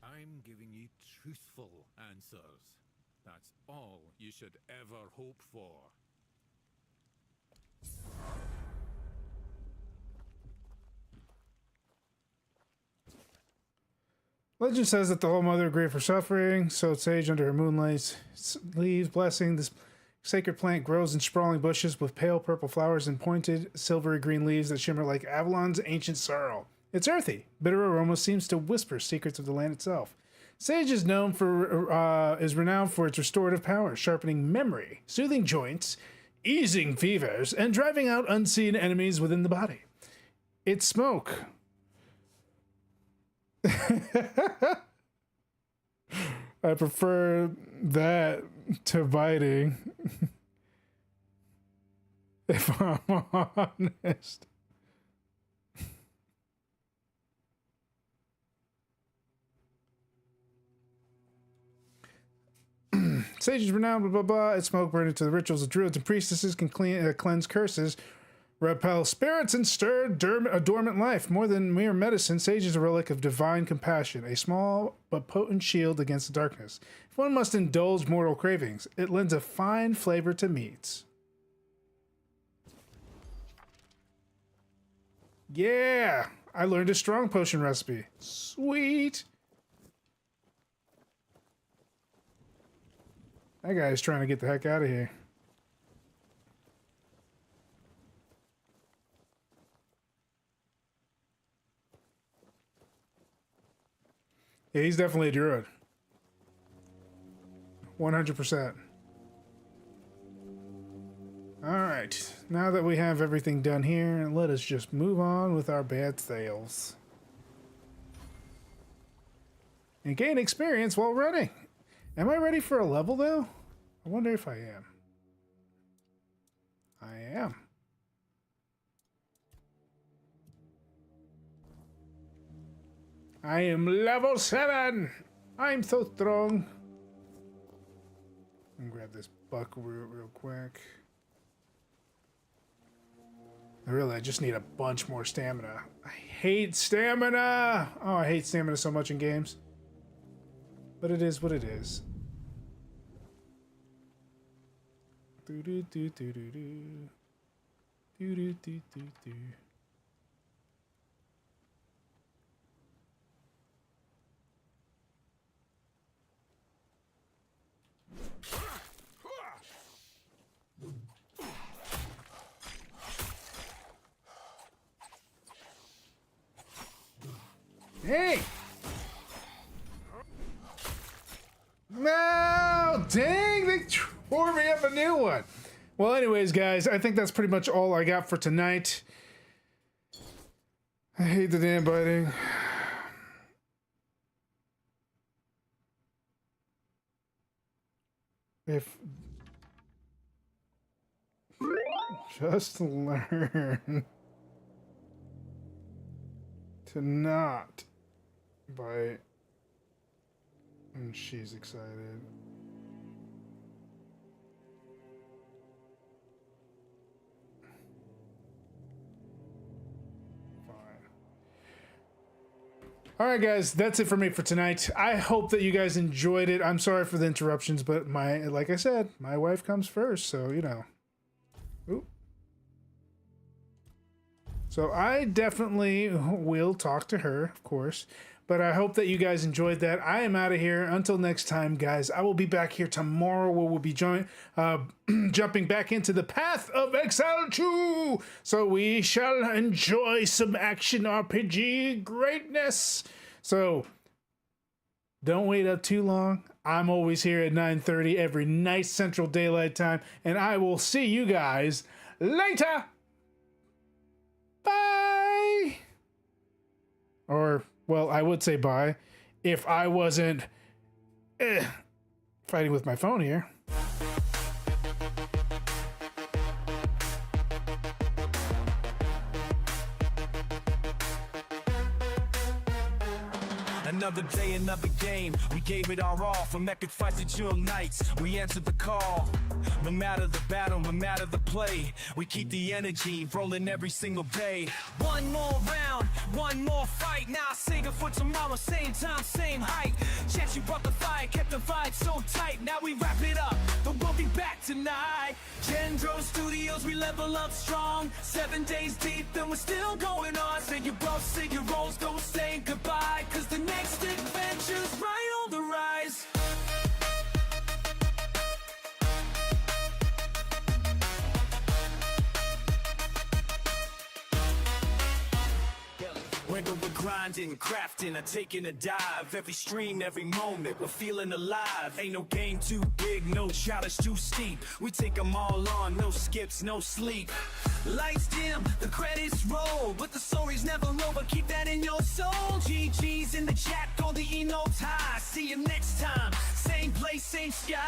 [SPEAKER 8] I'm giving you truthful answers. That's all you should ever hope for.
[SPEAKER 2] Legend says that the whole mother agreed for suffering, sowed sage under her moonlight leaves, blessing. This sacred plant grows in sprawling bushes with pale purple flowers and pointed silvery green leaves that shimmer like Avalon's ancient sorrow. Its earthy, bitter aroma seems to whisper secrets of the land itself. Sage is known for is renowned for its restorative powers, sharpening memory, soothing joints, easing fevers, and driving out unseen enemies within the body. Its smoke. I prefer that to biting. If I'm honest. Sage is renowned, blah, blah, blah. Its smoke burned into the rituals of druids and priestesses can cleanse curses, repel spirits, and stir a dormant life. More than mere medicine, sage is a relic of divine compassion, a small but potent shield against the darkness. If one must indulge mortal cravings, it lends a fine flavor to meats. Yeah! I learned a strong potion recipe. Sweet! That guy's trying to get the heck out of here. Yeah, he's definitely a druid. 100%. Alright, now that we have everything done here, let us just move on with our bad sales. And gain experience while running. Am I ready for a level, though? I wonder if I am. I am. I am level 7! I'm so strong. I'm gonna grab this buck real quick. I just need a bunch more stamina. I hate stamina! Oh, I hate stamina so much in games. But it is what it is. Do do do do do do. Do do do do do. Hey! No! Dang, they tore me up a new one. Well, anyways, guys, I think that's pretty much all I got for tonight. I hate the damn biting. If... Just learn to not bite. And she's excited. Fine. Alright guys, that's it for me for tonight. I hope that you guys enjoyed it. I'm sorry for the interruptions, but like I said, my wife comes first, so you know. Oop. So I definitely will talk to her, of course. But I hope that you guys enjoyed that. I am out of here. Until next time, guys. I will be back here tomorrow where we'll be jumping back into the Path of Exile 2. So we shall enjoy some action RPG greatness. So don't wait up too long. I'm always here at 9:30 every night Central Daylight Time. And I will see you guys later. Bye. Or... well, I would say bye. if I wasn't fighting with my phone here.
[SPEAKER 1] Another day, another game. We gave it our all. From epic fights to chill nights, we answered the call. No matter the battle, no matter the play, we keep the energy rolling every single day. One more round, one more fight. Now I sing it for tomorrow, same time, same height. Chance you brought the fire, kept the vibe so tight. Now we wrap it up, but we'll be back tonight. Gen-Dro Studios, we level up strong. 7 days deep, and we're still going on. Say your bros, say your rolls, don't say goodbye, cause the next adventure's right on the rise. Whether we're grinding, crafting, or taking a dive, every stream, every moment, we're feeling alive. Ain't no game too big, no challenge too steep. We take them all on, no skips, no sleep. Lights dim, the credits roll, but the story's never over, keep that in your soul. GG's in the chat, throw the emotes high. See you next time, same place, same sky.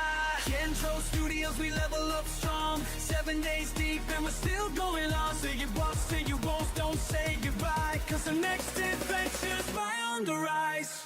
[SPEAKER 1] Gen-Dro Studios, we level up strong. 7 days deep and we're still going on. Say your boss, say your won't, don't say goodbye, cause the next adventure's right on the rise.